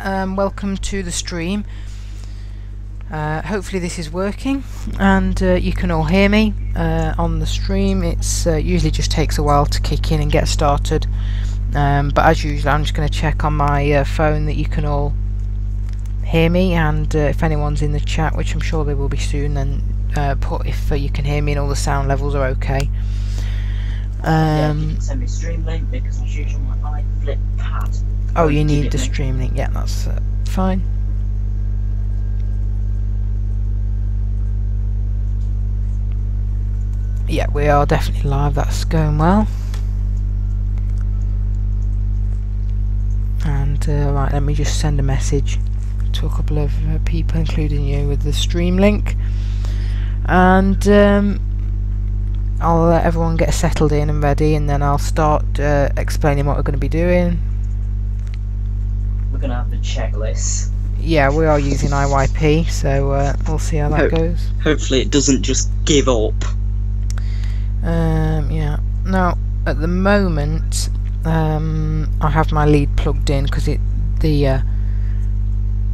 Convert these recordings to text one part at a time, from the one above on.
welcome to the stream. Hopefully this is working and you can all hear me on the stream. It's usually just takes a while to kick in and get started, but as usual I'm just going to check on my phone that you can all hear me, and if anyone's in the chat, which I'm sure they will be soon, then put if you can hear me and all the sound levels are okay. Yeah, you can send me a stream link because I'm using my iFlip pad. Oh, you need the stream link. Yeah, that's fine. Yeah, we are definitely live. That's going well. And right, let me just send a message to a couple of people, including you, with the stream link, and I'll let everyone get settled in and ready, and then I'll start explaining what we're going to be doing. We're going to have the checklist. Yeah, we are using IYP, so we'll see how that goes. Hopefully it doesn't just give up. Yeah. Now, at the moment, I have my lead plugged in because the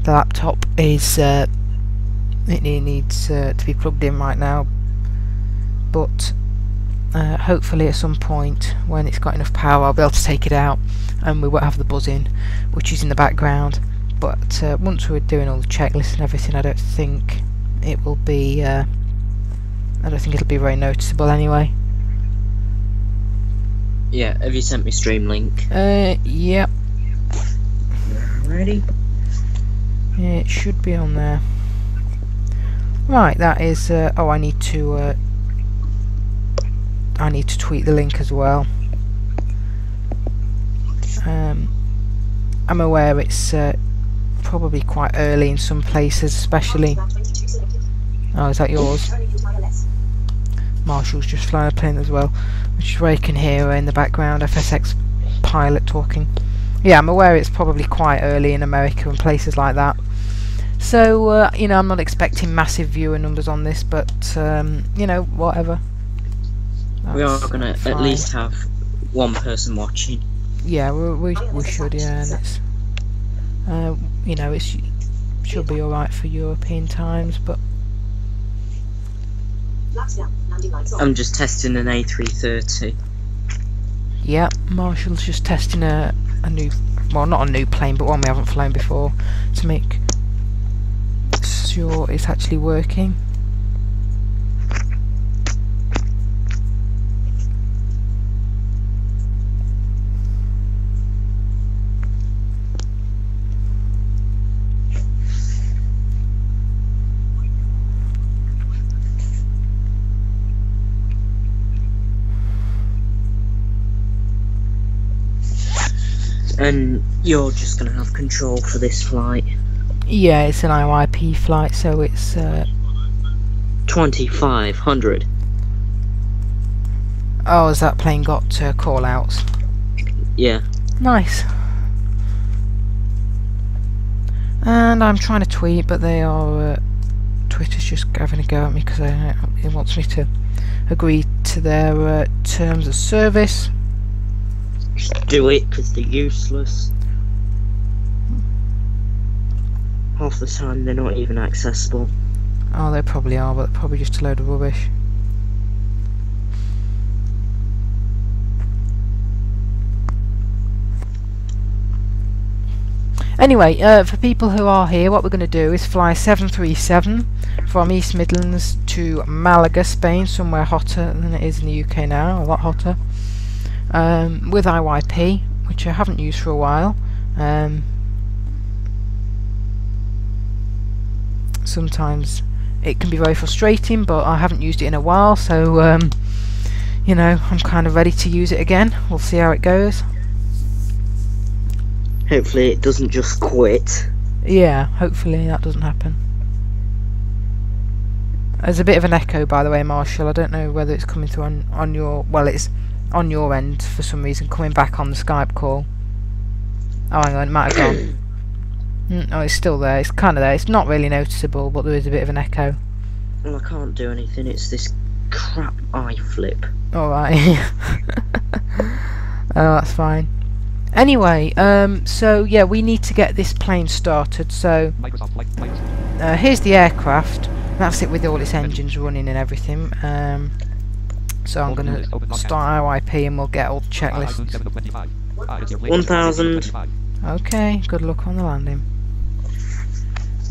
laptop is it needs to be plugged in right now, but hopefully at some point when it's got enough power I'll be able to take it out and we won't have the buzzing which is in the background. But once we're doing all the checklists and everything, I don't think it will be it'll be very noticeable anyway. Yeah, have you sent me stream link? Yep. Ready? Yeah, it should be on there. Right, that is oh, I need to tweet the link as well. I'm aware it's probably quite early in some places, especially. Oh, is that yours? Marshall's just flying a plane as well, which is where you can hear in the background FSX pilot talking. Yeah, I'm aware it's probably quite early in America and places like that. So, you know, I'm not expecting massive viewer numbers on this, but, you know, whatever. We are going to at least have one person watching. Yeah, we should, yeah, and it's, you know, it should be alright for European times, but... I'm just testing an A330. Yeah, Marshall's just testing a new, well, not a new plane, but one we haven't flown before, to make sure it's actually working. And you're just going to have control for this flight? Yeah, it's an IYP flight, so it's 2500. Oh, has that plane got call outs? Yeah. Nice. And I'm trying to tweet, but they are Twitter's just having a go at me because it wants me to agree to their terms of service. Just do it because they're useless. Half the time they're not even accessible. Oh, they probably are, but they're probably just a load of rubbish. Anyway, for people who are here, what we're going to do is fly 737 from East Midlands to Malaga, Spain, somewhere hotter than it is in the UK now, a lot hotter, with IYP, which I haven't used for a while. Sometimes it can be very frustrating, but I haven't used it in a while, so you know, I'm kind of ready to use it again. We'll see how it goes. Hopefully it doesn't just quit. Yeah, hopefully that doesn't happen. There's a bit of an echo, by the way, Marshall. I don't know whether it's coming through on your... Well, it's on your end for some reason, coming back on the Skype call. Oh, hang on, it might have gone. Oh, it's still there. It's kind of there. It's not really noticeable, but there is a bit of an echo. Well, I can't do anything. It's this crap iFlip. Alright. Oh, that's fine. Anyway, so yeah, we need to get this plane started. So here's the aircraft. That's it with all its engines running and everything. So I'm going to start RIP and we'll get all the checklists. 1,000. Okay, good luck on the landing.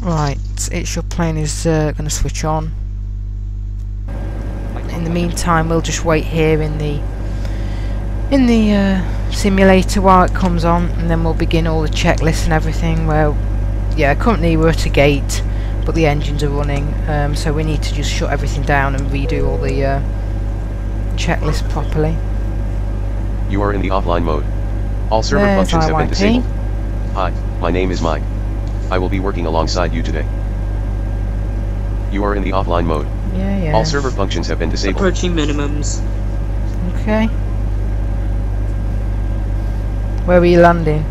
Right, it's your plane is going to switch on. In the meantime, we'll just wait here in the simulator while it comes on, and then we'll begin all the checklists and everything. Well, yeah, currently we're at a gate, but the engines are running, so we need to just shut everything down and redo all the checklist properly. You are in the offline mode. All server There's functions have been IYP. disabled. Hi, my name is Mike. I will be working alongside you today. You are in the offline mode. Yeah. All server functions have been disabled. Approaching minimums. Okay. Where were you landing?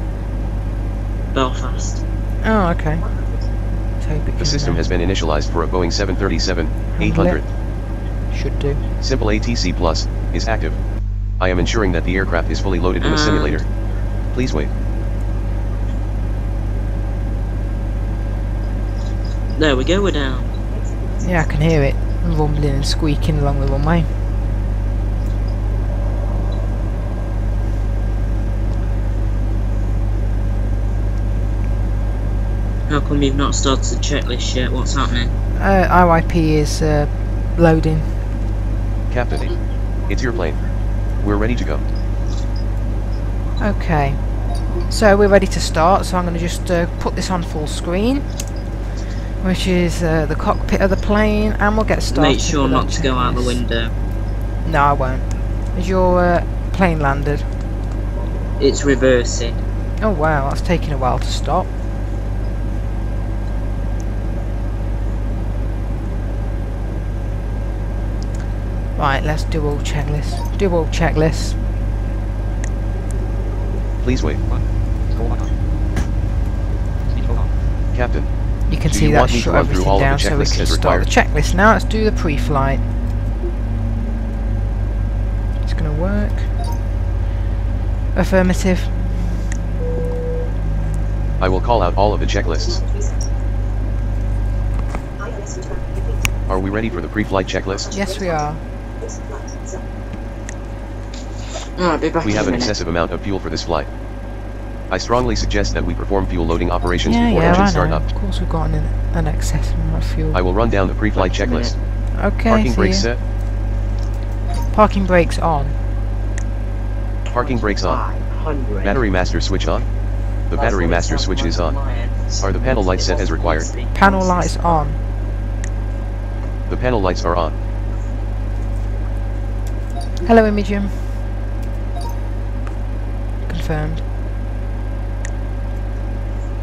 Belfast. Oh, okay. So The system has been initialized for a Boeing 737-800. Should do. Simple ATC Plus is active. I am ensuring that the aircraft is fully loaded in the simulator. Please wait. There we go, we're down. Yeah, I can hear it rumbling and squeaking along the runway. How come you've not started the checklist yet? What's happening? RIP is loading. Captain, it's your plane. We're ready to go. Okay. So we're ready to start, so I'm going to just put this on full screen, which is the cockpit of the plane, and we'll get started. Make sure not to go out the window. No, I won't. Is your plane landed? It's reversing. Oh wow, that's taking a while to stop. Right, let's do all checklists. Do all checklists. Please wait. Captain, You can do see you that want me to shut run through everything all of down the so we checklists can as start the checklist. Now let's do the pre-flight. It's going to work. Affirmative. I will call out all of the checklists. Are we ready for the pre-flight checklist? Yes, we are. I'll be back We in have a an minute. excessive amount of fuel for this flight. I strongly suggest that we perform fuel loading operations Yeah, before yeah, engine I start know. up. Of course we've got an excess amount of fuel. I will run down the pre-flight checklist. Okay, Parking see brakes ya. set. Parking brakes on. Parking brakes on. 500. Battery master switch on. The battery master switch is on. Are the panel lights set as required? Panel lights on. The panel lights are on. Hello, Imogen. Confirmed.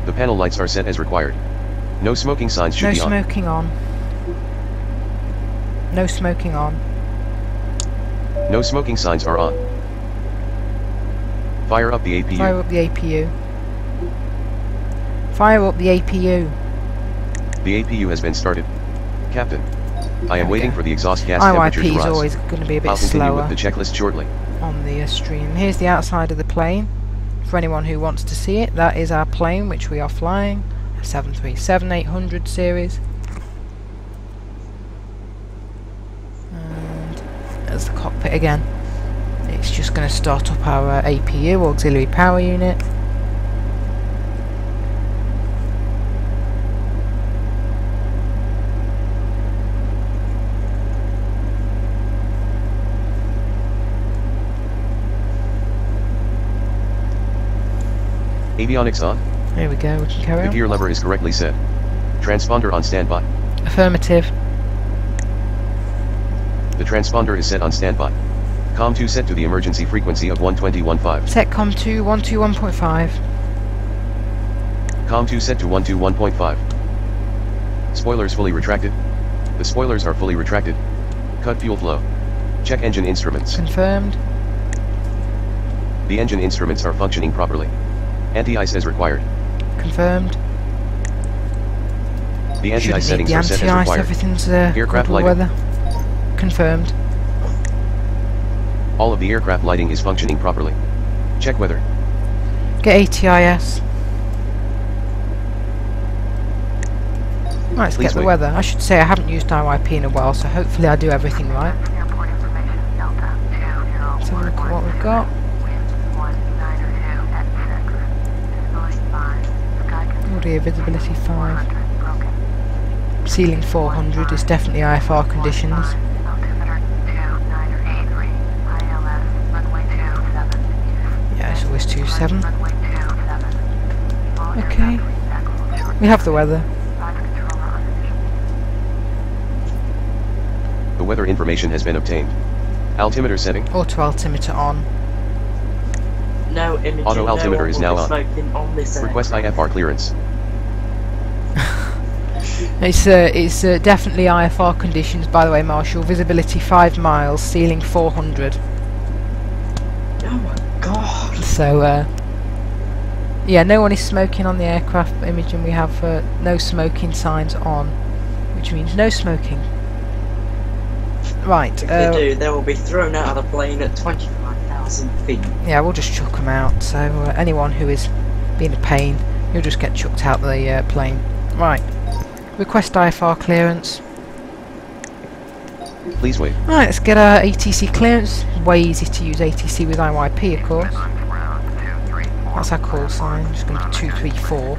The panel lights are set as required. No smoking signs should No be on. smoking on. No smoking on. No smoking signs are on. Fire up the APU. Fire up the APU. Fire up the APU. The APU has been started. Captain, I am we waiting go. for the exhaust gas temperature to IYP is rise. always going to be a bit I'll continue slower with the checklist shortly. on the stream. Here's the outside of the plane. For anyone who wants to see it, that is our plane which we are flying. A 737-800 series. And there's the cockpit again. It's just going to start up our APU, auxiliary power unit. Avionics on. Here we go, we can carry The on. gear lever is correctly set. Transponder on standby. Affirmative. The transponder is set on standby. COM2 set to the emergency frequency of 120.15. Setcom 2 121.5. COM2 set to 121.5. Spoilers fully retracted. The spoilers are fully retracted. Cut fuel flow. Check engine instruments. Confirmed. The engine instruments are functioning properly. Anti-ice as required. Confirmed. The anti-ice Shouldn't need settings the are set as anti-ice, required. everything's Aircraft good lighting. weather. Confirmed. All of the aircraft lighting is functioning properly. Check weather. Get ATIS. Right, let's Please get the wait. weather. I should say I haven't used IYP in a while, so hopefully I do everything right. Let's have a look at what we've got. Audio visibility 5. Ceiling 400 is definitely IFR conditions. Yeah, it's always 27. Okay. We have the weather. The weather information has been obtained. Altimeter setting. Auto altimeter on. No imaging. Auto altimeter is now on. Smoking on this Request IFR clearance. It's definitely IFR conditions, by the way, Marshall. Visibility 5 miles, ceiling 400. Oh my god. So, yeah, no one is smoking on the aircraft image, and we have no smoking signs on, which means no smoking. Right. If they do, they will be thrown out of the plane at 25,000 feet. Yeah, we'll just chuck them out. So anyone who is being a pain, you'll just get chucked out the plane. Right. Request IFR clearance. Please wait. Right, let's get our ATC clearance. Way easy to use ATC with IYP, of course. That's our call sign. Just going to do 234.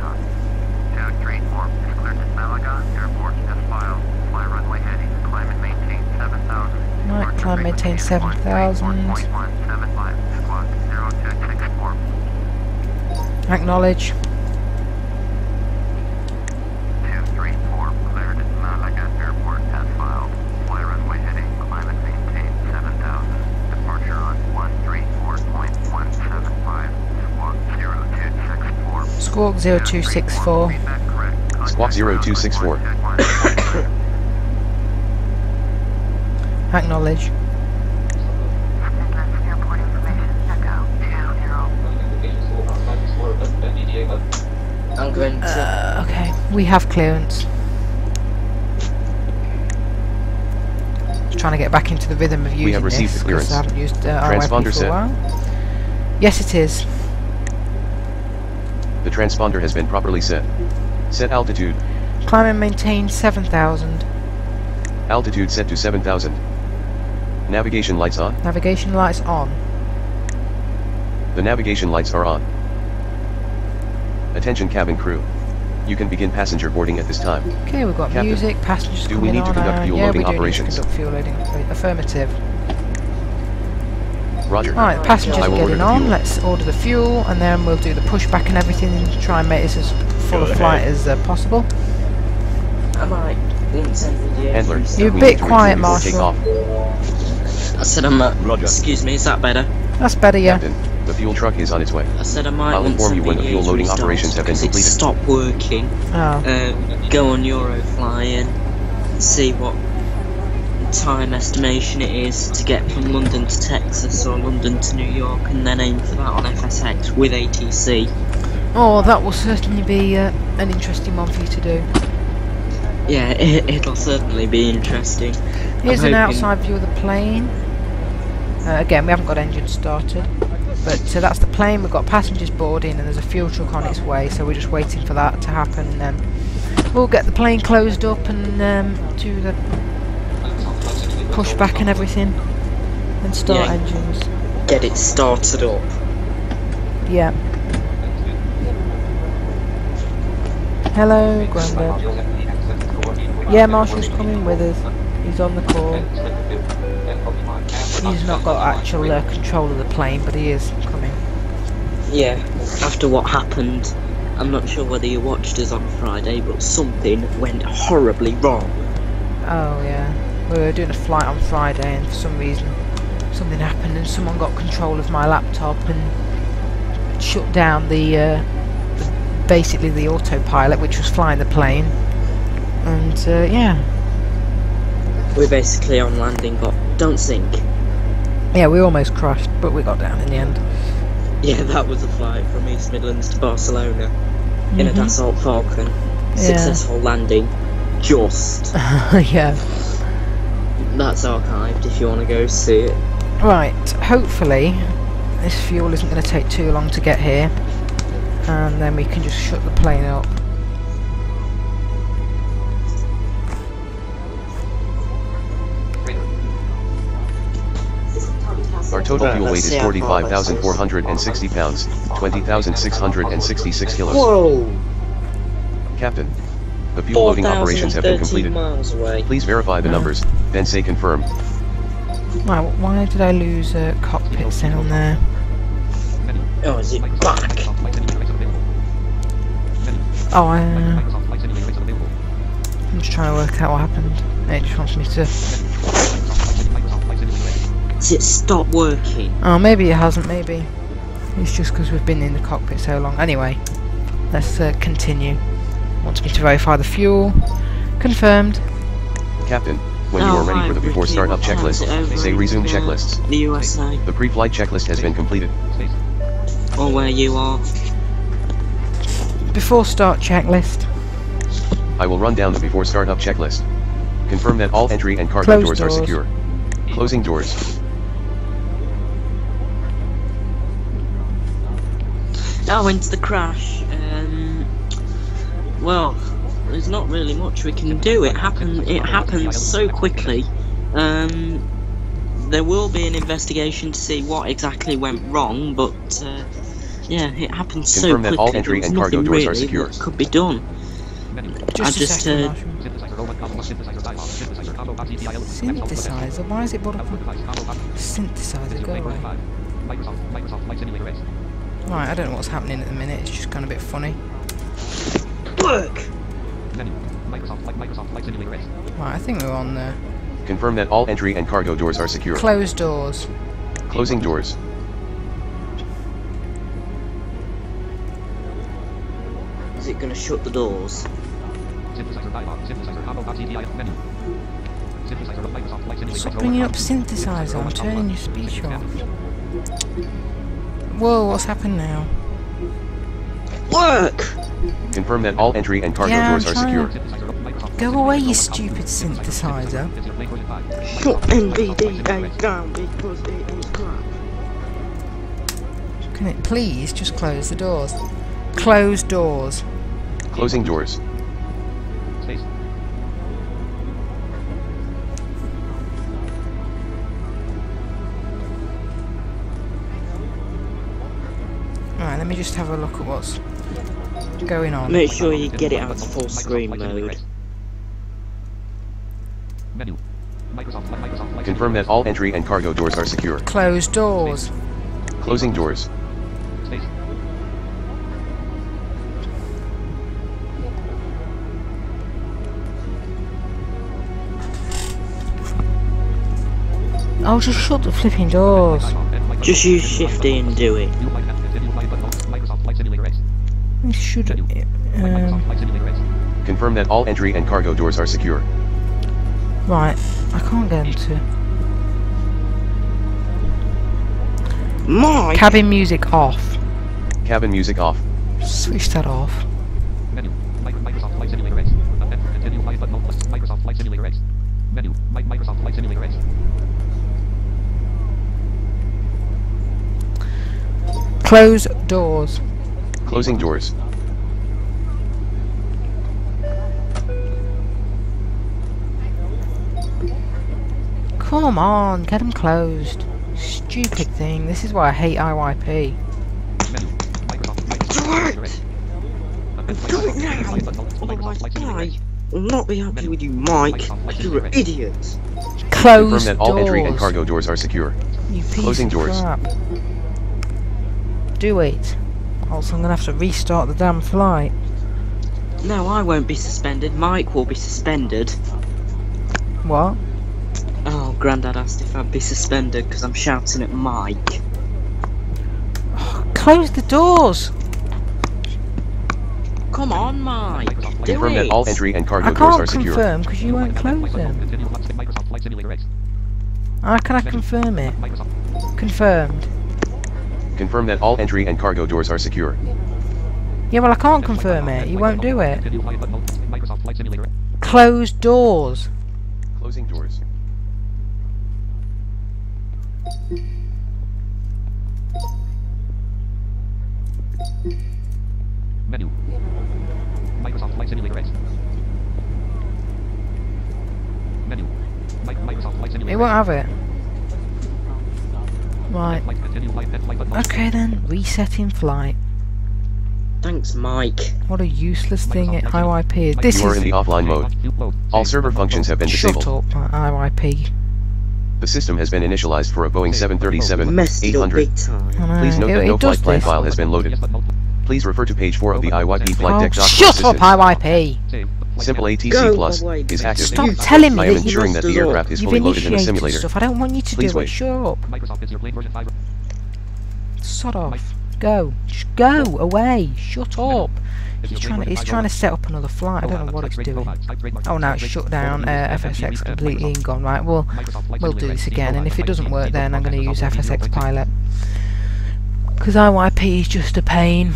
Right, climb maintain 7,000. Acknowledge. 234, cleared Malaga Airport as filed. Fly runway heading, climb and maintain 7,000. Departure on 134.175, squawk 0264. Squawk 0264. Squawk 0264. Acknowledge. I'm going to... Okay, we have clearance. Just trying to get back into the rhythm of using have received this, the clearance. 'cause I haven't used IYP Transponder for a set. while. Yes, it is. The transponder has been properly set. Set altitude. Climb and maintain 7,000. Altitude set to 7,000. Navigation lights on. Navigation lights on. The navigation lights are on. Attention cabin crew. You can begin passenger boarding at this time. Okay, we've got Captain, music, passengers do coming we need to on. conduct fuel Yeah, loading we do operations? need to conduct fuel loading. Affirmative. Roger. Right, passengers I are will order getting the on. fuel. Let's order the fuel, and then we'll do the pushback and everything, and try and make this as full of flight as possible. I might send videos. Handler. and You're a we bit need to quiet, resume before Marshall. takeoff. I said I'm Roger. Excuse me, is that better? That's better, yeah. Captain, the fuel truck is on its way. I said I might I'll want inform some you when the fuel videos loading restarts operations have been because it completed. stopped working. Oh. Go on Eurofly and see what time estimation it is to get from London to Texas or London to New York, and then aim for that on FSX with ATC. Oh, that will certainly be an interesting one for you to do. Yeah, it'll certainly be interesting. Here's I'm an hoping- outside view of the plane. Again, we haven't got engines started, but that's the plane. We've got passengers boarding, and there's a fuel truck on its way, so we're just waiting for that to happen, and then we'll get the plane closed up and do the pushback and everything, and start Yeah. engines. Get it started up. Yeah. Hello, Grandad. Yeah, Marshall's coming with us. He's on the call. He's not got actual control of the plane, but he is coming. Yeah, after what happened, I'm not sure whether you watched us on Friday, but something went horribly wrong. Oh yeah, we were doing a flight on Friday, and for some reason something happened, and someone got control of my laptop and shut down basically the autopilot, which was flying the plane. And yeah, We basically on landing got don't sink. yeah, we almost crashed, but we got down in the end. Yeah, that was a flight from East Midlands to Barcelona in a Dassault Falcon. Successful landing. Just. Yeah. That's archived if you want to go see it. Right. Hopefully, this fuel isn't going to take too long to get here. and then we can just shut the plane up. Our total Right, fuel let's weight see is how far this is. 45,460 pounds, 20,666 kilos. Whoa! Captain, the fuel loading operations have been 4,013 completed. miles away. Please verify the numbers, then say confirm. Right, why did I lose cockpits in on there? Oh, is it back? Oh, I'm just trying to work out what happened. It just wants me to... Has it stopped working? Oh, maybe it hasn't, maybe. It's just because we've been in the cockpit so long. Anyway, let's continue. Wants me to verify the fuel. Confirmed. Captain, when you are ready for the before startup checklist, say resume checklists. The USA. The pre-flight checklist has been completed. Or where you are. Before start checklist. I will run down the before startup checklist. Confirm that all entry and cargo Close doors are doors. secure. Closing doors. Oh, into the crash. Well, there's not really much we can do. It happens so quickly. There will be an investigation to see what exactly went wrong, but yeah, it happened so Confirm that quickly. all entry there was and cargo nothing doors are really secure. that could be done. Just I a just second, heard. Marshall. Synthesizer? Why is it brought up? Synthesizer, go away. Right, I don't know what's happening at the minute, it's just gone a bit funny. Work! Right, I think we're on there. Confirm that all entry and cargo doors are secure. Closed doors. Closing doors. Is it gonna shut the doors? Stop bringing up synthesizer, I'm turning your speech off. Whoa, what's happened now? Work! Confirm that all entry and cargo Yeah, doors I'm are secure. trying Go away, you stupid synthesizer. Shut NVDA down because it is crap. Can it please just close the doors? Close doors. Closing doors. Right, let me just have a look at what's going on. Make sure you get it out to full screen mode. Confirm that all entry and cargo doors are secure. Close doors. Closing doors. Oh, just shut the flipping doors. Just use Shift E and do it. It should. Confirm that all entry and cargo doors are secure. Right, I can't get into. Mike! Cabin music off. Cabin music off. Switch that off. Close doors. Closing doors. Come on, get them closed. Stupid thing. This is why I hate IYP. Do it now! Otherwise I will not be happy with you, Mike. You're an idiot. Close Confirm that all entry and doors. cargo doors are secure. You piece Closing of doors. crap. Do it. Also, I'm gonna have to restart the damn flight. No, I won't be suspended. Mike will be suspended. What? Oh, Grandad asked if I'd be suspended because I'm shouting at Mike. Close the doors. Come on, Mike. Do Confirm it. that all entry and cargo I doors are can't secure. confirm because you won't close them. How can I confirm it? Confirmed. Confirm that all entry and cargo doors are secure. Yeah, well I can't confirm it. You won't do it. Close doors. Closing doors. Menu. Microsoft Flight Simulator X. Menu. Microsoft Flight Simulator. It won't have it. Right. Flight continue flight flight button. Okay then, resetting flight. Thanks, Mike. What a useless thing IYP is. This You are in is... the offline mode. All server functions have been Shut disabled. up, IYP. The system has been initialized for a Boeing Messed it up 737-800. big time. I know, Please note that it no does flight plan this. file has been loaded. Please refer to page 4 of the IYP flight Oh, deck document. shut up, Assistant. IYP! Save. Simple ATC Go Plus away, is active. Stop You- telling me I am that ensuring that the messed us up. aircraft is you've fully loaded in the initiated simulator. stuff. I don't want you to Please do wait. it. Shut up. Microsoft is your plane version 5. Sod off. Go. Just go away. Shut up. He's trying to set up another flight. I don't know what it's doing. Oh, now it's shut down. FSX completely and gone. Right, we'll do this again. And if it doesn't work, then I'm going to use FSX Pilot. Because IYP is just a pain.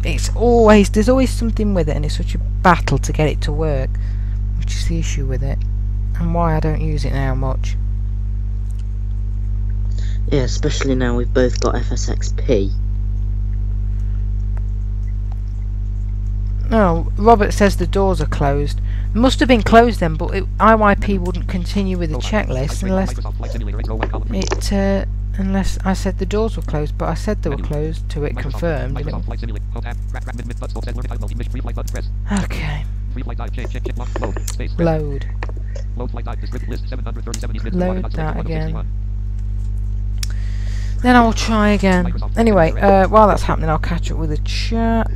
There's always something with it, and it's such a battle to get it to work, which is the issue with it, and why I don't use it now much. Yeah, especially now we've both got FSXP. No, Robert says the doors are closed. Must have been closed then, but IYP wouldn't continue with the checklist unless I said the doors were closed. But I said they were closed to it confirmed. And okay. Load. Load that again. Then I'll try again. Anyway, while that's happening, I'll catch up with the chat.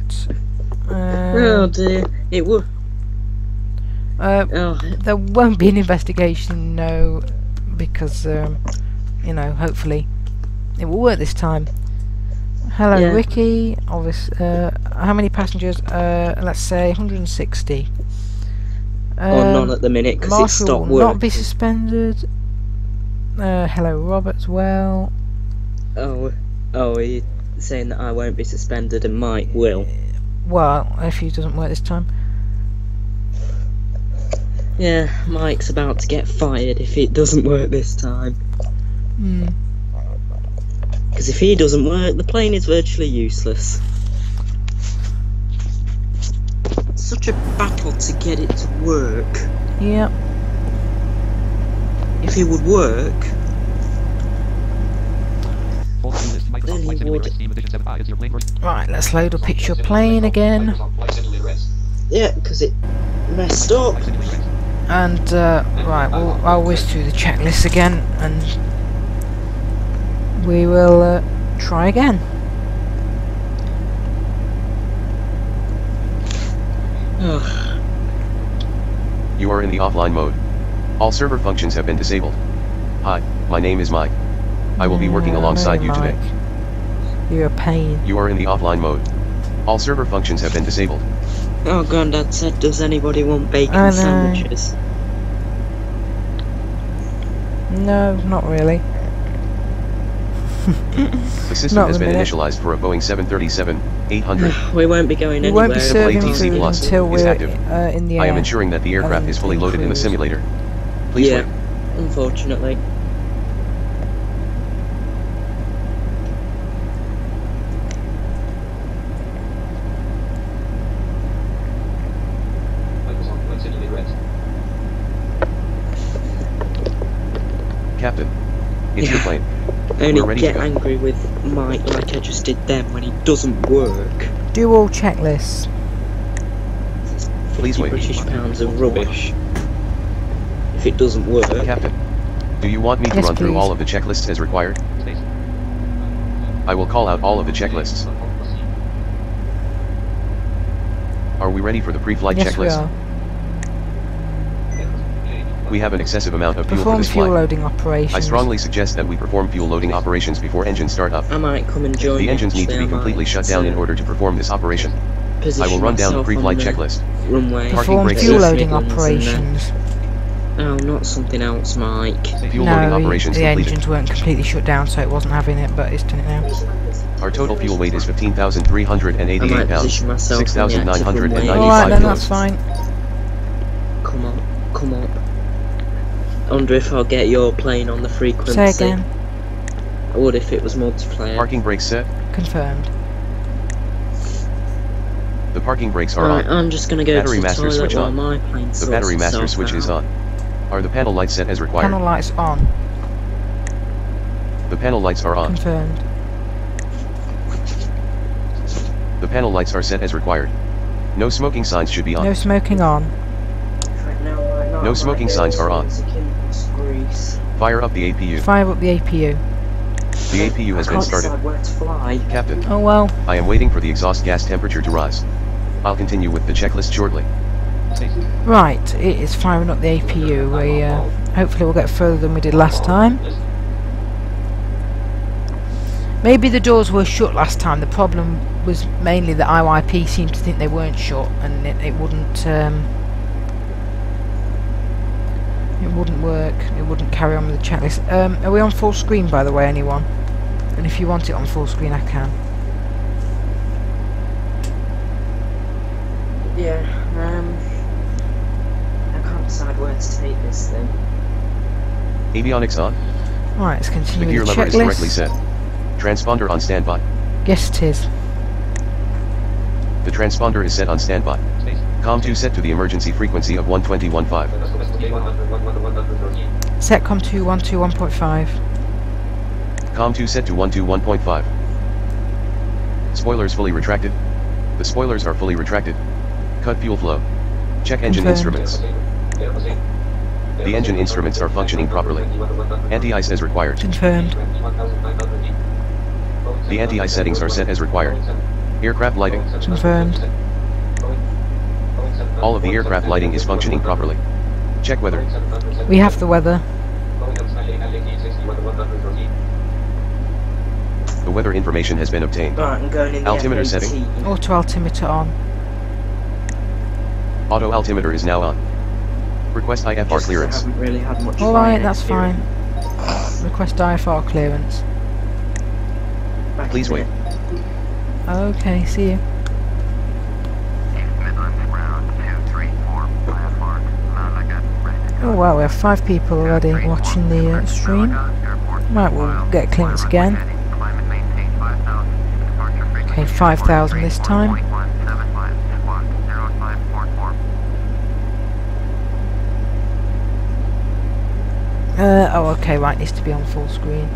Oh dear, it would. There won't be an investigation, no, because you know, hopefully it will work this time. Hello, Yeah. Ricky. Obviously, how many passengers? Let's say 160. None at the minute because it Marshall stopped will not be working. suspended. Hello, Robert as well. Oh, are you saying that I won't be suspended and Mike will? Well, if he doesn't work this time. Yeah, Mike's about to get fired if it doesn't work this time. Hmm. Because if he doesn't work, the plane is virtually useless. It's such a battle to get it to work. Yep. If it would work, then he would. Right, let's load up It's Your Plane again. Yeah, because it messed up. And, right, I'll whiz through the checklist again, and we will try again. Ugh. You are in the offline mode. All server functions have been disabled. Hi, my name is Mike. I will be working alongside you today. You're a pain. You are in the offline mode. All server functions have been disabled. Oh, Grandad said, does anybody want I bacon know. sandwiches? No, not really. The system Not has a been minute. initialized for a Boeing 737-800. We won't be going We anywhere. won't be Simple serving ATC food Plus until is we're active. in the air. I am ensuring that the aircraft is fully loaded in the cruise. simulator. Please Yeah, wait. unfortunately. Captain, it's your plane. Only We're ready get to go. angry with Mike like I just did then when he doesn't work. Do all checklists. Please 50 wait. British pounds of rubbish. If it doesn't work. Captain, do you want me to Yes, run through please. all of the checklists as required? I will call out all of the checklists. Are we ready for the pre-flight Yes, we checklist? are. We have an excessive amount of fuel for Perform this fuel flight. loading operations. I strongly suggest that we perform fuel loading operations before engine startup. I might come and join The you, engines need to actually, be I completely might, shut down in order to perform this operation. I position will run down the myself pre-flight on the checklist. Runway. Parking Perform brake fuel set. loading Midlands and operations. Oh, not something else, Mike. Fuel loading No, operations the completed. engines weren't completely shut down, so it wasn't having it, but it's done it now. Our total fuel weight is I 15,388 might pounds, position myself on the active 6,995 runway. Alright then, pounds. that's fine. Come on, come on. I wonder if I'll get your plane on the frequency. Say again. I would if it was multiplayer. Parking brake set. Confirmed. The parking brakes are Right, on. I'm just gonna go Battery to the master toilet switch while on. my plane The sorts battery master itself switch is out. on. Are the panel lights set as required? Panel lights on. The panel lights are on. Confirmed. The panel lights are set as required. No smoking signs should be on. No smoking on. Right now, might not, No smoking might signs go are on. into Kim's grease. Fire up the APU. Fire up the APU. The APU has I been can't started. decide where to fly. Captain, Oh well. I am waiting for the exhaust gas temperature to rise. I'll continue with the checklist shortly. Space. Right, it is firing up the APU. We hopefully we'll get further than we did last time. Maybe the doors were shut last time. The problem was mainly that IYP seemed to think they weren't shut, and it wouldn't work. It wouldn't carry on with the checklist. Are we on full screen, by the way, anyone? And if you want it on full screen, I can. Yeah, I can't decide where to take this thing. Avionics on. Right, let's The continue gear with the lever is correctly checklist. set. Transponder on standby. Yes, it is. The transponder is set on standby. Space. COM2 set to the emergency frequency of 120.15. Setcom 2121.5. COM2 set to 121.5. Spoilers fully retracted. The spoilers are fully retracted. Cut fuel flow. Check engine Confirmed. instruments. The engine instruments are functioning properly. Anti-ice as required. Confirmed. The anti-ice settings are set as required. Aircraft lighting. Confirmed. All of the aircraft lighting is functioning properly. Check weather. We have the weather. The weather information has been obtained. Right, I'm going in the Altimeter F-18. setting. Auto altimeter on. Auto altimeter is now on. Request IFR Just clearance. haven't really had much Alright, flying that's fine. experience. Request IFR clearance. Back Please in a wait. minute. Okay, see you. East Midlands, round 234, IFR, Malaga, ready to go. Oh well, we have 5 people already watching the stream. Right, we'll get clearance again. Okay, 5,000 this time. Oh okay, right, needs to be on full screen.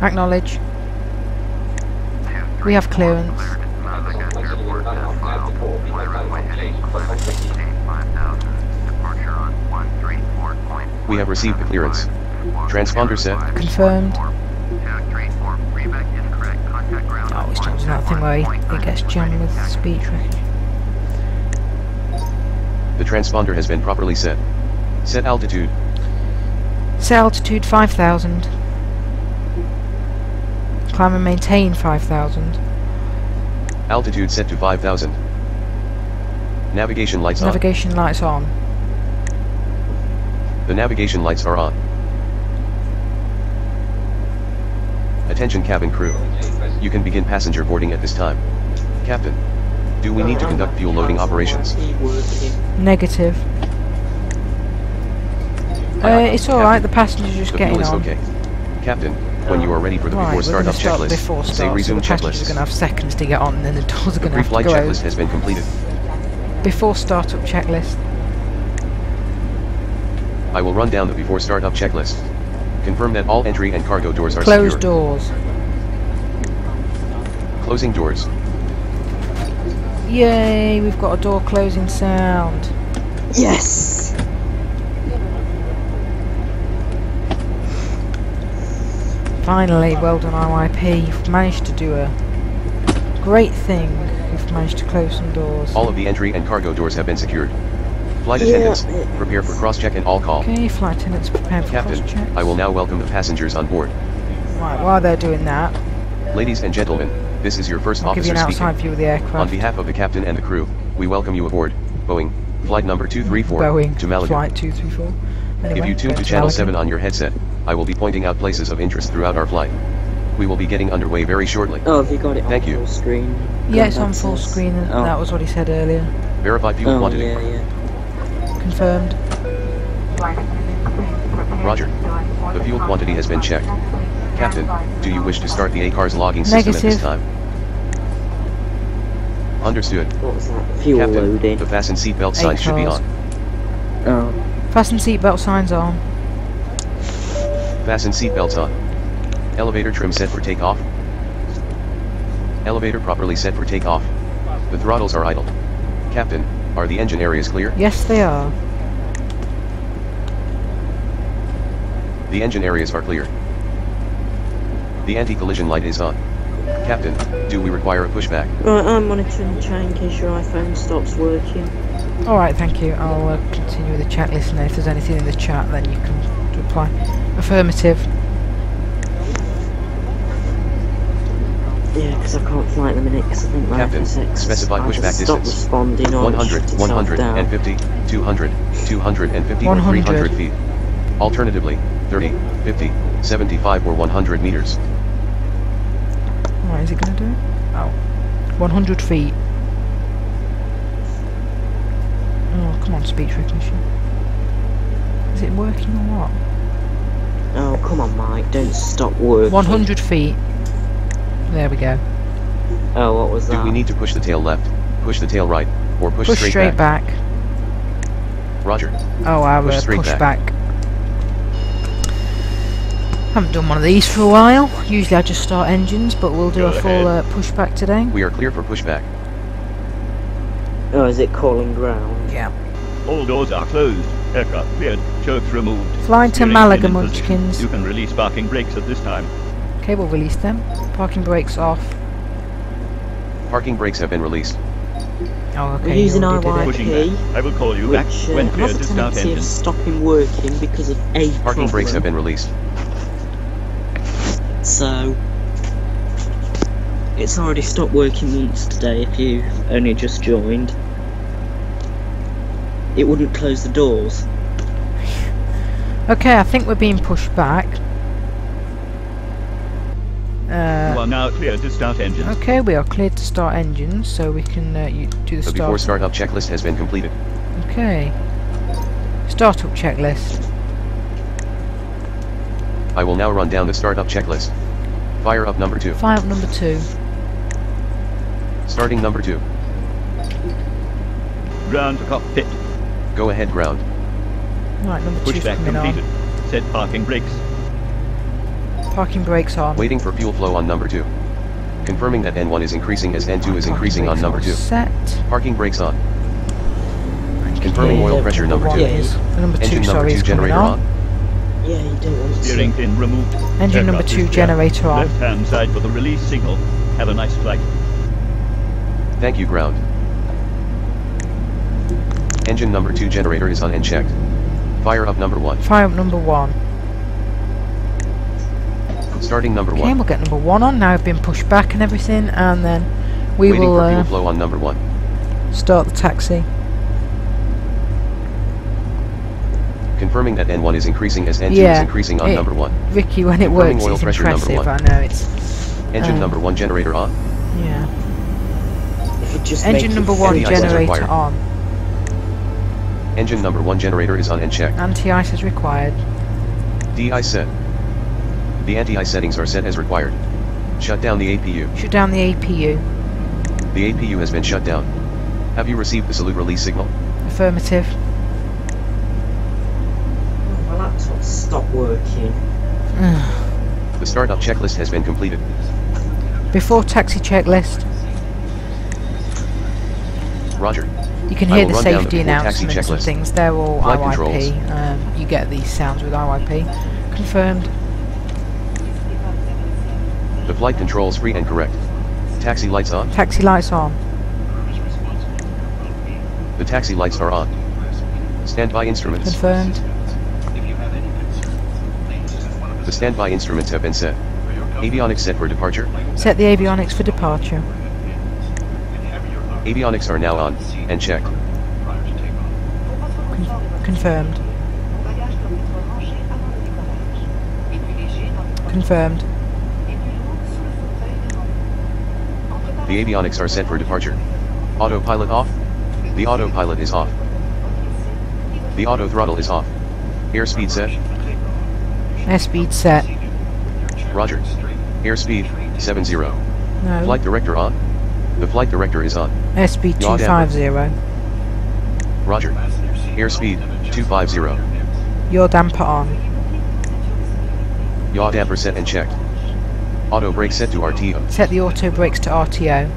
Acknowledge. We have clearance. We have received the clearance. Transponder set. Confirmed. Oh, it's not doing that thing where it gets jammed with speech recognition. The transponder has been properly set. Set altitude. Set altitude 5,000. Climb and maintain 5,000. Altitude set to 5,000. Navigation lights on. Navigation lights on. The navigation lights are on. Attention cabin crew. You can begin passenger boarding at this time. Captain, do we need to conduct fuel loading operations? Negative. It's alright, the passenger's just The fuel getting is on. okay. Captain, when you are ready for the Right, before we're startup going to start checklist, before say start, so resume the passengers are checklist. going to have seconds to get on, and then the doors are The going to have to pre-flight go checklist out. has been completed. Before startup checklist. I will run down the before startup checklist. Confirm that all entry and cargo doors are Close secure. doors. Closing doors. Yay, we've got a door closing sound. Yes! Finally, well done IYP. You've managed to do a great thing. You've managed to close some doors. All of the entry and cargo doors have been secured. Flight attendants, prepare for cross-check and all call. Okay, flight attendants prepared for Captain, cross-check. I will now welcome the passengers on board. Right, while they're doing that, Ladies and gentlemen, this is your first I'll give you officer an outside speaking. view of the aircraft. On behalf of the captain and the crew, we welcome you aboard Boeing, flight number 234 Boeing, to Malaga. flight 234. Anyway, If you tune go to channel Malaga. 7 on your headset, I will be pointing out places of interest throughout our flight. We will be getting underway very shortly. Oh, have you got it on Thank you. full screen? Yeah, it's God, on that full says- screen, and Oh. that was what he said earlier. Verify fuel Oh, quantity. yeah. Confirmed. Roger. The fuel quantity has been checked. Captain, do you wish to start the ACARS logging system at this Negative. time? Understood. What was that? Fuel Captain, loading. the fasten seatbelt sign should be cars. on. Oh. Fasten seatbelt signs on. Fasten seatbelts on. Elevator trim set for takeoff. Elevator properly set for takeoff. The throttles are idle. Captain, are the engine areas clear? Yes, they are. The engine areas are clear. The anti-collision light is on. Captain, do we require a pushback? Right, I'm monitoring the train in case your iPhone stops working. Alright, thank you. I'll continue with the checklist, and if there's anything in the chat, then you can reply. Affirmative. Yeah, because I can't fly at the minute, because I think my Captain, FSX specify either pushback stopped distance. responding or 100, shut itself 150, 200, 250 or 100. 300 feet. Alternatively, 30, 50, 75 or 100 meters. What is it going to do? Oh. 100 feet. Oh, come on, speech recognition. Is it working or what? Oh, come on, Mike, don't stop working. 100 feet. There we go. Oh, what was that? Do we need to push the tail left, push the tail right, or push, Push straight back. Roger. Oh, I will Push straight push back. back. Haven't done one of these for a while. Usually I just start engines, but we'll do Go a full pushback today. We are clear for pushback. Oh, is it calling ground? Yeah. All doors are closed. Aircraft cleared. Chokes removed. Flying to Steering Malaga, pin in position. Munchkins. You can release parking brakes at this time. Okay, we'll release them. Parking brakes off. Parking brakes have been released. Oh, okay. We're you using already did it. Pushing IYP, back. I will call you back which when cleared has a to start tendency of engine. stopping working because of a Parking problem. brakes have been released. So, it's already stopped working once today if you only just joined. It wouldn't close the doors. Okay, I think we're being pushed back. You are now cleared to start engine. Okay, we are cleared to start engines, so we can do the The start. before startup checklist has been completed. Okay. Startup checklist. I will now run down the startup checklist. Fire up number 2. Fire up number 2. Starting number 2. Ground to cockpit. Go ahead ground. Right, number 2's Pushback coming completed. on. Set parking brakes. Parking brakes on. Waiting for fuel flow on number 2. Confirming that N1 is increasing as N2 is Parking increasing on brakes number all 2. Set. Parking brakes on. Confirming Yeah, oil yeah, pressure number one 2. is. Number 2, Engine number sorry, 2 is coming generator on. on. Yeah, you don't want to. Steering pin removed. Engine number Aircraft 2 is clear. generator on. Left hand side for the release signal. Have a nice flight. Thank you ground. Engine number 2 generator is on and checked. Fire up number 1. Fire up number 1. Starting number Okay, 1. we'll get number 1 on. Now we've been pushed back and everything, and then we Waiting will for fuel flow on number 1. start the taxi. Confirming that N1 is increasing as N2 is Yeah, increasing on number 1. Ricky, when it Confirming works, oil it's pressure number impressive. 1. I know it's. Engine number 1 generator on. Yeah. If it just Engine make number it 1 Anti-ice is generator required. on. Engine number 1 generator is on and checked. Anti-ice is required. DI set. The anti-ice settings are set as required. Shut down the APU. Shut down the APU. The APU has been shut down. Have you received the salute release signal? Affirmative. My laptop stopped working. The startup checklist has been completed. Before taxi checklist, Roger. you can I hear will the run down the safety before taxi announcements and checklist. things. They're all Flight IYP. You get these sounds with IYP. Confirmed. The flight controls free and correct. Taxi lights on. Taxi lights on. The taxi lights are on. Standby instruments. Confirmed. The standby instruments have been set. Avionics set for departure. Set the avionics for departure. Avionics are now on and checked. Confirmed. Confirmed. The avionics are set for departure. Autopilot off. The autopilot is off. The auto throttle is off. Airspeed set. Airspeed set. Roger. Airspeed 70. No. Flight director on. The flight director is on. SB Yaw damper. 250. Roger. Airspeed 250. Yaw damper on. Yaw damper set and checked. Auto brake set to RTO. Set the auto brakes to RTO.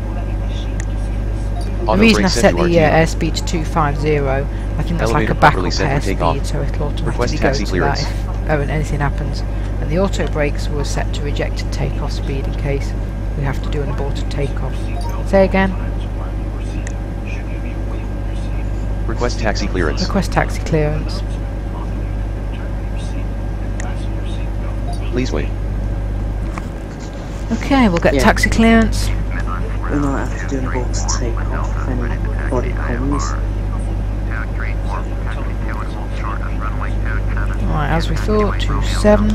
The Auto reason I brake set set to the RTO. airspeed to 250, I think that's like Elevator a backup properly set for takeoff. airspeed, so it'll Request automatically go taxi to clearance. that if anything happens. And the auto brakes were set to rejected takeoff speed in case we have to do an aborted takeoff. Say again. Request taxi clearance. Request taxi clearance. Please wait. Okay, we'll get Yeah. taxi clearance. We might have to do an aborted takeoff if anybody comes. Right, as we thought, 27.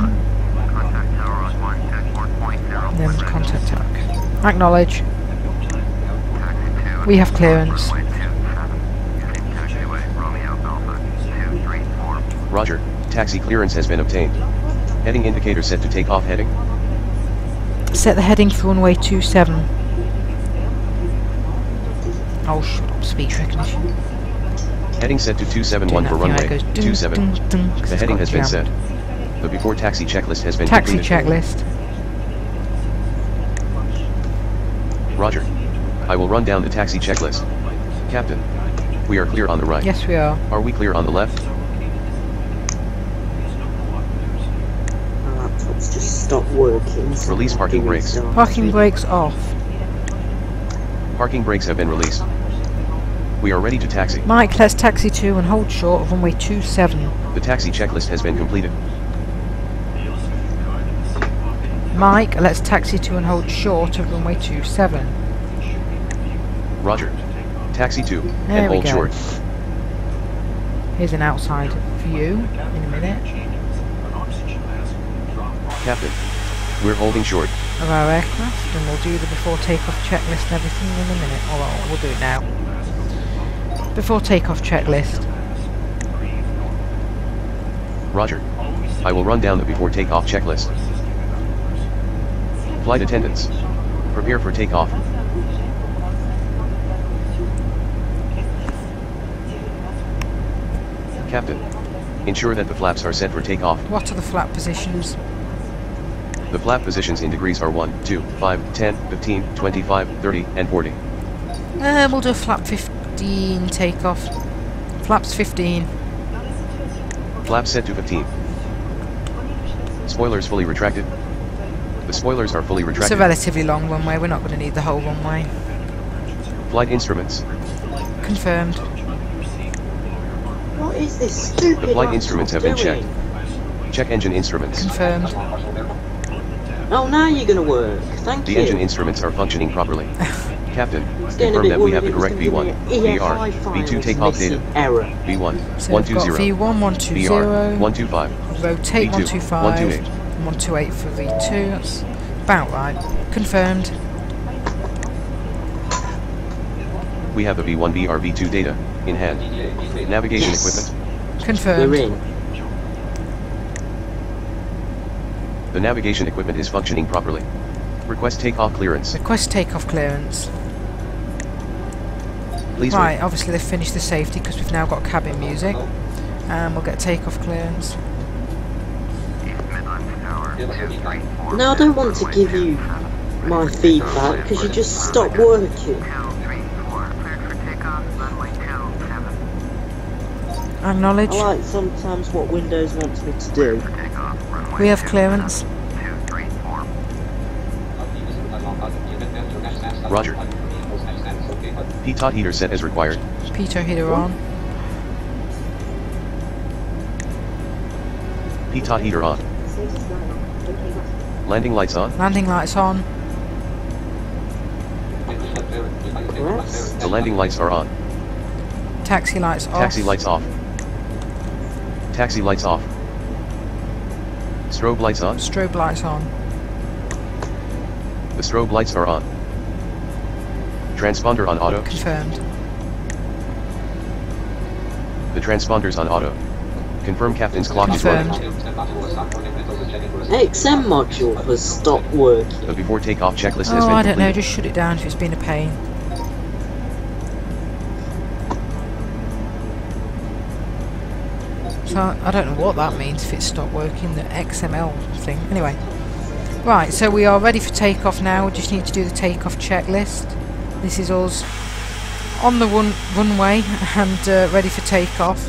Then contact TAC. Acknowledge. We have clearance. Roger. Taxi clearance has been obtained. Heading indicator set to take off heading. Set the heading for runway 27. Oh, shut up, speech recognition. Heading set to 271 for Doing that thing where runway it goes dun, 27. dun, dun, 'cause The it's heading got has been jammed. set. The before taxi checklist has been Taxi completed. checklist. Roger. I will run down the taxi checklist. Captain. We are clear on the right. Yes, we are. Are we clear on the left? My laptop's just stopped working. So Release I have to parking brakes. restart Parking it. brakes off. Parking brakes have been released. We are ready to taxi. Mike, let's taxi to and hold short of runway 27. The taxi checklist has been completed. Mike, let's taxi to and hold short of runway 27. Roger. Taxi to There and we hold go. short. Here's an outside view in a minute Captain. We're holding short. of our aircraft, and we'll do the before takeoff checklist and everything in a minute. Or we'll do it now. Before takeoff checklist. Roger. I will run down the before takeoff checklist. Flight attendants. Prepare for takeoff. Captain. Ensure that the flaps are set for takeoff. What are the flap positions? The flap positions in degrees are 1, 2, 5, 10, 15, 25, 30, and 40. We'll do a flap 15 takeoff. Flaps 15. Flaps set to 15. Spoilers fully retracted. The spoilers are fully It's a retracted. relatively long runway, we're not going to need the whole runway. Flight instruments. Confirmed. What is this stupid The flight laptop instruments have been doing? checked. Check engine instruments. Confirmed. Oh, now you're gonna work. Thank The you. engine instruments are functioning properly. Captain, It's getting a confirm bit that we have the worried. correct It's gonna V1, give me an VR, EFI file V2 is takeoff missing. data, Error. V1, So we've got 120, V1, 120, VR, 125, rotate V2, 125, 128. 128 for V2, that's about right. Confirmed. We have the V1 VR V2 data in hand. Navigation Yes. equipment. Confirmed. We're in. The navigation equipment is functioning properly. Request takeoff clearance. Request takeoff clearance. Please Right, wait. obviously they've finished the safety because we've now got cabin music. And we'll get takeoff clearance. East Midlands Tower 234. Now I don't want to give you my feedback because you just stopped working. 234. Cleared for takeoff. Runway 27. Acknowledge. I like sometimes what Windows wants me to do. Takeoff. Runway We have clearance. 234. Roger. Pitot heater set as required. Pitot heater on. Pitot heater on. Landing lights on. Landing lights on. Rest. The landing lights are on. Taxi lights off. Taxi lights off. Taxi lights off. Strobe lights on. Strobe lights on. The strobe lights are on. Transponder on auto. Confirmed. The transponder's on auto. Confirm captain's clock is running. XM module has stopped working. The before takeoff checklist has Oh, been I don't know, completed. just shut it down if it's been a pain. So I don't know what that means if it stopped working, the XML thing. Anyway. Right, so we are ready for takeoff now. We just need to do the takeoff checklist. This is us on the runway and ready for takeoff.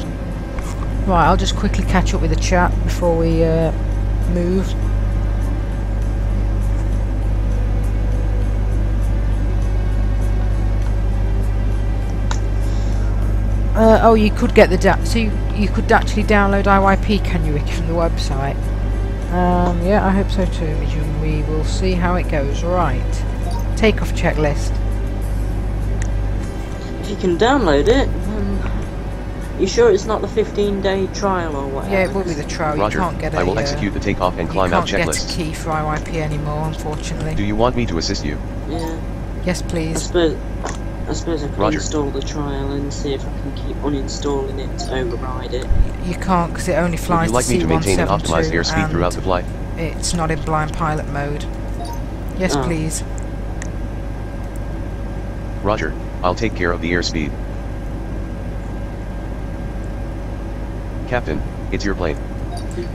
Right, I'll just quickly catch up with the chat before we move. Oh, you could get the so you could actually download IYP, can you, Ricky, from the website? Yeah, I hope so too, Imogen. We will see how it goes. Right, takeoff checklist. If you can download it, you sure it's not the 15-day trial or whatever? Yeah, it will be the trial. Roger, You can't get I will execute the takeoff and climb out You can't checklist. get a key for IYP anymore, unfortunately. Do you want me to assist you? Yeah. Yes, I please. suppose I can Roger. install the trial and see if I can keep uninstalling it to override it. You can't, because it only Would flies you like me to maintain an optimized C172 airspeed throughout the and flight? it's not in blind pilot mode. Yes, Oh. please. Roger, I'll take care of the airspeed. Captain, it's your plane.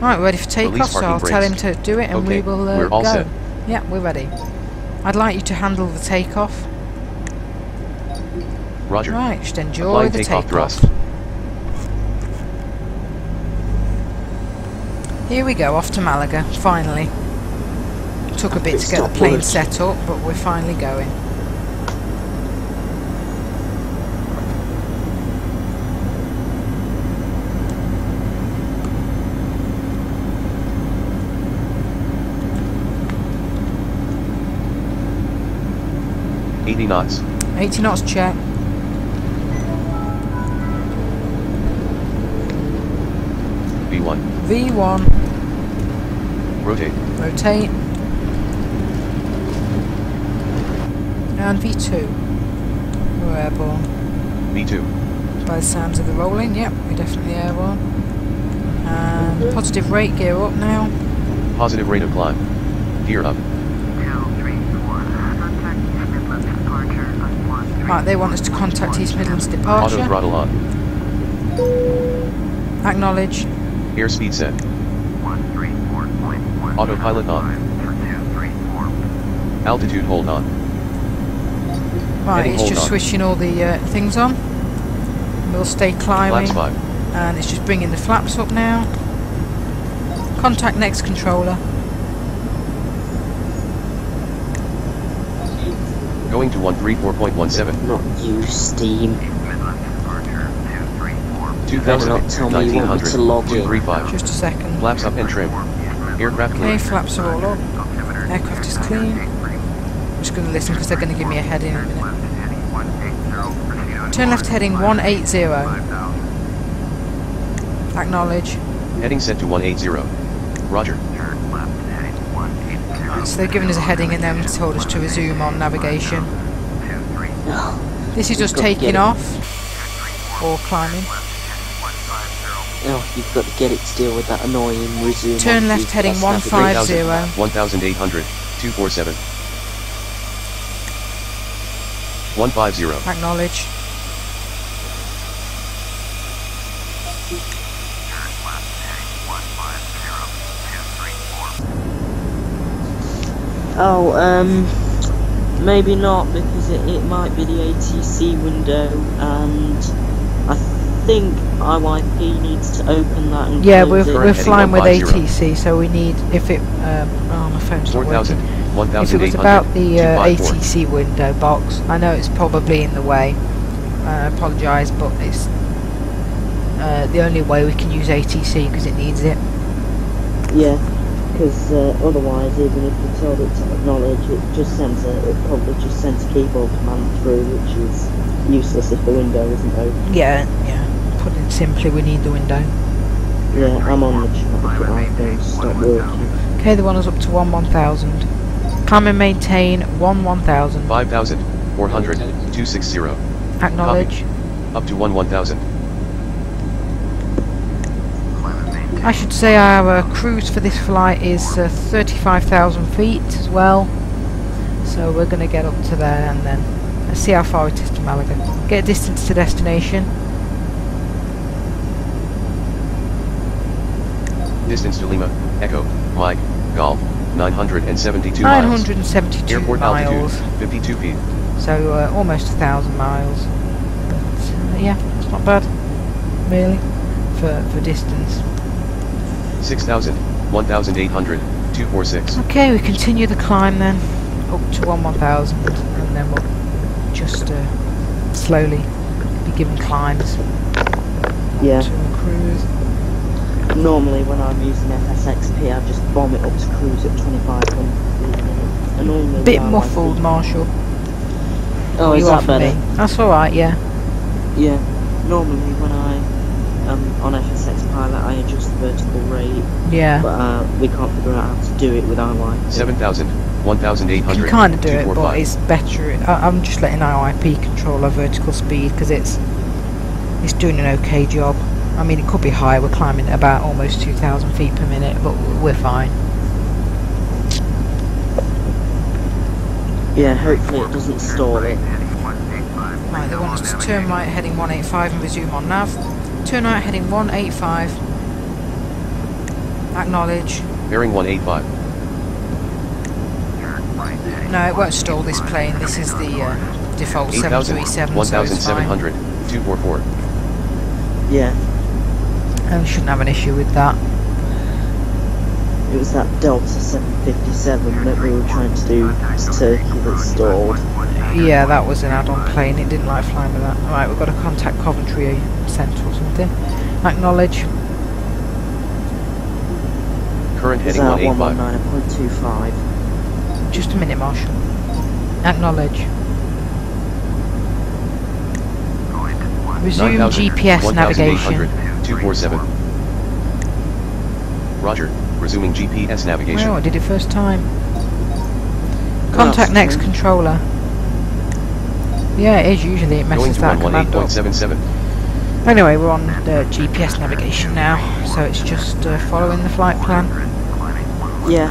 Right, we're ready for takeoff, Release so parking I'll tell him brakes. to do it and Okay, we will we're all go. set. Yeah, we're ready. I'd like you to handle the takeoff. Roger. Right, just enjoy Applying the takeoff takeoff. thrust. Here we go, off to Malaga, finally. Took a bit to get the plane set up, but we're finally going. – 80 knots. 80 knots check. V1. V1, Rotate. rotate. And V2. We're airborne. V2. By the sounds of the rolling, yep, we're definitely airborne. And positive rate, gear up now. Positive rate of climb. Gear up. 231. Contact East Midlands departure on 1. Right, they want us to contact East Midlands Auto departure. throttle on. Acknowledge. Airspeed set. 134.1. Autopilot on. For 234. Altitude hold on. Right, Heading it's hold just on. switching all the things on. We'll stay climbing. Flaps 5. And it's just bringing the flaps up now. Contact next controller. Going to 134.17. Not you, Steam. East Midlands departure 234. Better not tell me you want me 1900. to log in. 235. Just a second. Flaps up and trim. Aircraft Okay, clear. flaps are all up. Aircraft is clean. I'm just going to listen because they're going to give me a heading in a minute. Turn left heading 180. Acknowledge. Heading set to 180. Roger. So they've given us a heading and then told us to resume on navigation. This is just You've got to get taking it. off or climbing. Oh, you've got to get it to deal with that annoying resume. Turn on left GPS heading navigation. 150. 1800. 247. 150. Acknowledge. Oh, maybe not, because it might be the ATC window, and I think IYP needs to open that and Yeah, close we're it. Heading flying with 150. ATC, so we need, if it, oh my phone's not 4000. working. If it 1800. was about the 254. ATC window box, I know it's probably in the way. I apologise, but it's the only way we can use ATC because it needs it. Yeah, because otherwise, even if you told it to acknowledge, it probably just sends a keyboard command through, which is useless if the window isn't open. Yeah. Put it simply, we need the window. Yeah, I'm on the chat, but I don't stop working. Okay, the one is up to 1000. Climb and maintain 1000. 5000. 400. 260. Acknowledge. Up to 1000. I should say our cruise for this flight is 35,000 feet as well. So we're going to get up to there and then let's see how far it is to Malaga. Get a distance to destination. Distance to Lima, Echo, Mike, Golf, 972 miles. 972 Airport miles. altitude, 52 feet. So almost 1,000 miles. But yeah, it's not bad, really, for distance. 6,000, 1,800, 246. Okay, we continue the climb then, up to 1,000, and then we'll just slowly be given climbs Yeah. to cruise. Normally when I'm using FSXP, I just bomb it up to cruise at 2,500 feet a minute. And normally Bit now I muffled, think- Marshall. Oh, is You are that for better? me. That's alright, yeah. Yeah. Normally when I on FSX Pilot, I adjust the vertical rate, Yeah. but we can't figure out how to do it with IYP. 7,000, You 1,800, can kind of do it, but 245. it's better. I'm just letting IYP control our vertical speed because it's doing an okay job. I mean, it could be higher. We're climbing at about almost 2,000 feet per minute, but we're fine. Yeah, hopefully it doesn't stall it. Right, they want us to turn right heading 185 and resume on nav. Turn right heading 185. Acknowledge. Bearing 185. No, it won't stall this plane. This is the default 8,000, 737, so it's fine. 1,700, 244. Yeah, And we shouldn't have an issue with that. it was that Delta 757 that we were trying to do to Turkey that stalled. Yeah, that was an add-on plane. It didn't like flying with that. Right, we've got to contact Coventry Centre or something. Acknowledge. Current Is heading that 185. 119.25? Just a minute, Marshall. Acknowledge. Resume 9,000, GPS 1,800, navigation. 247. Roger. Resuming GPS navigation. Well, I did it first time. Contact next controller. Yeah, it is usually. It Going messes to that command up. 118.77. Anyway, we're on the GPS navigation now, so it's just following the flight plan. Yeah.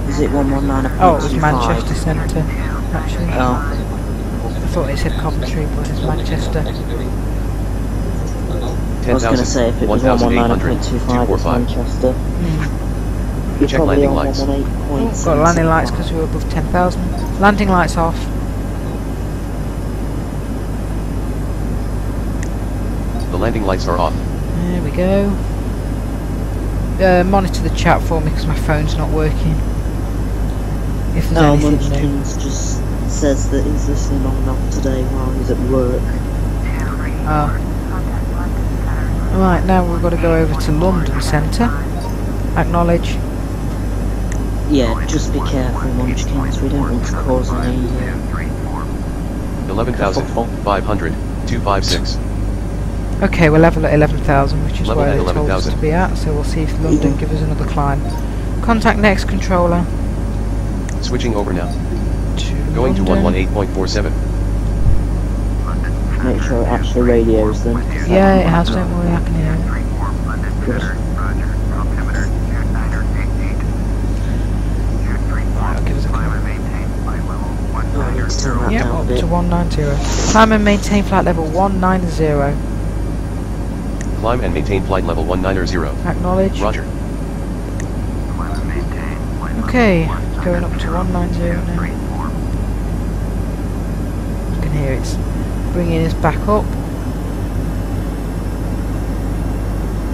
Is it 119.25? Oh, it was Manchester Centre, actually. Oh, I thought it said Coventry, but it's Manchester. I was going to say if it was 119.25, it's 245. Manchester. You're Check probably landing on lights. 118.75. Got landing lights because we were above 10,000. Landing lights off. The landing lights are off. There we go. Monitor the chat for me because my phone's not working. If there's anything new. Munchkins just says that he's listening on and off today while he's at work. Oh. Right, now we've got to go over to London Centre. Acknowledge. Yeah, just be careful, Munchkins. We don't want to cause any 11,500, 256. Okay, we're level at 11,000, which is Level where at they told us 11,000. to be at, so we'll see if London give us another climb. Contact next controller. Switching over now. To Going to London. 118.47. Make sure it actually radios them. Yeah, it has, don't worry, I can hear it. Good. Right, I'll give us a climb. I need to turn that Yep, down a up bit. to 190. Climb and maintain flight level 190. Climb and maintain flight level 190. Acknowledge. Roger. Okay, going up to 190 now. You can hear it's bringing us back up.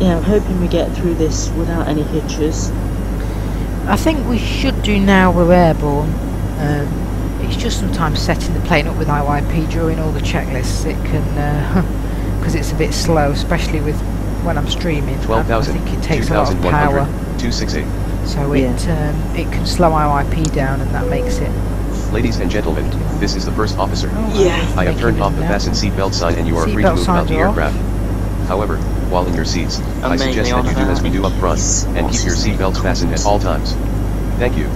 Yeah, I'm hoping we get through this without any hitches. I think we should do now we're airborne. It's just sometimes setting the plane up with IYP during all the checklists. It can, because it's a bit slow, especially with when I'm streaming. I 12,000, think it takes a lot of power, 268. so Yeah. it can slow IYP down, and that makes it. Ladies and gentlemen, this is the first officer. Oh, Yeah. I have making turned it off the now. fasten seatbelt sign and you are free to Seatbelt move about signs the are off. aircraft. However, while in your seats, I'm I suggest mainly that you do on as we do up front, and keep your seatbelts fastened at all times. Thank you.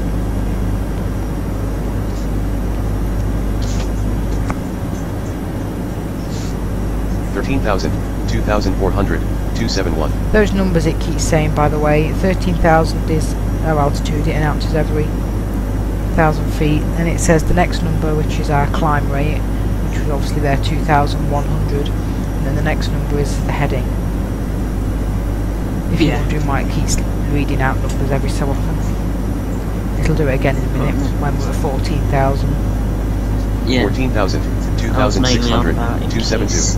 $13,000, 2,400, 271. Those numbers it keeps saying, by the way, 13,000 is our altitude. It announces every 1,000 feet, and it says the next number, which is our climb rate, which was obviously there, 2,100, and then the next number is the heading. If you're Yeah. wondering why it keeps reading out numbers every so often. It'll do it again in a minute when we're at 14,000. Yeah. 14,000, I was mainly on 2,600, about in 272. case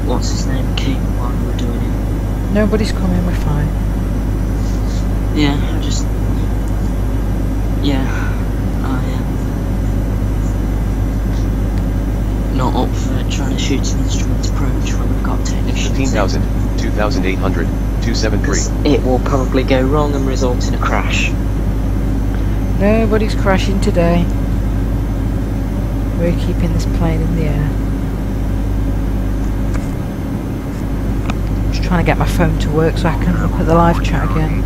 what's his name came while we were doing it. Nobody's coming, we're fine. Yeah, I just... Yeah, I am not up for trying to shoot an instrument approach when we've got technicians. 15,000, 2,800, 273. 'Cause it will probably go wrong and result in a crash. Nobody's crashing today. We're keeping this plane in the air. Just trying to get my phone to work so I can look at the live chat again.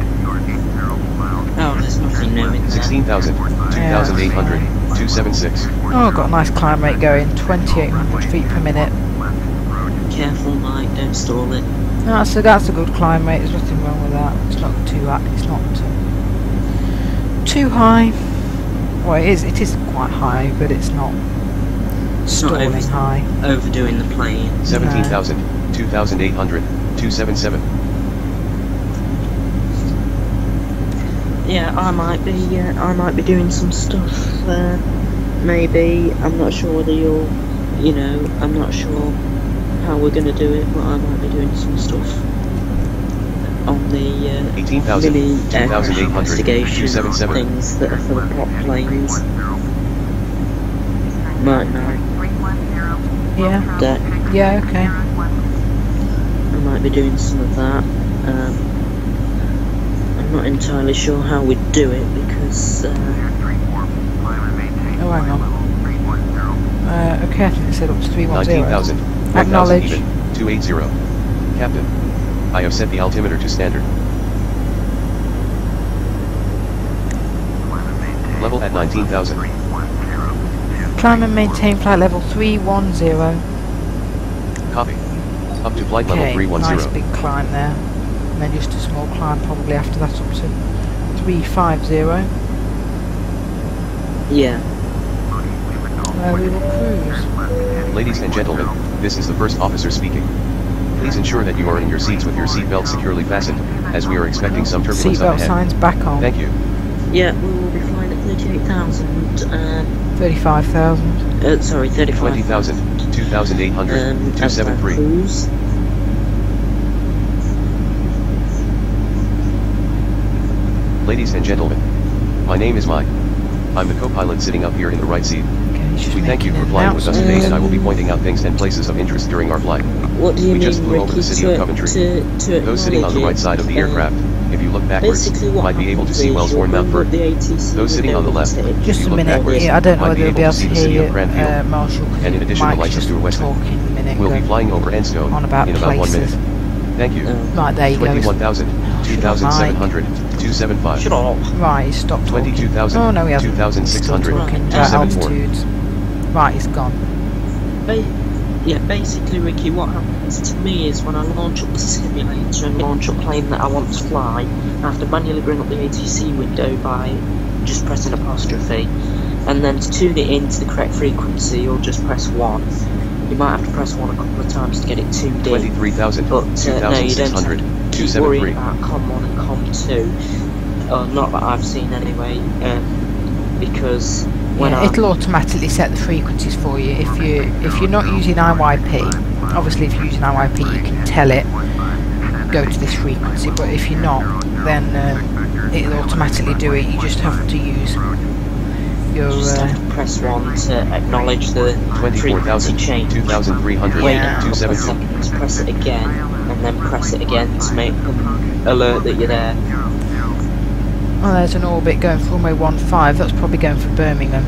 Oh, there's nothing new in there. 16,000, 2,800, 276. Oh, I've got a nice climb rate going, 2,800 feet per minute. Careful, Mike, don't stall it. That's a good climb rate, there's nothing wrong with that. It's not too high. Well, it is quite high, but it's not It's not stalling high. overdoing the plane. 17,000, 2,800, 277. Yeah, I might be doing some stuff. Maybe I'm not sure whether you'll, I'm not sure how we're gonna do it, but I might be doing some stuff on the 18,000, mini aircraft 2,800, investigation 277. things that are for the prop planes. Might not. Yeah, Deck. yeah, okay. I might be doing some of that. I'm not entirely sure how we'd do it because Oh, hang on. Okay, I think it said up to 310. 19,000, 1,000 Acknowledge. even, 280. Captain, I have set the altimeter to standard. Level at 19,000. Climb and maintain flight level 310. Copy. Up to flight level Okay, 310. nice big climb there. And then just a small climb probably after that up to 350. yeah. Where we will cruise. Ladies and gentlemen, this is the first officer speaking. Please ensure that you are in your seats with your seatbelt securely fastened, as we are expecting some turbulence up Seatbelt ahead. signs back on. Thank you. Yeah, we will be flying at 38,000. 35,000. Sorry, 35. 20,000, 2,800, As that 273. cruise. Ladies and gentlemen, my name is Mike. I'm the co-pilot sitting up here in the right seat. Okay, he's just We thank you making for an flying with us announcement. today, and I will be pointing out things and places of interest during our flight. What do you We mean, just flew over the Ricky, city of Coventry. to Those sitting on the right side of the aircraft, if you look backwards, basically what might be able to happens see is Wellsbourne you'll Mount bring Vernon. up the ATC Those sitting on the left, window if Just you a look minute, backwards, yeah, I don't know might whether they'll be able to see the hear city you, of Cranfield. Marshall, because And in addition, the Mike's lights of just Stuart Weston. talking a minute We'll be ago flying over Enstone on about in about 1 places. minute. Thank you. Right, there you go. 21,000, 2,700, 275. Shut up. Right, he's stopped talking. 22,000, Oh no, he hasn't. 2,600, He's still talking about 274. altitudes. Right, he's gone. Yeah, basically, Ricky, what happens to me is when I launch up the simulator and launch a plane that I want to fly, I have to manually bring up the ATC window by just pressing apostrophe, and then to tune it into the correct frequency, you'll just press 1. You might have to press 1 a couple of times to get it tuned in. 23,000, But no, you don't 2,600, keep worrying 273. about COM1 and COM2. Not that I've seen anyway, because when Yeah, it'll automatically set the frequencies for you. If you're not using IYP, obviously if you're using IYP you can tell it go to this frequency, but if you're not, then it'll automatically do it. You just have to use your you just have to press 1 to acknowledge the frequency 24,000, change. 2,300, Wait a couple of 272. seconds, press it again, and then press it again to make them alert that you're there. oh, there's an orbit going for runway 15. That's probably going for Birmingham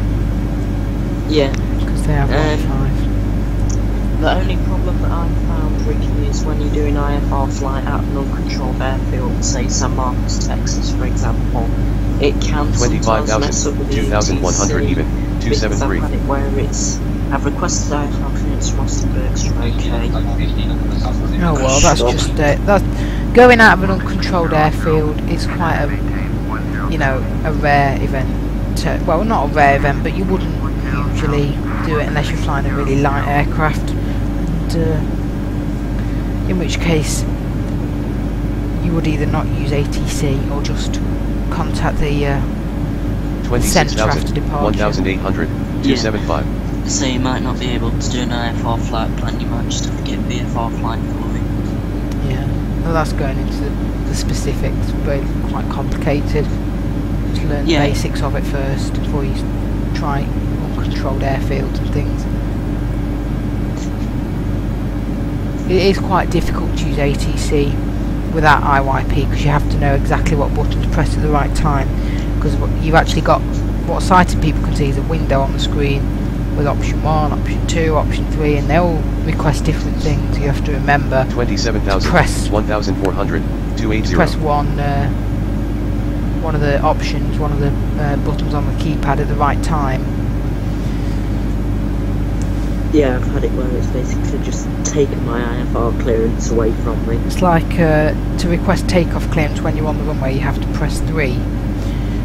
Yeah. because they have 15. The only problem that I've found, Ricky, is when you're doing IFR flight at an uncontrolled airfield, say San Marcos, Texas, for example, it can sometimes mess up with the 2,100 ATC, even, because I've 273. had it where I've requested IFR clearance from Austin Bergstrom, okay. Oh well, that's just it. That's going out of an uncontrolled airfield is quite a rare event. Well, not a rare event, but you wouldn't usually do it unless you're flying a really light aircraft. And, in which case, you would either not use ATC or just contact the centre after 26,000, departure. 1,800, 275. So you might not be able to do an IFR flight plan, you might just have to get VFR flight following. Yeah, well, that's going into the specifics, but quite complicated. Just learn the Yeah. basics of it first before you try uncontrolled airfields and things. It is quite difficult to use ATC without IYP because you have to know exactly what button to press at the right time, because you've actually got what sighted people can see is a window on the screen with option 1, option 2, option 3, and they all request different things. You have to remember 27,000, press 1,400, 280. press one of the options, one of the buttons on the keypad at the right time. Yeah, I've had it where it's basically just taken my IFR clearance away from me. It's like to request takeoff clearance when you're on the runway, you have to press 3.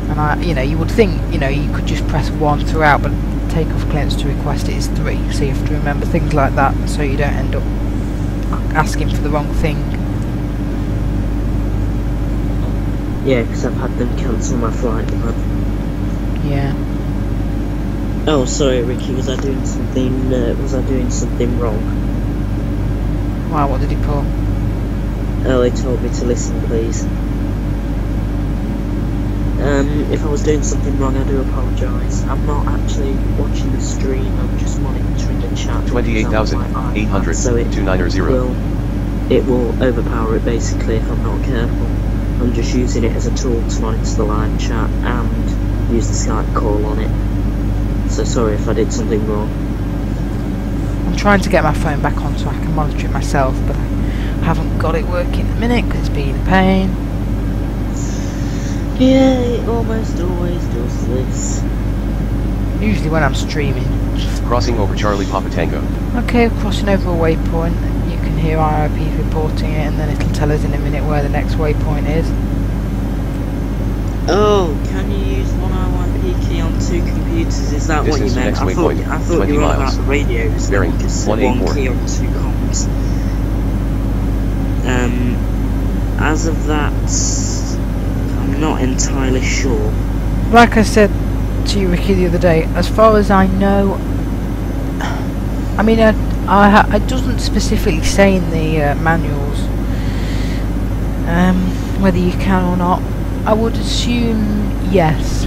And you would think, you could just press 1 throughout, but takeoff clearance to request it is 3. So you have to remember things like that, so you don't end up asking for the wrong thing. Yeah, because I've had them cancel my flight plan. Yeah. Oh, sorry, Ricky. Was I doing something wrong? Wow, what did he pull? Oh, he told me to listen, please. If I was doing something wrong, I do apologise. I'm not actually watching the stream. I'm just monitoring the chat. 28,800, so it 290. will overpower it basically if I'm not careful. I'm just using it as a tool to monitor the live chat and use the Skype call on it. So sorry if I did something wrong. I'm trying to get my phone back on so I can monitor it myself, but I haven't got it working at the minute because it's been a pain. Yeah, it almost always does this. Usually when I'm streaming. Crossing over Charlie Papa Tango. Okay, crossing over a waypoint. You can hear IRP reporting it, and then it'll tell us in a minute where the next waypoint is. Oh, can you use one IYP key on 2 computers? Is that what you Distance to meant? next I waypoint, thought 20 you were on miles. about the radios. Bearing, Just 184. 1 key on 2 comms. As of that, I'm not entirely sure. Like I said to you, Ricky, the other day, as far as I know, I mean, it doesn't specifically say in the manuals whether you can or not. I would assume yes.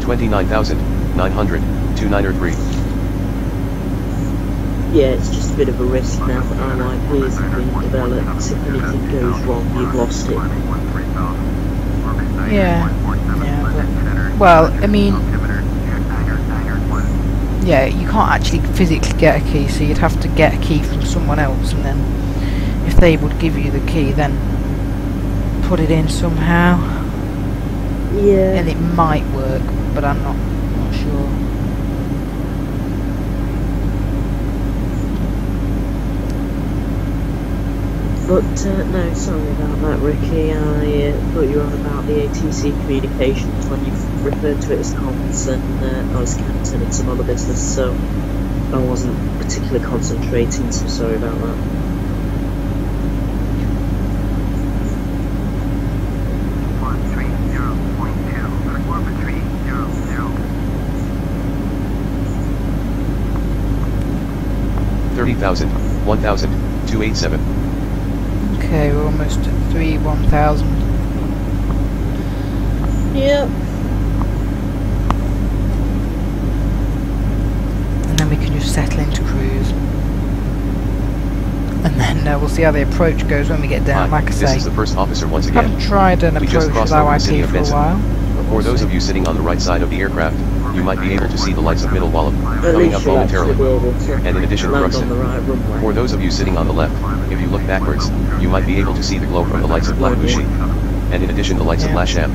$29,900, 293. Yeah, it's just a bit of a risk now that IYP isn't being developed. If anything goes wrong, you've lost it. Yeah, but, well, I mean, yeah, you can't actually physically get a key, so you'd have to get a key from someone else, and then if they would give you the key, then put it in somehow. Yeah. And it might work, but I'm not sure. But, no, sorry about that, Ricky. I thought you were on about the ATC communications when you referred to it as comms, and I was cancelling some other business, so I wasn't particularly concentrating, so sorry about that. $30,000, 1,000, 287. Okay, we're almost at 1,000. Yep. And then we can just settle into cruise. And then we'll see how the approach goes when we get down, Hi, like I this say. is the first officer once I again. haven't tried an We approach just with crossed over the city IYP of for a Benson. while. but For we'll those see. of you sitting on the right side of the aircraft, you might be able to see the lights of Middle Wallam At coming least up you'll actually momentarily. be able to And in addition, land on Bruxton. the right runway. For those of you sitting on the left, if you look backwards, you might be able to see the glow from the lights of Blackbushy. And in addition, the lights of Yeah. Lasham.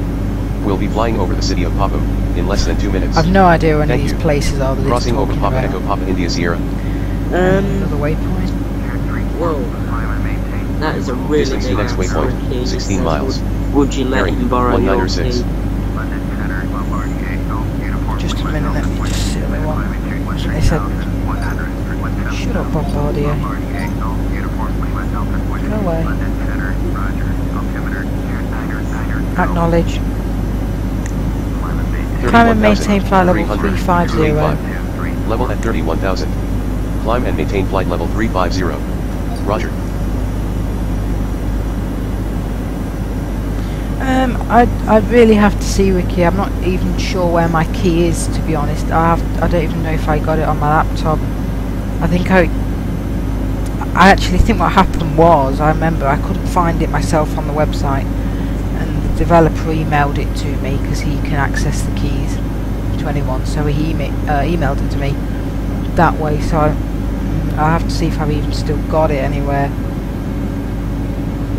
We'll be flying over the city of Papum in less than 2 minutes. I've no idea when Thank these you. places are that it's Crossing over talking Papa about. Echo Papa India Sierra. Another waypoint. Whoa. That is a really Distance to big next answer, waypoint, Ricky. 16 miles. Would you let Bearing, him borrow your 196. key? Just a minute, let me just see what they want. They said Shut up, Bombardier. Go away. Acknowledge. Climb and maintain flight level 350. Level at 31,000. Climb and maintain flight level 350. Roger. I'd really have to see, Ricky. I'm not even sure where my key is, to be honest. I don't even know if I got it on my laptop. I actually think what happened was, I remember I couldn't find it myself on the website, and the developer emailed it to me because he can access the keys to anyone, so he emailed it to me that way. So I'll have to see if I've even still got it anywhere.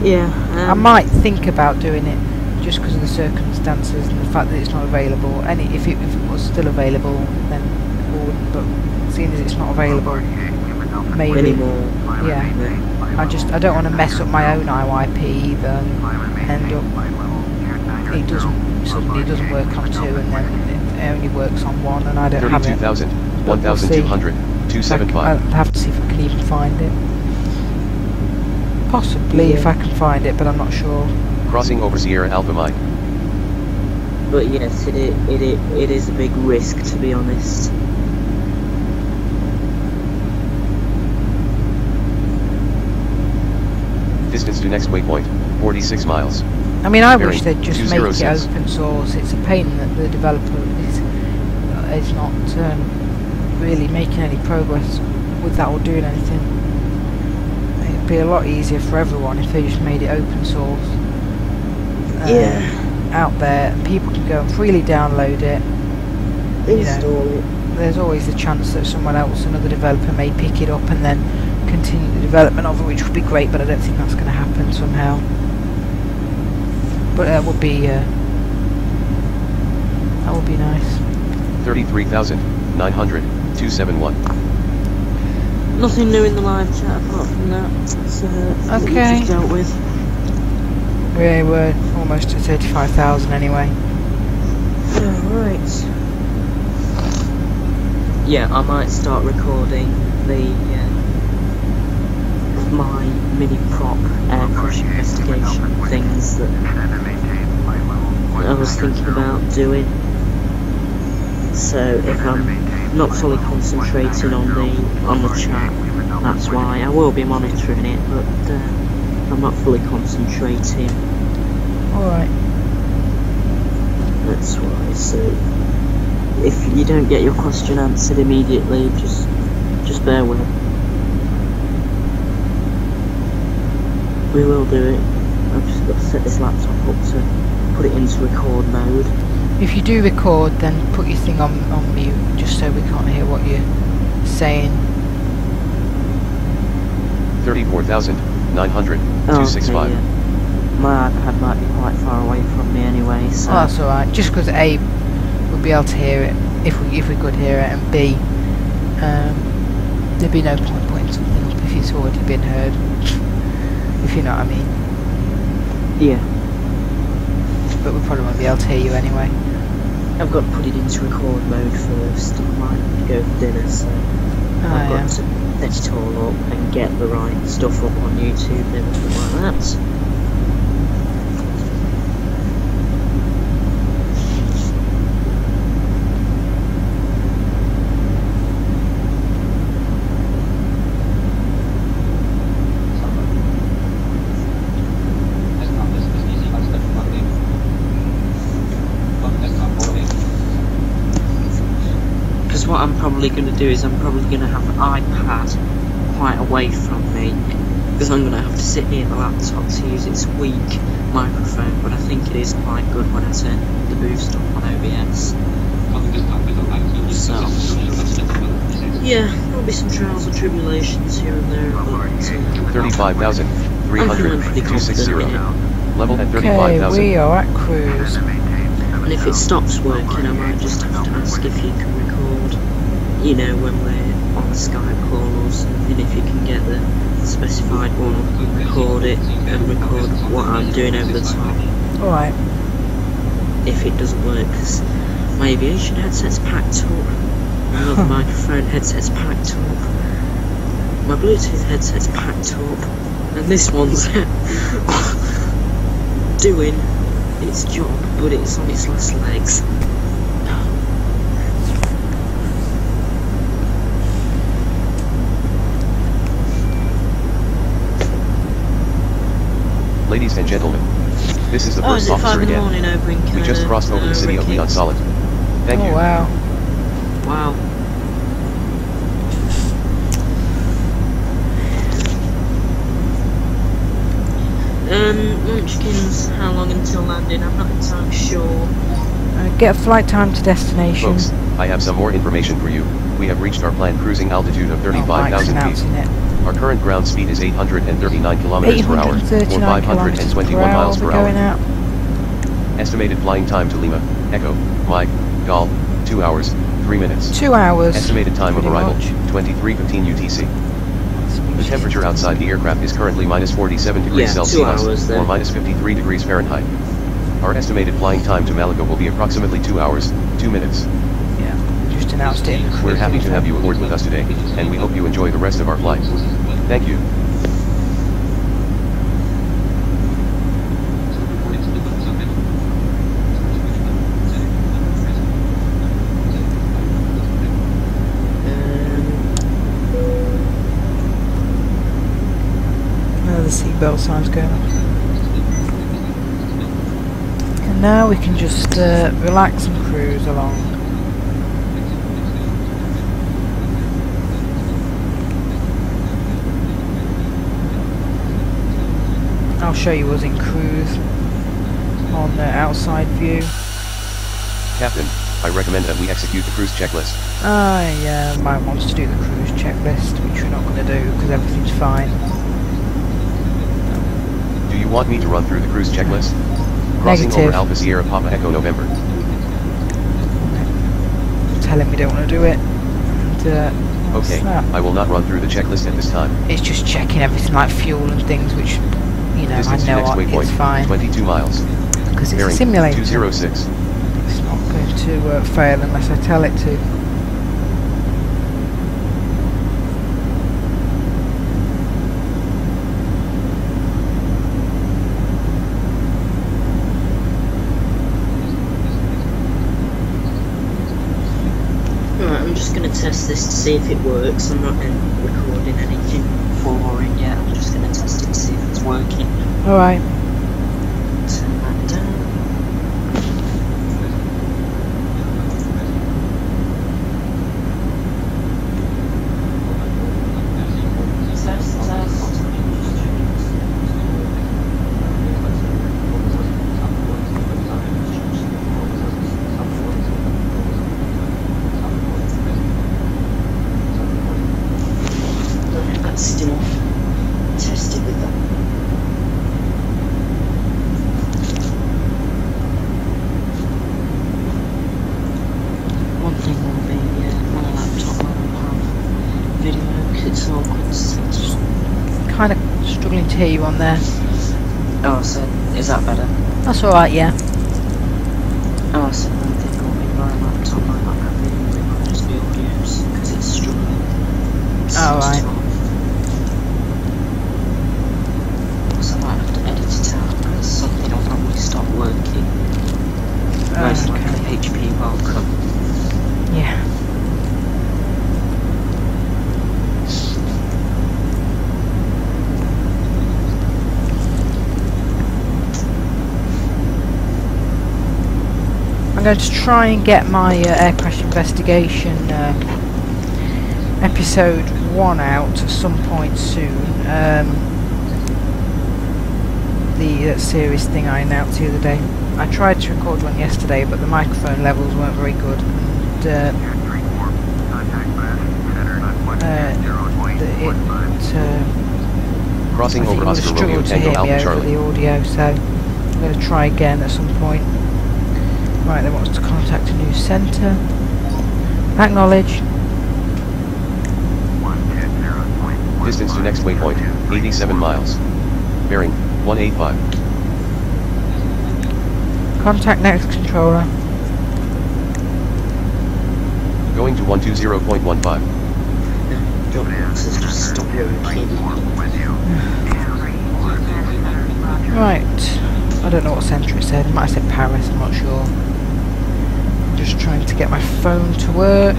Yeah. I might think about doing it just because of the circumstances and the fact that it's not available. If it was still available, then it wouldn't. But seeing as it's not available, maybe. Anymore. Yeah. I don't want to mess up my own IYP either and end up it suddenly doesn't work on 2 and then it only works on 1 and I don't have it. 32,000. 1,200. 275. I'll have to see if I can even find it. Possibly if I can find it, but I'm not sure. Crossing over Sierra Alpha Mike. But yes, it is a big risk, to be honest. Distance to next waypoint, 46 miles. I mean, I Bearing wish they'd just make it 206. open source. It's a pain that the developer is not really making any progress with that or doing anything. It'd be a lot easier for everyone if they just made it open source. Out there, people can go and freely download it. Install it. There's always the chance that someone else, another developer, may pick it up and then continue the development of it, which would be great, but I don't think that's going to happen somehow. But that would be nice. 33,900. 271. Nothing new in the live chat apart from that. So that we Okay. just dealt with. We were almost at 35,000 anyway. Alright. Yeah, I might start recording my mini prop air crash investigation things that I was thinking about doing. So if I'm not fully concentrating on the chat, that's why. I will be monitoring it, but I'm not fully concentrating. Alright. That's why. So if you don't get your question answered immediately, just bear with it. We will do it. I've just got to set this laptop up to put it into record mode. If you do record, then put your thing on mute, just so we can't hear what you're saying. 34,900. 265. Okay, yeah. My iPad might be quite far away from me anyway, so... Oh, that's alright. Just because A, we'll be able to hear it, if we could hear it, and B, there'd be no point putting something up if it's already been heard. If you know what I mean. Yeah. But we probably won't be able to hear you anyway. I've got to put it into record mode first. I might go for dinner, so I've got to set it all up and get the right stuff up on YouTube and everything like that. What I'm probably going to do is I'm probably going to have an iPad quite away from me, because I'm going to have to sit near the laptop to use its weak microphone, but I think it is quite good when I turn the boost up on OBS. So, yeah, there'll be some trials and tribulations here and there, but 35,300. 260. Level at 35,000. Okay, we are at cruise. and if it stops working I might just have to ask if you can record, you know, when we're on a Skype call or something, if you can get the specified one and record it and record what I'm doing over the top. Alright. If it doesn't work, because my aviation headset's packed up, my other microphone headset's packed up. my Bluetooth headset's packed up, and this one's doing its job, but it's on its last legs. Ladies and gentlemen, this is the Oh, first is it 5 officer in the again. morning over in Canada? We just crossed over the city of Ricky? Leon Solid. Thank Oh you. wow. Wow. Munchkins, how long until landing? I'm not entirely sure. Get a flight time to destination. Folks, I have some more information for you. We have reached our planned cruising altitude of Oh, Mike's 35,000 announcing feet. it. Our current ground speed is 839 kilometers per hour, or 839 kilometers per 521 hour miles we're per going hour. out. Estimated flying time to Lima, Echo, Mike, Golf, 2 hours, 3 minutes. 2 hours. Estimated time of pretty arrival, much. 23:15 UTC. That's The usually- temperature outside the aircraft is currently minus 47 degrees Yeah, 2 Celsius, hours then. or minus 53 degrees Fahrenheit. Our estimated flying time to Malaga will be approximately 2 hours, 2 minutes. Yeah, just announced it in the We're happy to cruise have you info. aboard with us today, and we hope you enjoy the rest of our flight. Thank you. The seatbelt sign's going on. And now we can just relax and cruise along. I'll show you us in cruise on the outside view. Captain, I recommend that we execute the cruise checklist. Yeah, Mike wants to do the cruise checklist, which we're not going to do because everything's fine. Do you want me to run through the cruise checklist? Crossing Negative. over Alpha Sierra Papa Echo November. Tell him we don't want to do it. And, what's Okay, that? I will not run through the checklist at this time. It's just checking everything like fuel and things, which, you know, Distance I to know next it's waypoint, fine 22 miles. because it's a Bearing, simulator. 206. It's not going to fail unless I tell it to. Right, I'm just going to test this to see if it works. I'm not recording anything for it yet. I'm just going to test it to see if it's working. Alright. Turn that down. That's still tested with that. One thing will be my laptop won't have video because it's awkward to set up. Kind of struggling to hear you on there. Oh, so is that better? That's alright, yeah. Oh, so one thing will be my laptop might not have video, it might just be audios because it's struggling. Alright. So I might have to edit it out because something will probably stop working. Most likely HP welcome. Yeah. I'm going to try and get my air crash investigation episode 1 out at some point soon. The series thing I announced the other day. I tried to record one yesterday, but the microphone levels weren't very good. And Crossing I think over you would Oscar Romeo struggle to Tango hear me Alpha over Charlie. the audio, so I'm going to try again at some point. Right, they want us to contact a new centre. Acknowledge. Distance to next waypoint, 87 miles. Bearing, 185. Contact next controller. Going to 120.15. shop boxes just stop working. Right. I don't know what centre it said. It might have said Paris, I'm not sure. I'm just trying to get my phone to work.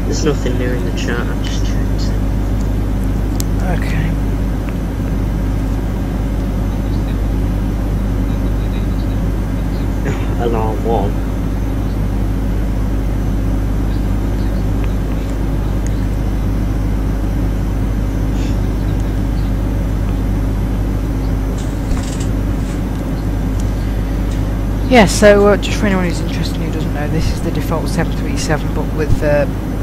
There's nothing new in the chat, I've just checked it. Okay. Alarm 1. Yeah, so just for anyone who's interested who doesn't know, this is the default 737 but with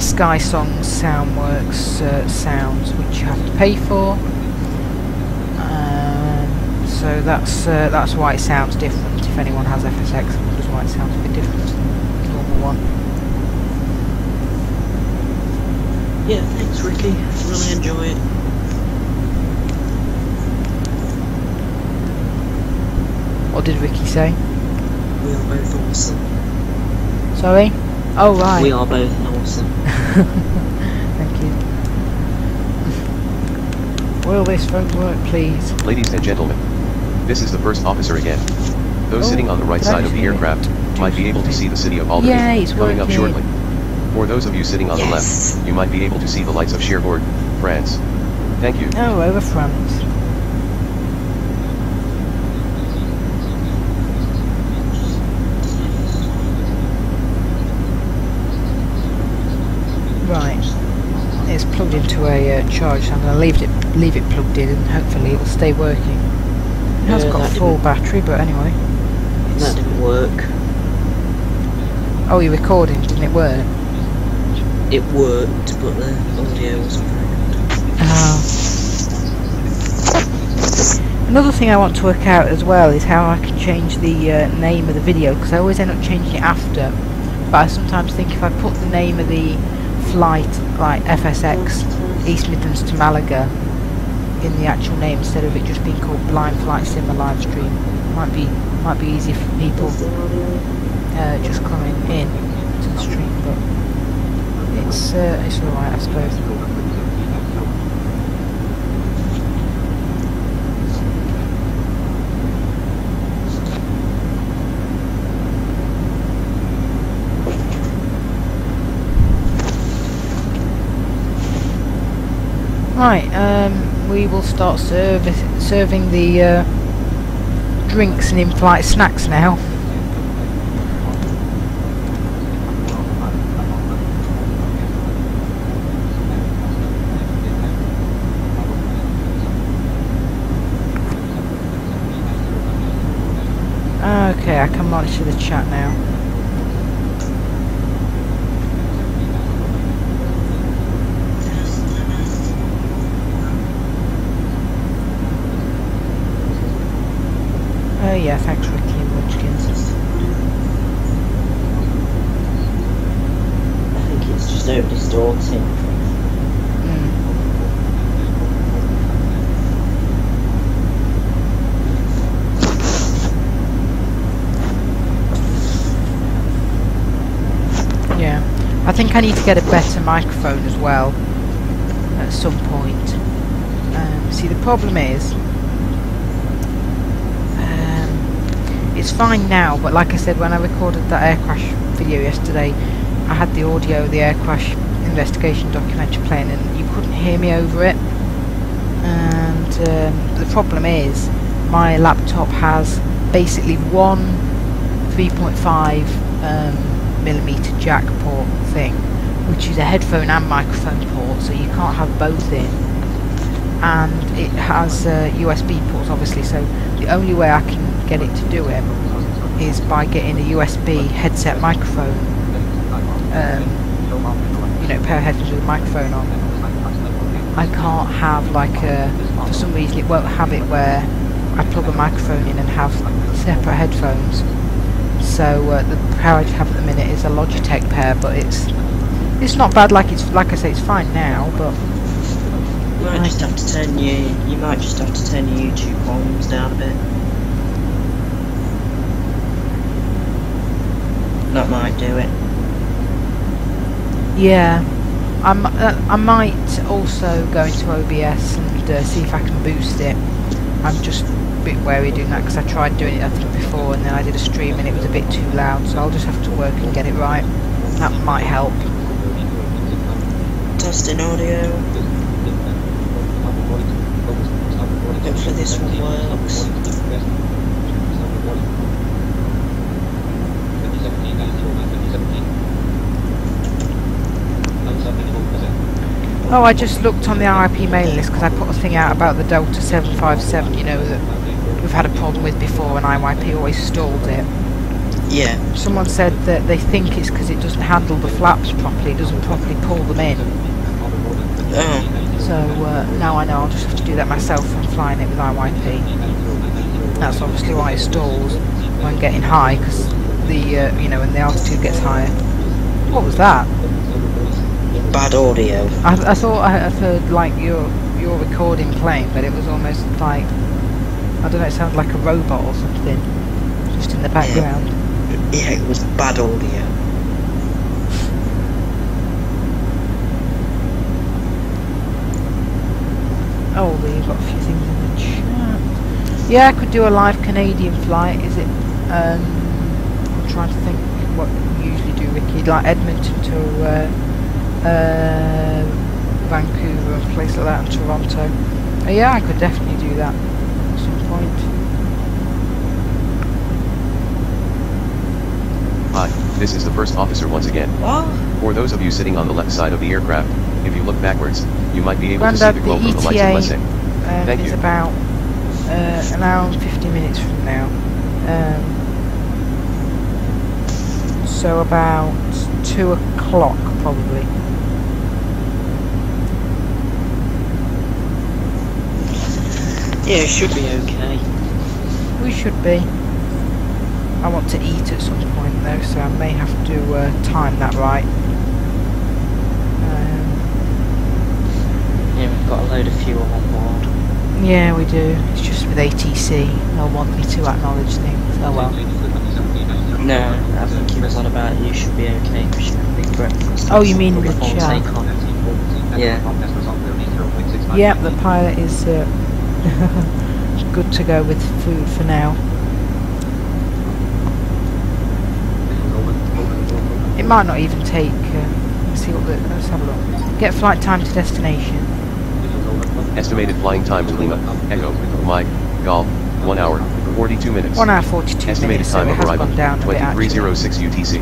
Sky Songs Soundworks sounds which you have to pay for. So that's why it sounds different. If anyone has FSX and wonders why it sounds a bit different to the normal one. Yeah, thanks Ricky, really enjoy it. What did Ricky say? We are both awesome. Sorry? Oh right. We are both awesome. Thank you. Will this phone work please? Ladies and gentlemen, this is the first officer again. Those Oh, sitting on the right did I side of just the hear it? aircraft might be able to see the city of Albany Yeah, it's coming up working. shortly. For those of you sitting on the Yes. left, you might be able to see the lights of Cherbourg, France. Thank you. Oh, over France. Right, it's plugged into a charge, so I'm going to leave it plugged in and hopefully it will stay working. It has got a full battery, but anyway. That didn't work. Oh, you're recording, didn't it work? It worked, but the audio wasn't very good. Another thing I want to work out as well is how I can change the name of the video, because I always end up changing it after. But I sometimes think if I put the name of the flight, like FSX East Midlands to Malaga, in the actual name instead of it just being called Blind Flight Sim live stream, might be easier for people just coming in to the stream. But it's alright, I suppose. Right, we will start serving the drinks and in-flight snacks now. Okay, I can monitor the chat now. Oh yeah, thanks Ricky and Munchkins. I think it's just over distorting. Yeah, I think I need to get a better microphone as well at some point. See, the problem is it's fine now, but like I said, when I recorded that air crash video yesterday, I had the audio of the air crash investigation documentary playing and you couldn't hear me over it. And the problem is my laptop has basically one 3.5 millimeter jack port thing, which is a headphone and microphone port, so you can't have both in. And it has USB ports obviously, so the only way I can get it to do it is by getting a USB headset microphone, you know, pair of headphones with a microphone on. I can't have like for some reason it won't have it where I plug a microphone in and have separate headphones. So the pair I have at the minute is a Logitech pair, but it's not bad. Like I say, it's fine now, but You might just have to turn your YouTube volumes down a bit. That might do it. yeah. I might also go into OBS and see if I can boost it. I'm just a bit wary doing that because I tried doing it I think before, and then I did a stream and it was a bit too loud, so I'll just have to work and get it right. That might help. Testing audio. Hopefully this one works. Oh, I just looked on the RIP mailing list because I put a thing out about the Delta 757, you know, that we've had a problem with before and IYP always stalled it. Yeah. Someone said that they think it's because it doesn't handle the flaps properly, it doesn't properly pull them in. Oh. So now I know I'll just have to do that myself when flying it with IYP. That's obviously why it stalls when getting high, because the you know, when the altitude gets higher. What was that? Bad audio. I thought I heard like your recording playing, but it was almost like, I don't know, it sounded like a robot or something, just in the background. Yeah, it was bad audio. Oh, we've got a few things in the chat. Yeah, I could do a live Canadian flight. Is it? I'm trying to think what you usually do, Ricky. Like Edmonton to Vancouver and places like that, and Toronto. Yeah, I could definitely do that at some point. Hi, this is the first officer once again. What? For those of you sitting on the left side of the aircraft, if you look backwards, you might be able to see Grandad, the glow from the lights and blessing. Thank is you. about an hour and 50 minutes from now. So about 2 o'clock probably. Yeah, it should be okay. We should be. I want to eat at some point though, so I may have to time that right. Yeah, we've got a load of fuel on board. Yeah, we do. It's just with ATC, they'll want me to acknowledge things. Oh well. No, I think he was on about you should be okay because you can make breakfast. Oh, you mean the Before chat? takeoff. Yeah. Yeah, the pilot is good to go with food for now. It might not even take. Let's see what the. Let's have a look. Get flight time to destination. Estimated flying time to Lima, Echo, Mike, Golf, 1 hour, 42 minutes. 1 hour 42 Estimated minutes. So time it of has arrival, gone down a bit actually. 23:06 UTC.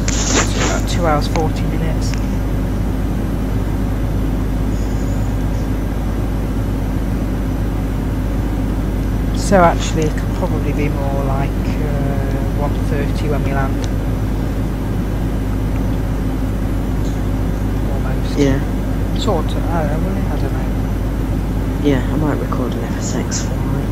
So about 2 hours 40 minutes. So actually, it could probably be more like 1:30 when we land. Almost. Yeah. Sort of. I don't know. Yeah, I might record an FSX flight.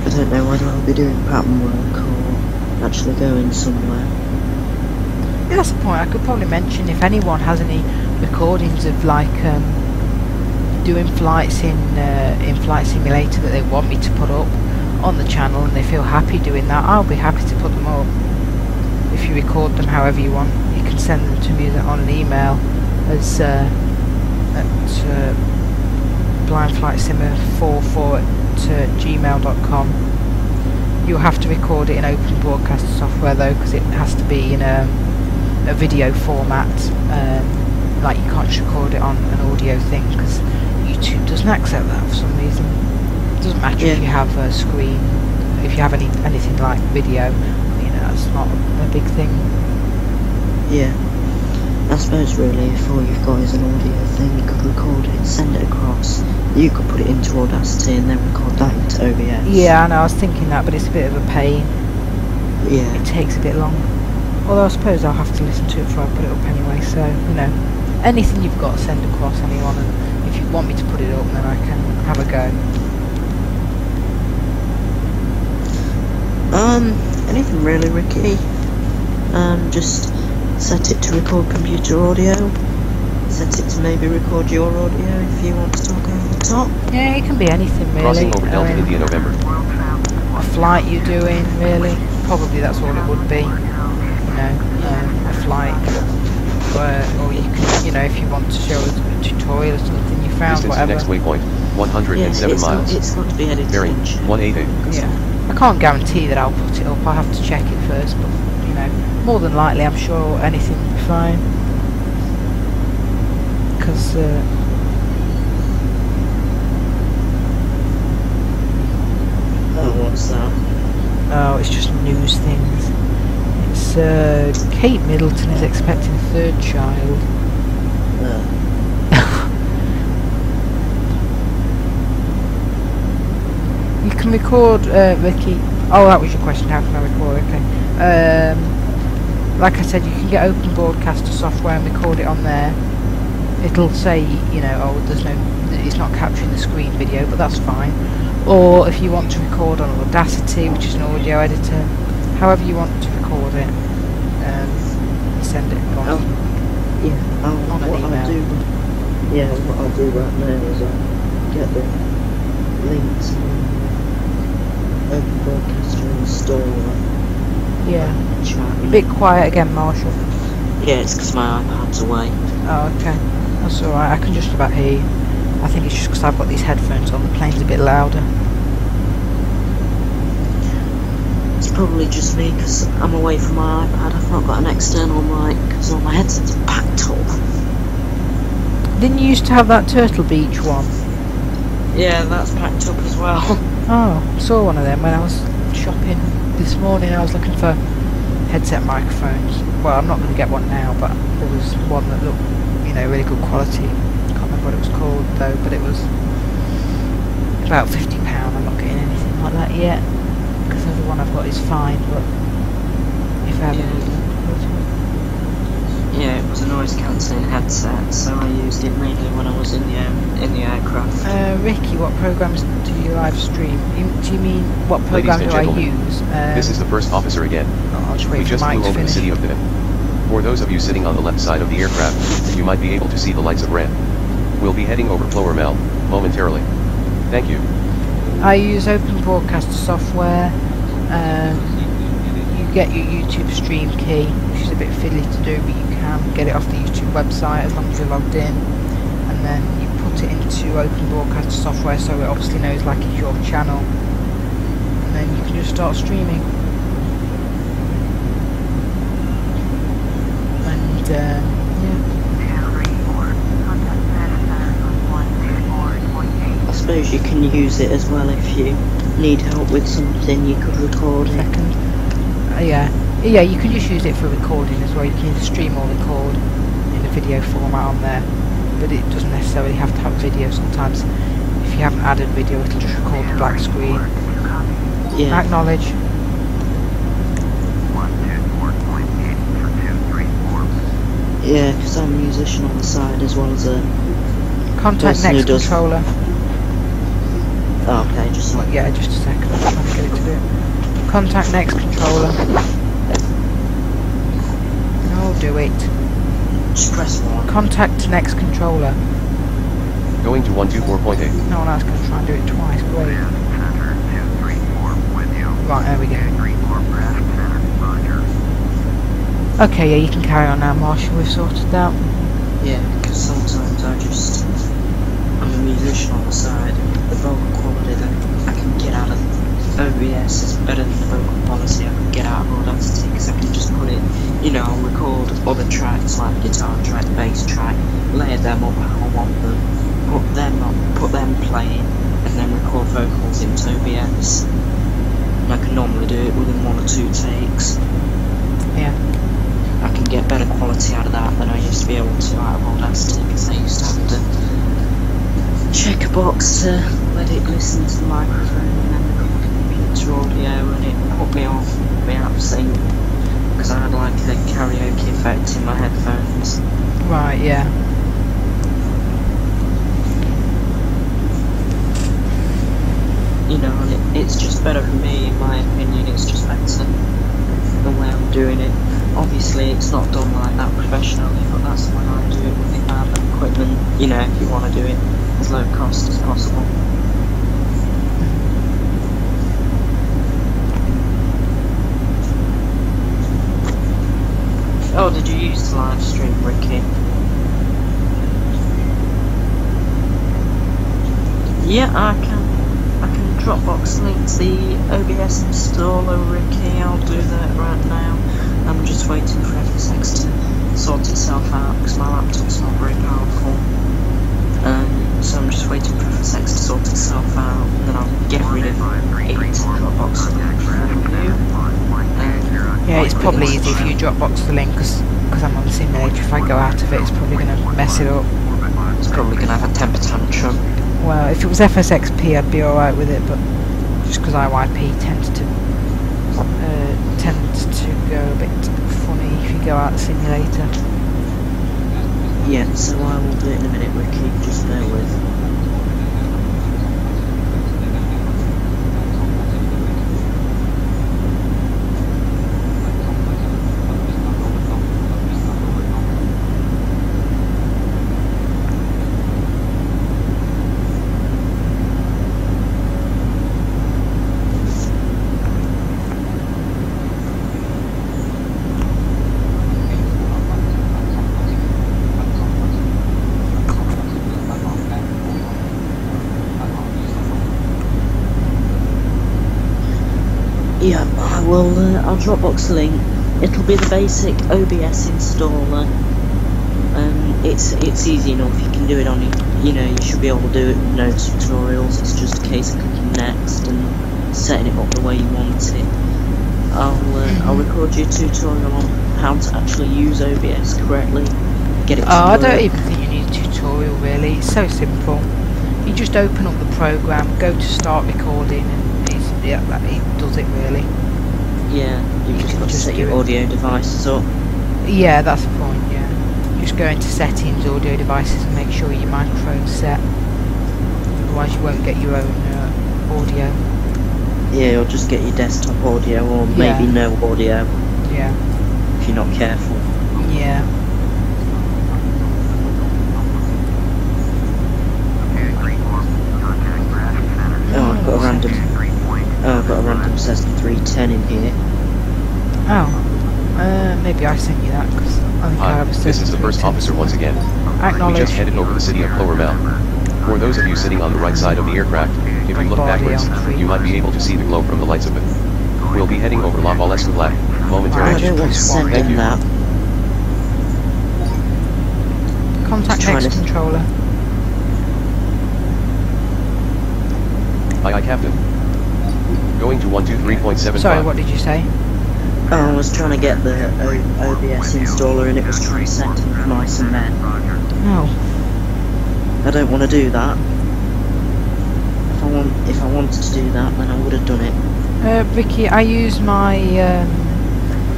I don't know whether I'll be doing pattern work or actually going somewhere. Yeah, that's the point. I could probably mention if anyone has any recordings of like doing flights in Flight Simulator that they want me to put up on the channel and they feel happy doing that, I'll be happy to put them up. If you record them however you want, you can send them to me on an email as at blindflightsimmer44@gmail.com. You'll have to record it in open broadcast software though, because it has to be in a video format. Like you can't just record it on an audio thing because YouTube doesn't accept that for some reason. It doesn't matter if you have a screen, if you have anything like video, you know, that's not a big thing. Yeah. I suppose really if all you've got is an audio thing, you could record it, send it across. You could put it into Audacity and then record that into OBS. Yeah, I know, I was thinking that, but it's a bit of a pain. Yeah. It takes a bit long. Although I suppose I'll have to listen to it before I put it up anyway, so, you know. Anything you've got, send across anyone, and if you want me to put it up, then I can have a go. Anything really, Ricky. Just set it to record computer audio. Set it to maybe record your audio if you want to talk over the top. Yeah, it can be anything really. Crossing over Delta India November. A flight you're doing, really. Probably that's all it would be. a flight, or you can, if you want to show a tutorial or something you found, Distance to whatever. next waypoint, 107 miles. It's got to be edited. Bearing, 188. Yeah, I can't guarantee that I'll put it up. I have to check it first, but more than likely, I'm sure anything will be fine. Because Oh, what's that? oh, it's just news things. It's Kate Middleton is expecting a third child. You can record, Ricky. Oh, that was your question. How can I record? Okay. Like I said, you can get open broadcaster software and record it on there. It'll say, oh, it's not capturing the screen video, but that's fine. Or if you want to record on Audacity, which is an audio editor, however you want to record it, send it on. On an what email. What I'll do right now is I'll get the links and open broadcaster installer. Yeah. Chat. A bit quiet again, Marshall. Yeah, it's because my iPad's away. Oh, okay. That's alright, I can just about hear you. I think it's just because I've got these headphones on, the plane's a bit louder. It's probably just me because I'm away from my iPad. I've not got an external mic because all my headsets are packed up. Didn't you used to have that Turtle Beach one? Yeah, that's packed up as well. Oh, saw one of them when I was shopping this morning. I was looking for headset microphones. Well, I'm not going to get one now, but there was one that looked, really good quality. Can't remember what it was called though, but it was about £50. I'm not getting anything like that yet because the one I've got is fine. But if I ever need Yeah, it was a noise cancelling headset, so I used it mainly when I was in the aircraft. Ricky, what programs do you live stream? Do you mean what program Ladies do and I gentlemen, use? This is the first officer again. I'll just We wait for just Mike flew to over the finish. city of Bivin. For those of you sitting on the left side of the aircraft, you might be able to see the lights of red. We'll be heading over Ploermel momentarily. Thank you. I use open broadcaster software. You get your YouTube stream key, which is a bit fiddly to do, but you can get it off the YouTube website as long as you're logged in. And then you put it into open broadcaster software so it obviously knows like it's your channel. And then you can just start streaming. And yeah. I suppose you can use it as well if you need help with something. You could record it. Second. Yeah, you can just use it for recording as well. You can either stream or record in a video format on there, but it doesn't necessarily have to have video. Sometimes if you haven't added video, it'll just record the black screen. Yeah. Acknowledge. 124.8 for 234. Yeah, because I'm a musician on the side as well as a Contact person who next does- controller. Oh, okay, just like Yeah, just a second. I'm trying to get it to do it. Contact next controller. No, do it. just press 1. Contact next controller. Going to 124.8. No one else can try and do it twice. Great. Center 234 with you. Right, there we go. 234 brass center, roger. Okay, yeah, you can carry on now, Marshall. We've sorted that. Yeah, because sometimes I'm a musician on the side. The vocal quality that I can get out of OBS is better than the vocal quality I can get out of Audacity, because I can just put it, I'll record other tracks like guitar track, bass track, layer them up how I want them, put them playing, and then record vocals into OBS. And I can normally do it within 1 or 2 takes. Yeah. I can get better quality out of that than I used to be able to out of Audacity, because I used to have to check a box to let it listen to the microphone and then record the computer audio, and it put me off, put me out of sync, because I had like a karaoke effect in my headphones. Right, yeah. And it's just better for me, in my opinion. It's just better the way I'm doing it. Obviously it's not done like that professionally, but that's the way I do it with the band and equipment, if you want to do it as low cost as possible. Oh, did you use the live stream, Ricky? Yeah, I can Dropbox link the OBS installer, Ricky. I'll do that right now. I'm just waiting for FSX to sort itself out because my laptop's not very powerful. So I'm just waiting for FSX to sort itself out, and then I'll get rid of 8 Dropbox link for you. Yeah, it's probably easy if you Dropbox the link because I'm on the simulator. If I go out of it, it's probably going to mess it up. It's probably going to have a temper tantrum. Well, if it was FSXP, I'd be alright with it, but just because IYP tends to go a bit funny if you go out the simulator. Yeah, so I will do it in a minute, Ricky. Just bear with. Yeah, I'll Dropbox the link. It'll be the basic OBS installer. It's easy enough. You can do it on, you should be able to do it with no tutorials. It's just a case of clicking next and setting it up the way you want it. I'll record you a tutorial on how to actually use OBS correctly. Get it. I don't even think you need a tutorial really. It's so simple. You just open up the program, go to start recording, and it does it really. Yeah, you've just got to set your audio devices up. Yeah, that's the point, yeah. You just go into settings, audio devices, and make sure your microphone's set. Otherwise you won't get your own audio. Yeah, you'll just get your desktop audio, or maybe no audio. Yeah. If you're not careful. Yeah. Oh, I've got a random Cessna 310 in here. Oh, maybe I sent you that because I think I have a Cessna. This is the first officer once again. Acknowledge. We just headed over the city of Clovermel. For those of you sitting on the right side of the aircraft, if you look backwards, you might be able to see the glow from the lights of it. We'll be heading over La Valesca Black momentarily. I don't want to send Thank in you. that. Contact next controller. Aye, Captain. Going to 123.75. Sorry, what did you say? Oh, I was trying to get the OBS installer and it was trying to send in mice and men. Oh. I don't want to do that. If I wanted to do that, then I would have done it. Ricky, I use my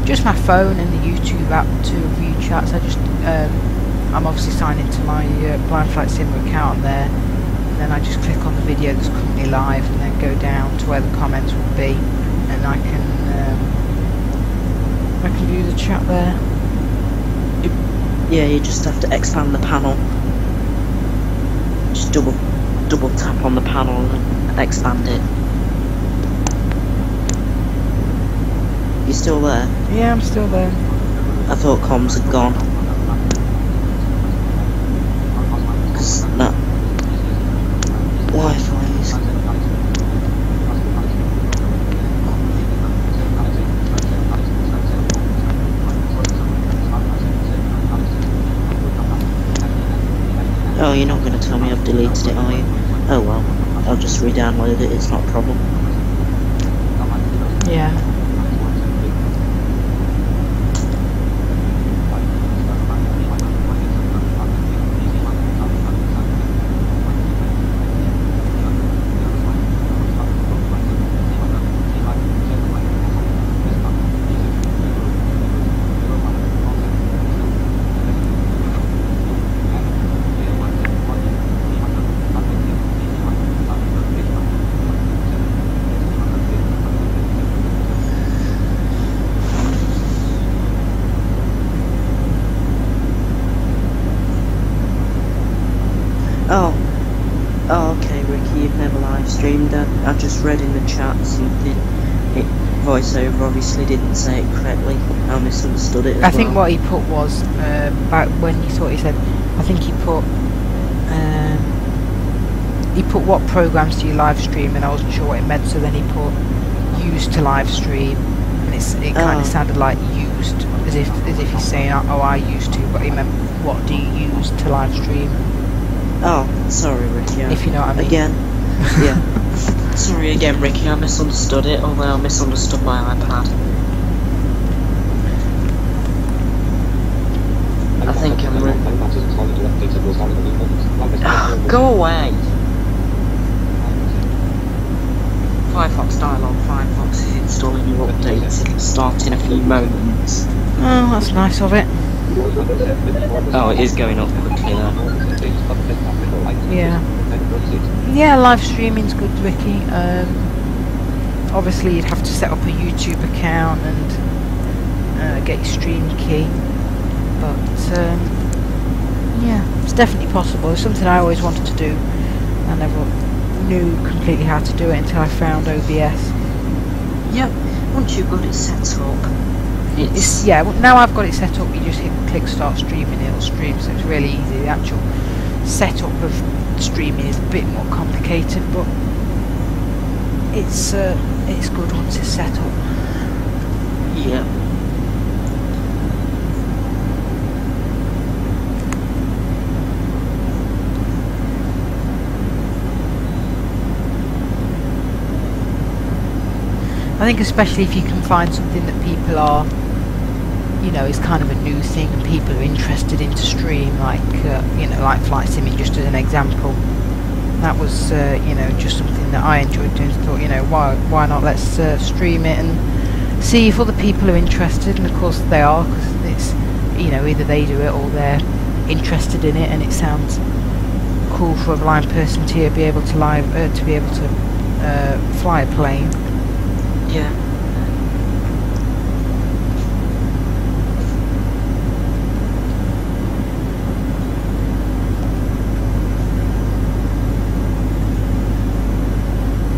just my phone and the YouTube app to view chats. I'm obviously signed into my Blind Flight Sim account on there. And then I just click on the video that's currently live and then go down to where the comments will be, and I can view the chat there. Yeah, you just have to expand the panel. Just double tap on the panel and expand it. You still there? Yeah, I'm still there. I thought comms had gone. 'Cause that Wi-Fi is... Oh, you're not going to tell me I've deleted it, are you? Oh well, I'll just re-download it, it's not a problem. Yeah. Oh, okay, Ricky, you've never live streamed. I just read in the chat something. voiceover obviously didn't say it correctly. I misunderstood it as I think well. what he put was back when you thought he said. I think he put what programs do you live stream, and I wasn't sure what it meant. So then he put used to live stream, and it kind of sounded like used, as if he's saying, oh, I used to, but he meant what do you use to live stream? Oh, sorry, Ricky. If you know what I mean. Again, yeah. Sorry again, Ricky. I misunderstood it, although I misunderstood my iPad. I think I'm go away! Firefox dialog. Firefox is installing your updates. It'll start in a few moments. Oh, that's nice of it. Oh, it is going up quickly though. Yeah. Yeah, live streaming's good, Ricky. Obviously, you'd have to set up a YouTube account and get your stream key. But yeah, it's definitely possible. It's something I always wanted to do. I never knew completely how to do it until I found OBS. Yep. Once you've got it set up, it's Yeah. Well, now I've got it set up. You just click start streaming. It'll stream. So it's really easy. The actual setup of streaming is a bit more complicated, but it's good once it's set up. yeah. I think especially if you can find something that people are, you know, is kind of a new thing and people are interested in to stream, like, you know, like flight simming, just as an example. That was, you know, just something that I enjoyed doing. So I thought, you know, why not, let's stream it and see if other people are interested, and of course they are, because it's, you know, either they do it or they're interested in it, and it sounds cool for a blind person to be able to fly a plane. Yeah.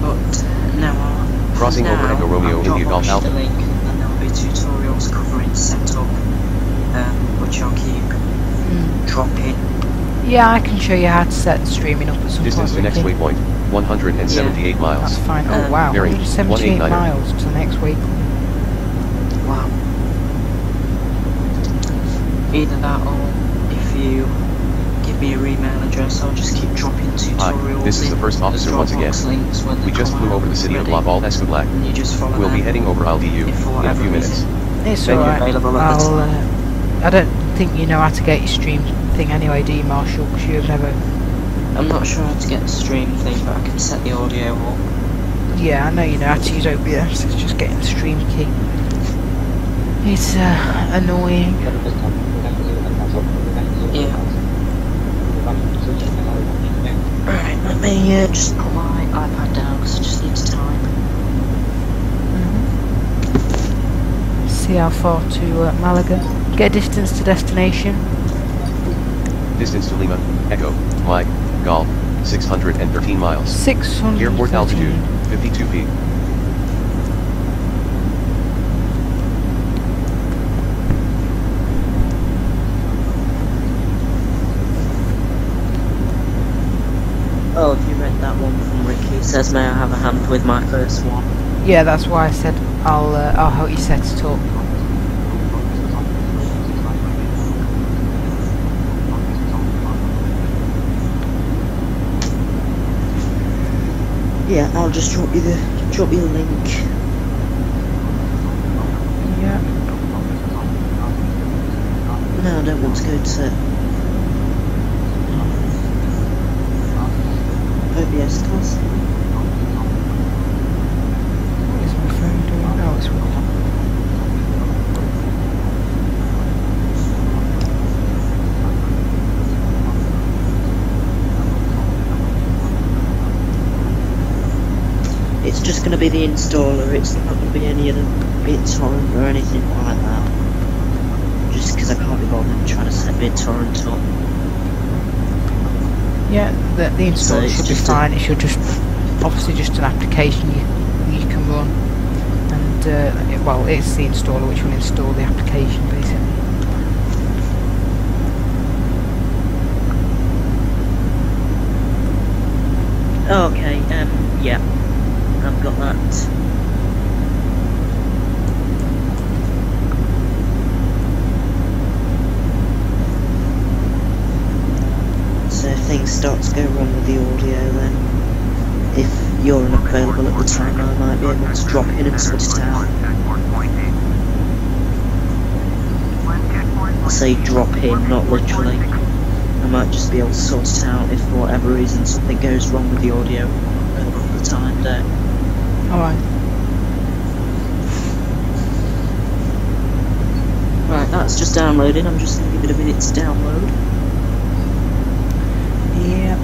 But now Crossing over Echo Romeo India Golf the Alpha. link, and then there'll be tutorials covering setup, which I'll keep dropping. Yeah, I can show you how to set streaming up at some Distance to point, next Ricky. waypoint, 178 miles. That's fine. Oh wow, Bearing 178 189er. miles to the next week. Wow. Either that, or if you give me your email address, I'll just keep dropping tutorials. This is the first officer once again. Links when We they just come flew out over the city of ready, La Val Escoblac. and you just follow We'll be them. heading over LDU If for in a whatever few minutes. reason It's they're alright. available at the time. I don't think you know how to get your stream thing anyway, do you, Marshall? Because you've never. I'm not sure how to get the stream thing, but I can set the audio up. Yeah, I know you know how to use OBS. It's just getting the stream key. It's annoying. Yeah. Right, let me just put my iPad down because I just need to type. See how far to Malaga. Get distance to destination. Distance to Lima, Echo, Mike, Golf, 613 miles. 600. Airport altitude, 52 feet. Oh, have you read that one from Ricky? It says, may I have a hand with my first one? Yeah, that's why I said I'll help you set it up. Yeah, I'll just drop you the link. Yeah. No, I don't want to go to OBS class. What is my phone doing? Oh, it's working. It's just going to be the installer, it's not going to be any other BitTorrent or anything like that. Just because I can't be bothered trying to set BitTorrent up. Yeah, the install it's should be just fine. It should just, obviously just an application you can run. And well, it's the installer which will install the application basically. Okay, yeah, I've got that. So if things start to go wrong with the audio, then if you're unavailable at the time, I might be able to drop in and sort it out. I say drop in, not literally. I might just be able to sort it out if for whatever reason something goes wrong with the audio at the time there. Alright. Right, that's just downloading. I'm just going to give it a minute to download. Yeah.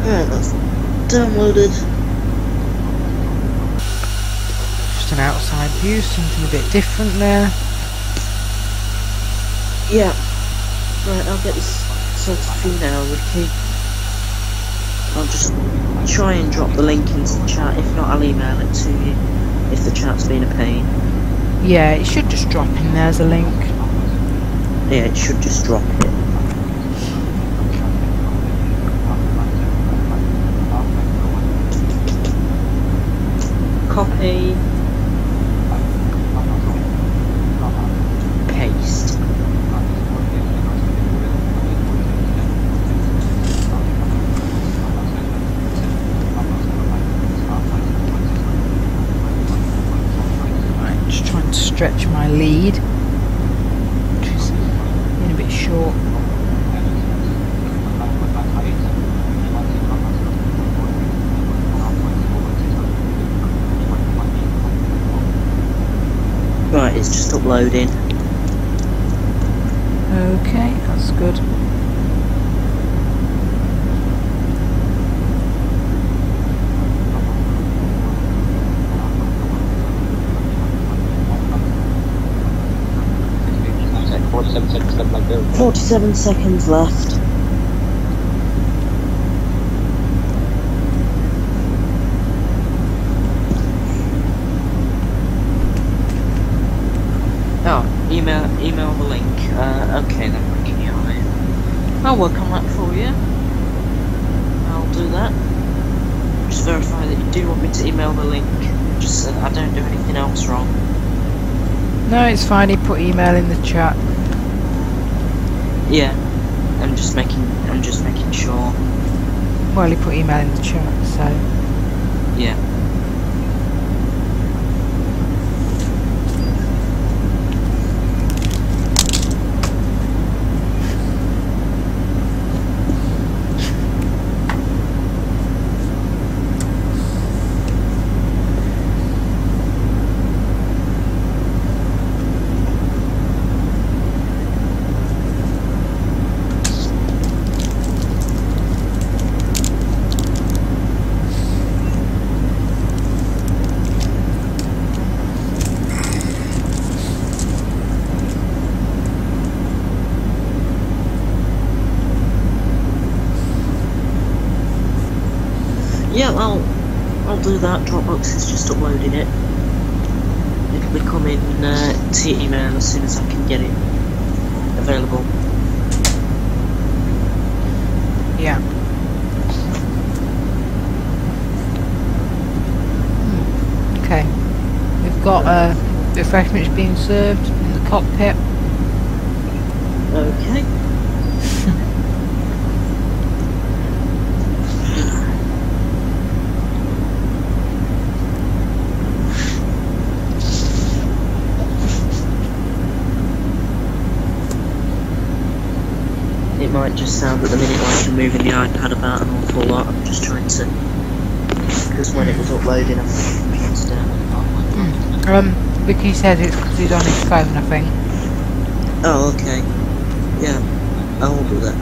Right, that's downloaded. Just an outside view, something a bit different there. Yeah. Right, I'll get this sorted for you now, Ricky. I'll just try and drop the link into the chat. If not, I'll email it to you if the chat's been a pain. Yeah, it should just drop in there as a link. Yeah, it should just drop it. Copy. Paste. Right, just trying to stretch my lead, which is getting a bit short. Right, it's just uploading. Okay, that's good. Like 47 seconds left, like there. 47 seconds left. Oh, email the link. Okay then, Ricky, I'll work on that for you. I'll do that. Just verify that you do want me to email the link, just so that I don't do anything else wrong. No, it's fine. He put email in the chat. Yeah, I'm just making sure. Well, he put email in the chat, so Yeah. Yeah, I'll do that. Dropbox is just uploading it. It'll be coming to your email as soon as I can get it available. yeah. Okay, we've got refreshments being served in the cockpit. Okay. It might just sound at the minute like you're moving the iPad about an awful lot. I'm just trying to, because when it was uploading, I'm computer's down. Vicky says it's because he's on his phone, I think. Oh, okay. Yeah, I will do that.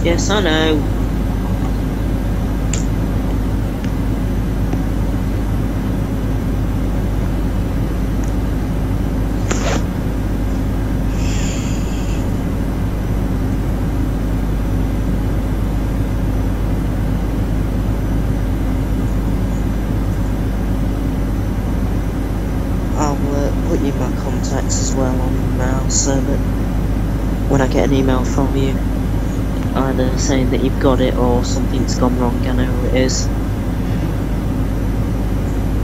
Yes, I know. Put you in my contacts as well on email so that when I get an email from you either saying that you've got it or something's gone wrong, I know who it is.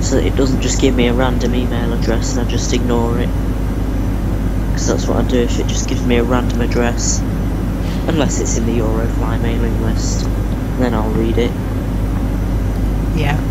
So that it doesn't just give me a random email address and I just ignore it. Because that's what I do if it just gives me a random address. Unless it's in the Eurofly mailing list. Then I'll read it. Yeah.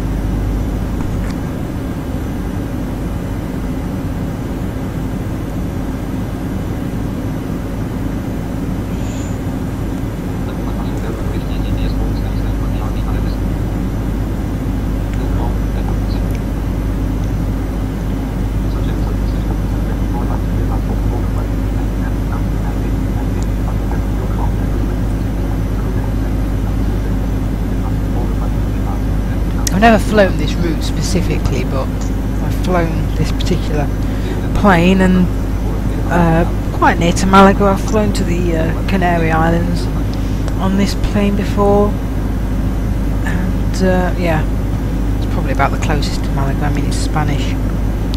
I've never flown this route specifically, but I've flown this particular plane, and quite near to Malaga. I've flown to the Canary Islands on this plane before, and yeah, it's probably about the closest to Malaga. I mean, it's Spanish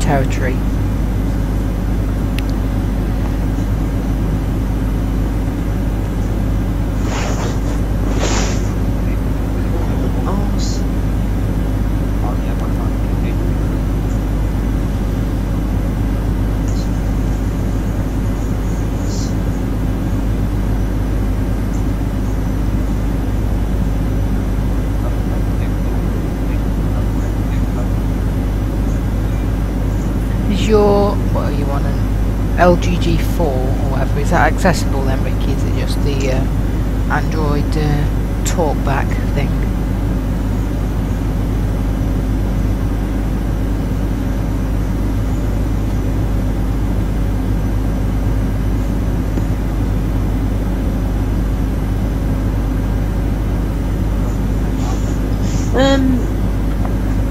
territory. Your, what are you on, an LGG4 or whatever, is that accessible then, Ricky? Is it just the Android talkback thing?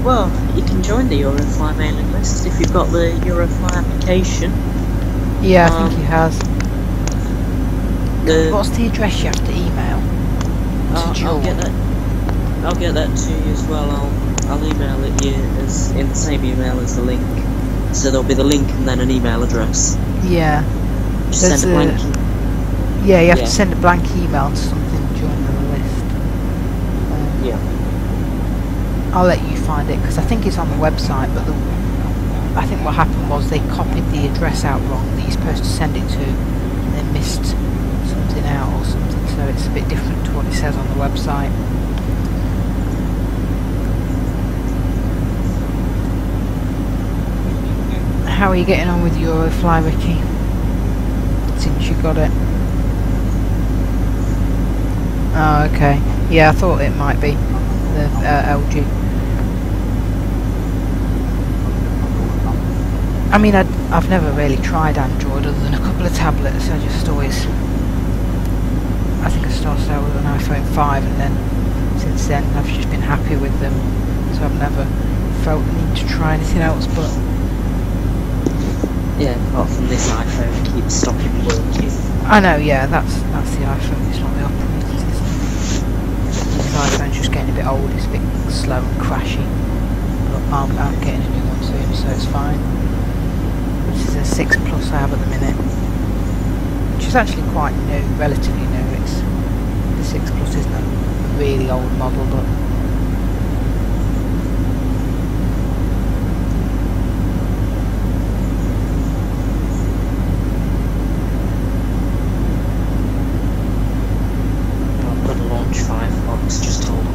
Well, you can join the Eurofly mailing list if you've got the Eurofly application. Yeah, I think he has. What's the address you have to email to join? I'll get that to you as well. I'll email it you as in the same email as the link. So there'll be the link and then an email address. Yeah. Just send a blank. Yeah, you have to send a blank email to something to join the list. Yeah. I'll let you find it because I think it's on the website, but I think what happened was they copied the address out wrong that you're supposed to send it to, and they missed something out or something, so it's a bit different to what it says on the website. How are you getting on with Eurofly, Ricky? Since you got it? Oh, okay. Yeah, I thought it might be the LG. I mean, I've never really tried Android other than a couple of tablets. I think I started out with an iPhone 5, and then since then I've just been happy with them. So I've never felt the need to try anything else. But yeah, apart from this iPhone, it keeps stopping working. I know, yeah, that's the iPhone. It's not the operating system. This iPhone's just getting a bit old. It's a bit slow and crashy. But I'm getting a new one soon, so it's fine. This is a 6 Plus I have at the minute, which is actually quite new, relatively new. The 6 Plus isn't a really old model, but I've got to launch Firefox, just hold on.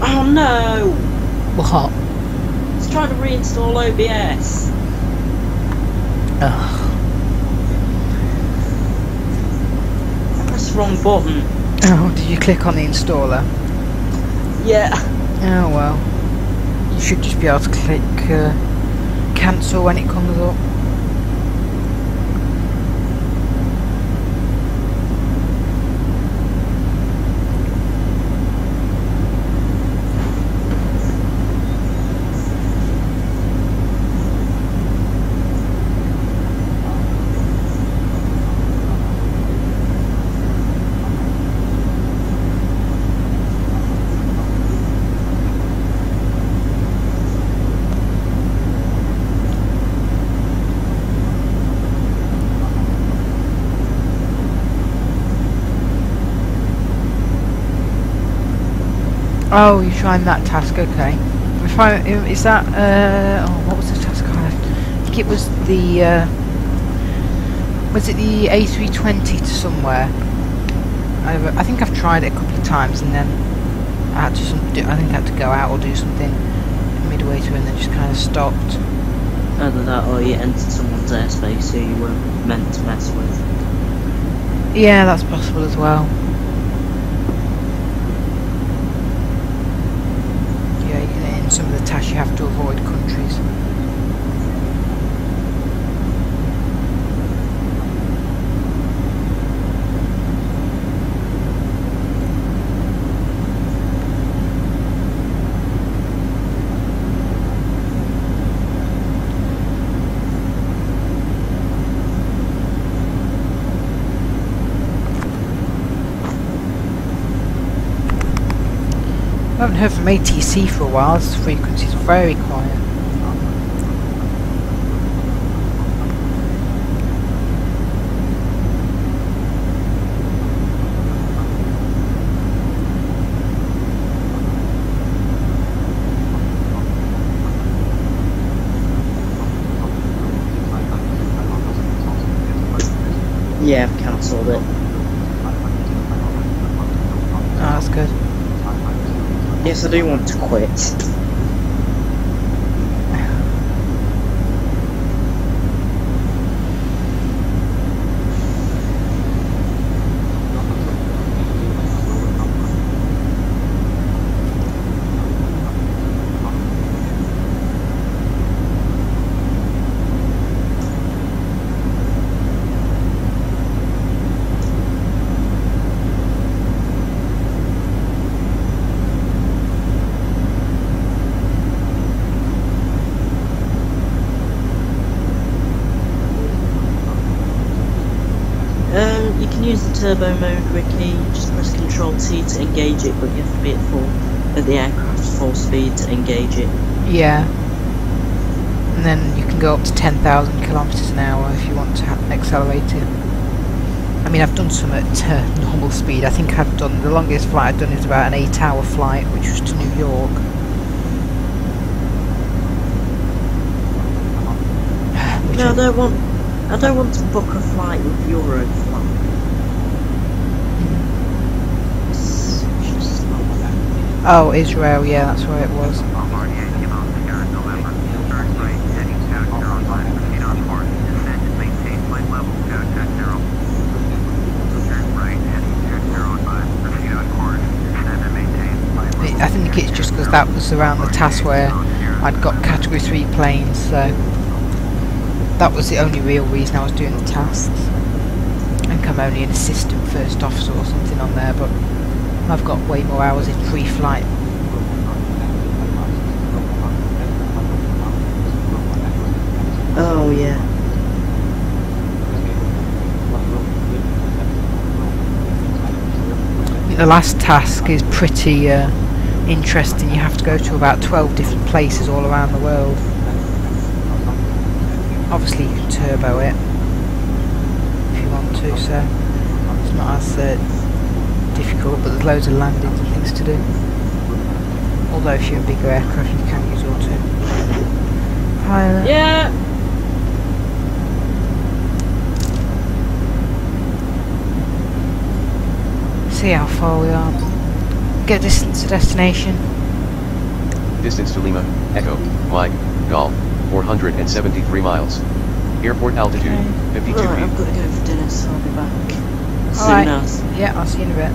Oh no! what? It's trying to reinstall OBS. Ugh. That's the wrong button. Oh, did you click on the installer? Yeah. Oh well. You should just be able to click cancel when it comes up. Oh, you're trying that task, okay. Is that, oh, what was the task I left? I think it was the, was it the A320 to somewhere? I think I've tried it a couple of times and then I had to, I think I had to go out or do something midway through and then just kind of stopped. Either that or you entered someone's airspace who you weren't meant to mess with. Yeah, that's possible as well. Yeah, in some of the tasks you have to avoid countries. I haven't heard from ATC for a while. This frequency's very quiet. Yeah, I've cancelled it. Oh, that's good. Yes, I do want to quit. You can use the turbo mode, Ricky. Just press Control T to engage it, but you have to be at the aircraft's full speed to engage it. Yeah. And then you can go up to 10,000 kilometers an hour if you want to accelerate it. I mean, I've done some at normal speed. I think I've done, the longest flight I've done is about an 8-hour flight, which was to New York. No, I don't want to book a flight with Euroflight. Oh, Israel, yeah, that's where it was. I think it's just because that was around the task where I'd got category 3 planes, so that was the only real reason I was doing the tasks. I think I'm only an assistant first officer or something on there, but I've got way more hours in free flight. Oh yeah. The last task is pretty interesting. You have to go to about 12 different places all around the world. Obviously you can turbo it if you want to, so it's not as difficult, but there's loads of landings and things to do. Although if you're a bigger aircraft you can use auto pilot. Yeah. See how far we are. Get distance to destination. Distance to Lima, Echo, Mike, Golf, 473 miles. Airport altitude, 52 Right, feet. I've got to go for dinner, so I'll be back soon Alright. as. Yeah, I'll see you in a bit.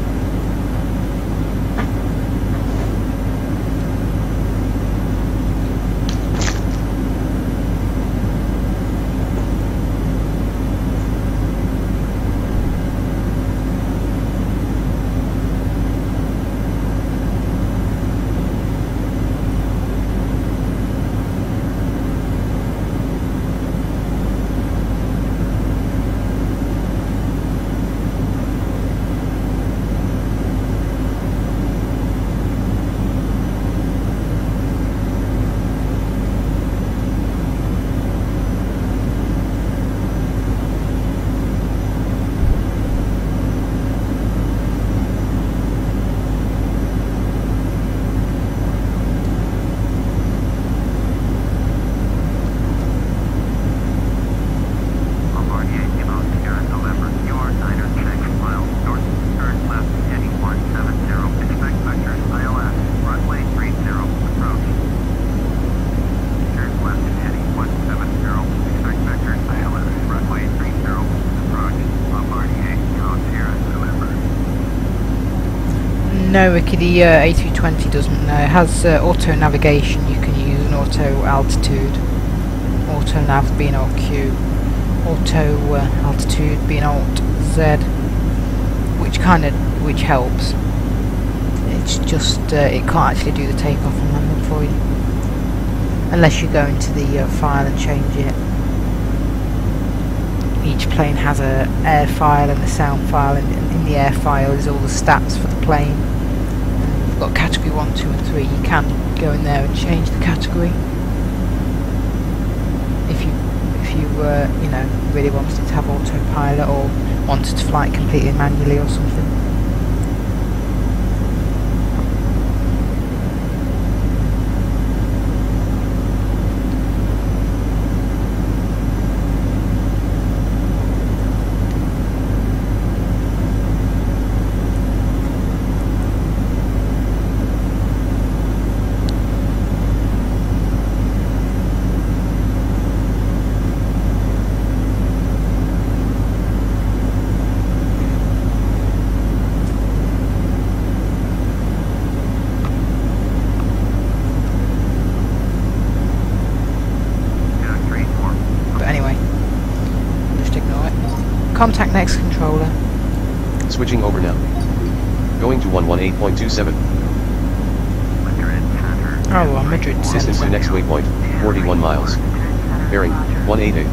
No, Ricky, the A320 doesn't. It has auto navigation. You can use an auto altitude, auto nav being Alt Q, auto altitude being Alt Z, which helps. It's just it can't actually do the takeoff and landing for you unless you go into the file and change it. Each plane has a air file and a sound file, and in the air file is all the stats for the plane. And you've got category 1, 2 and 3. You can go in there and change the category if you you know, really wanted to have autopilot or wanted to fly it completely manually or something. Contact next controller. Switching over now. Going to 118.27. Oh, well, Madrid Distance to next waypoint, 41 miles. Bearing, 188.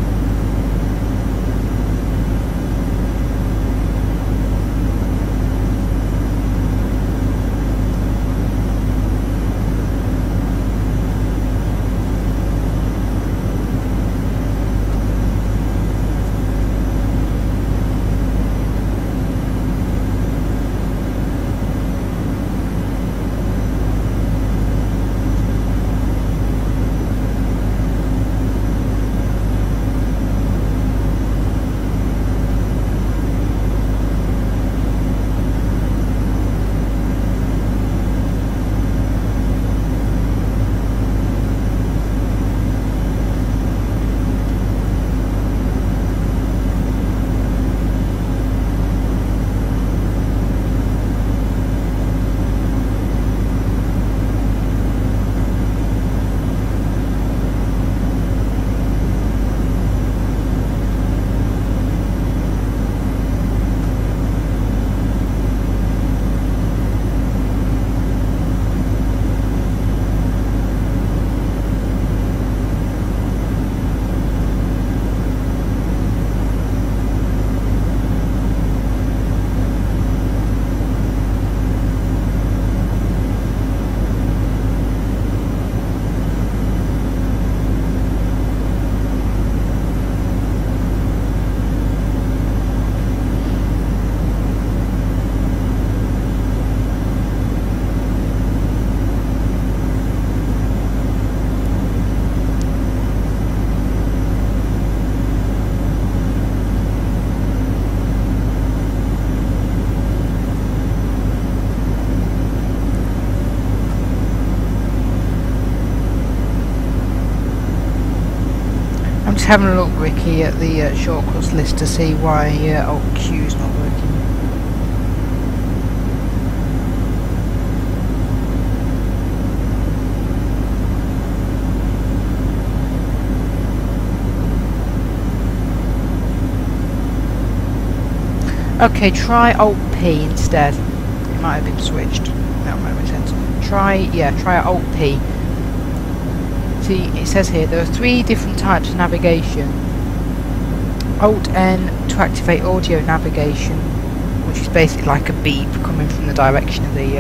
I'm just having a look, Ricky, at the shortcuts list to see why Alt Q's not working. Okay, try Alt P instead. It might have been switched. That might make sense. Try Alt P. See, it says here there are 3 different types of navigation. Alt N to activate audio navigation, which is basically like a beep coming from the direction of the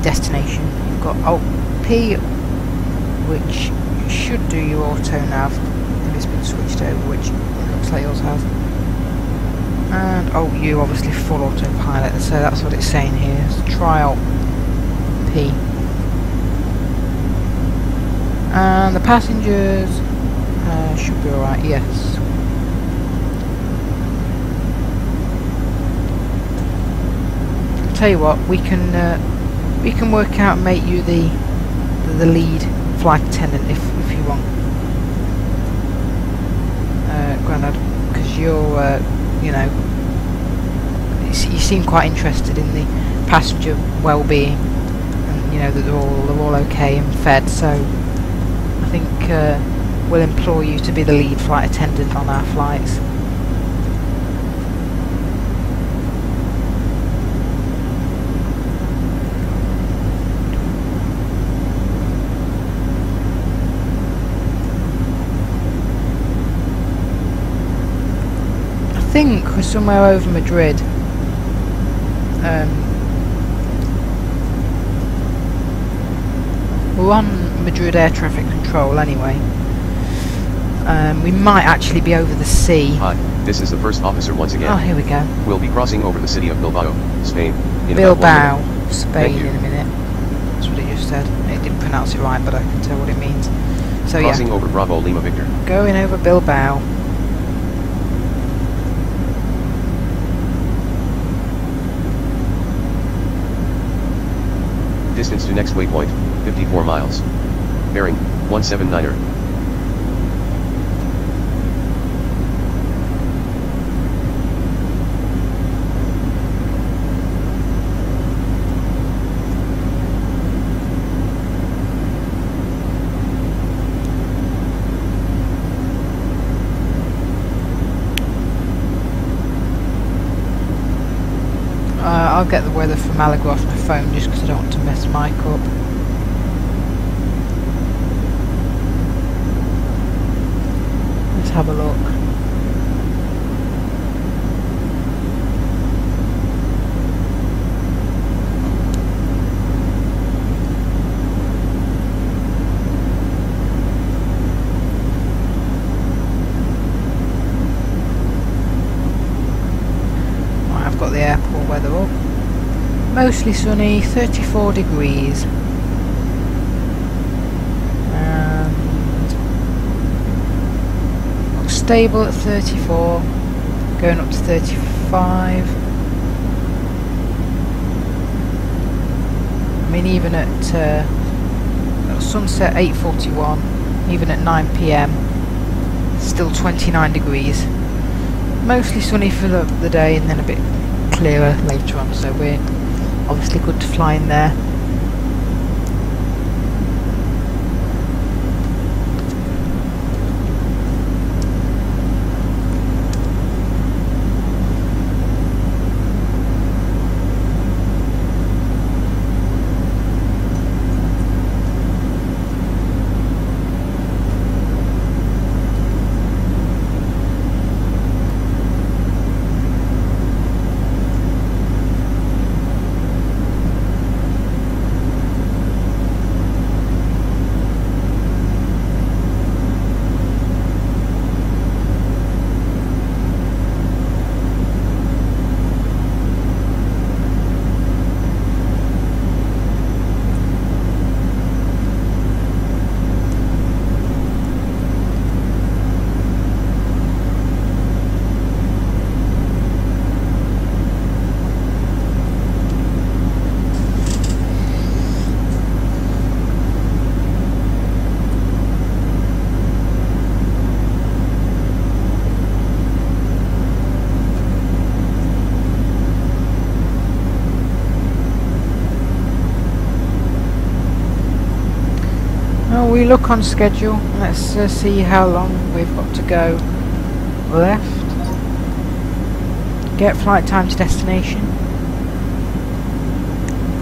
destination. You've got Alt P, which should do your auto nav if it's been switched over, which it looks like yours has. And Alt U, obviously full autopilot, so that's what it's saying here. So try Alt P. And the passengers should be alright, yes. I'll tell you what, we can work out and make you the lead flight attendant if you want, Grandad, because you're you know, you seem quite interested in passenger well-being, and you know that they're all okay and fed. So I think we'll implore you to be the lead flight attendant on our flights. I think we're somewhere over Madrid. We're on Madrid air traffic control anyway. We might actually be over the sea. Hi, this is the first officer once again. Oh, here we go. We'll be crossing over the city of Bilbao, Spain, in Bilbao, about 1 minute. Spain Thank you. in a minute. That's what it just said. It didn't pronounce it right, but I can tell what it means. So Crossing yeah, over Bravo Lima Victor. going over Bilbao. Distance to next waypoint, 54 miles. Bearing, 179er. I'll get the weather for Malaga off my phone just because I don't want to mess Mike up. Let's have a look. I've got the airport weather up. Mostly sunny, 34 degrees. And looks stable at 34, going up to 35. I mean, even at sunset 8:41, even at 9 PM, still 29 degrees. Mostly sunny for the day, and then a bit clearer later on, so we're obviously good to fly in there. Well, we look on schedule. Let's see how long we've got to go left. Get flight time to destination.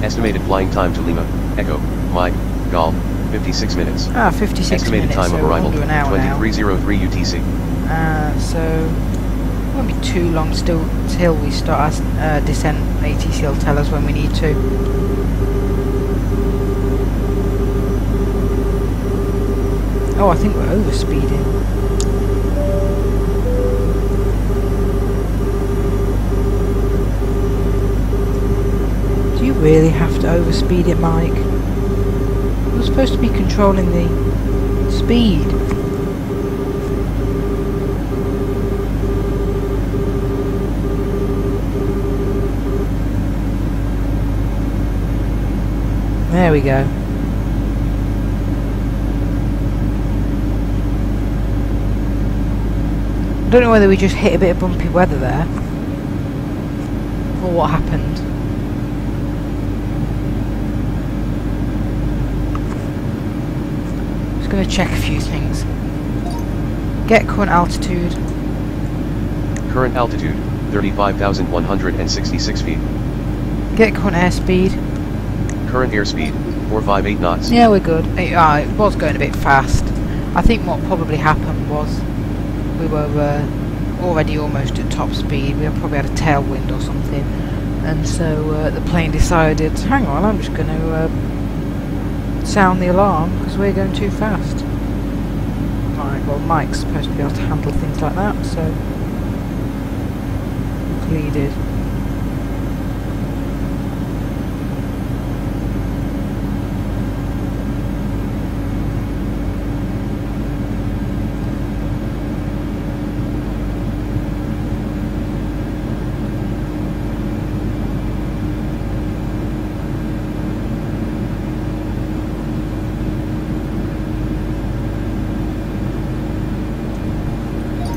Estimated flying time to Lima, Echo, Mike, Golf, 56 minutes. 56 Estimated minutes, time so of arrival, under an hour 2303 UTC. now. So it won't be too long still till we start our descent. ATC will tell us when we need to. Oh, I think we're overspeeding. Do you really have to overspeed it, Mike? You're supposed to be controlling the speed. There we go. I don't know whether we just hit a bit of bumpy weather there, or what happened. going to check a few things. Get current altitude. Current altitude, 35,166 feet. Get current airspeed. Current airspeed, 458 knots. Yeah, we're good. It was going a bit fast. I think what probably happened was we were already almost at top speed. We probably had a tailwind or something, and so the plane decided, hang on, I'm just going to sound the alarm because we're going too fast. Right, well, Mike's supposed to be able to handle things like that, so luckily he did.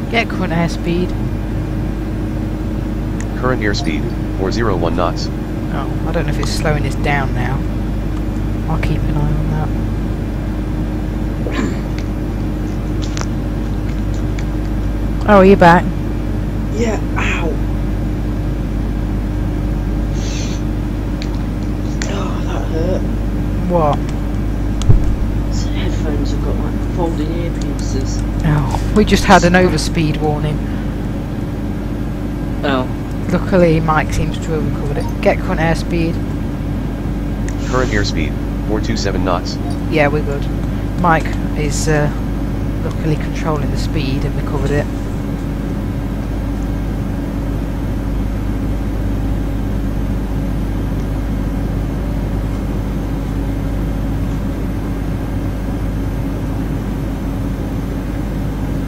Get current airspeed. Current airspeed, 401 knots. Oh, I don't know if it's slowing us down now. I'll keep an eye on that. Oh, are you back? Yeah, ow. Oh, that hurt. What? So headphones have got like folding earpieces. Oh, we just had an overspeed warning. Oh. Luckily, Mike seems to have recovered it. Get current airspeed. Current airspeed, 427 knots. Yeah, we're good. Mike is luckily controlling the speed and recovered it.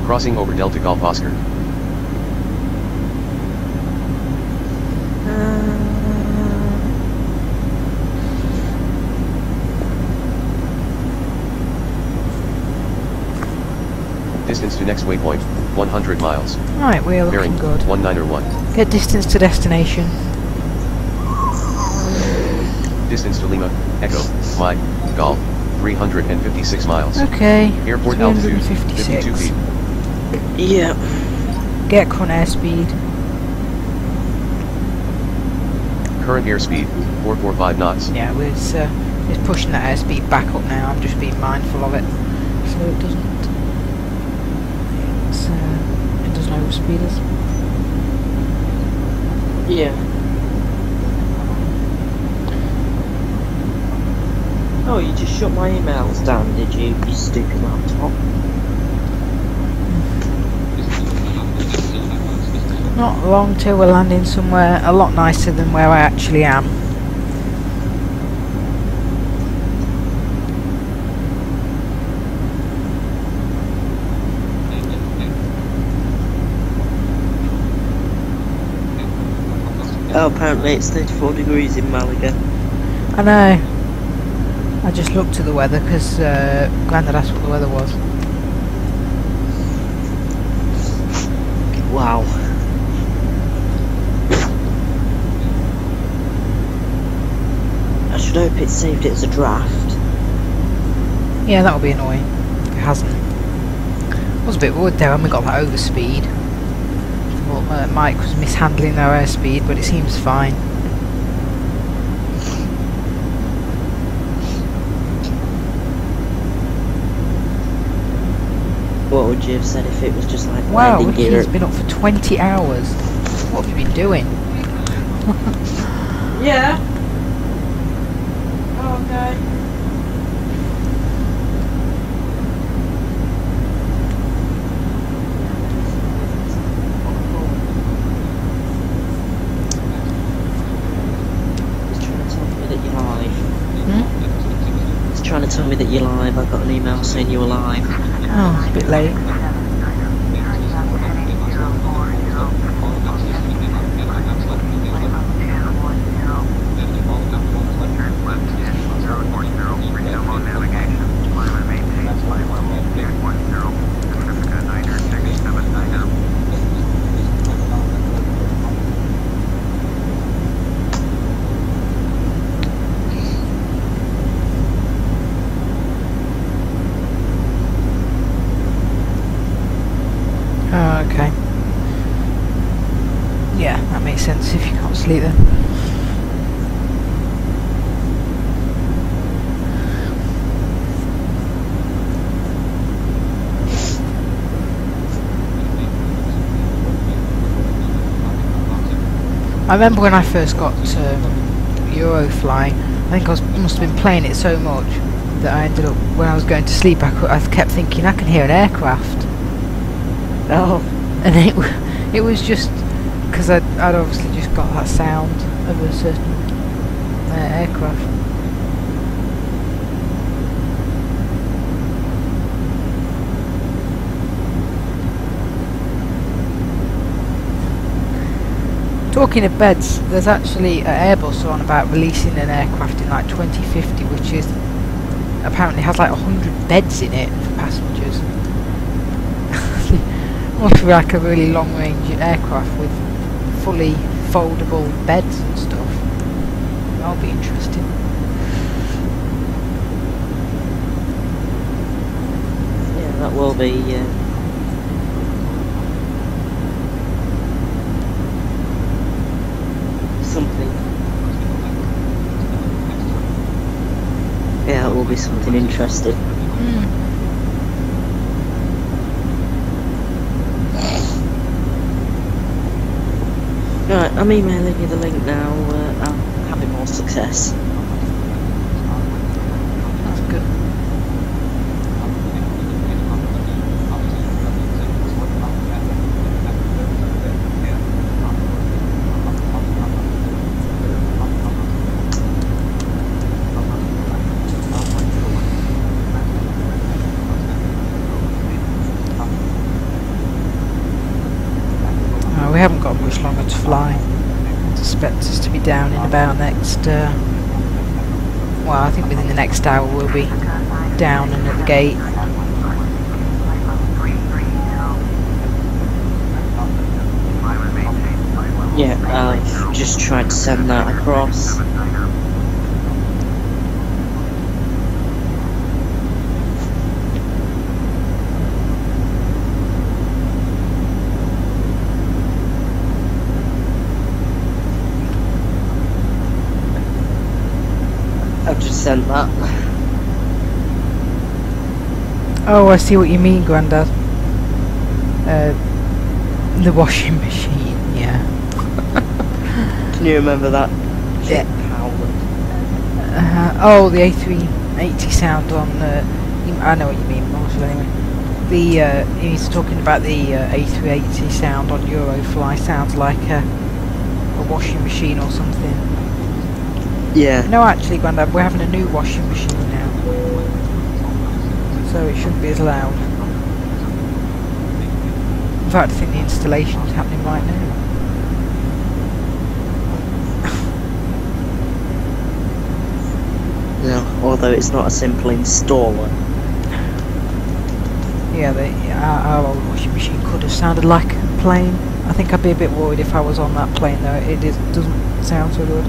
Crossing over Delta Golf Oscar. Distance to next waypoint, 100 miles. Right, we're looking Bearing, good. 191. Get distance to destination. Distance to Lima, Echo, Mike, Golf, 356 miles. Okay. Airport altitude, 52 feet. Yeah. Get current airspeed. Current airspeed, 445 knots. Yeah, it's pushing that airspeed back up now. I'm just being mindful of it, so it doesn't overspeed us. Yeah. Oh, you just shut my emails down, did you stupid laptop? Not long till we're landing somewhere a lot nicer than where I actually am. Oh, apparently it's 34 degrees in Malaga. I know. I just looked at the weather because Grandad asked what the weather was. Wow. I should hope it saved it as a draft. Yeah, that would be annoying if it hasn't. I was a bit worried there when we got that overspeed. Thought Mike was mishandling our airspeed, but it seems fine. What would you have said if it was just like Wow, landing gear? he's been up for 20 hours. What have you been doing? Yeah. Okay. It's trying to tell me that you're live. Hmm? It's trying to tell me that you're live. I got an email saying you were live. Oh, it's a bit late. sleep then. I remember when I first got Eurofly, I think must have been playing it so much that I ended up, when I was going to sleep, I kept thinking I can hear an aircraft. Oh. And it was just because I'd obviously just got that sound of a certain aircraft. Talking of beds, there's actually Airbus on about releasing an aircraft in like 2050, which is apparently has like 100 beds in it for passengers. Must be like a really long-range aircraft with fully foldable beds and stuff. That'll be interesting. Yeah, that will be. Something. Yeah, it will be something interesting. Right, I'm emailing you the link now. I'm having more success. That's good. We haven't got much longer to fly. I expect us to be down in about next, well, I think within the next hour we'll be down and at the gate. Yeah, I've just tried to send that across. I've just sent that. Oh, I see what you mean, Grandad. The washing machine, yeah. Can you remember that? Yeah. Howland. Oh, the A380 sound on. I know what you mean, Marshall. Anyway, he's talking about the A380 sound on Eurofly. Sounds like a washing machine or something. Yeah. No, actually, Grandad, we're having a new washing machine now, so it shouldn't be as loud. In fact, I think the installation is happening right now. No, although it's not a simple installer. Yeah, our old washing machine could have sounded like a plane. I think I'd be a bit worried if I was on that plane, though. It doesn't sound so good.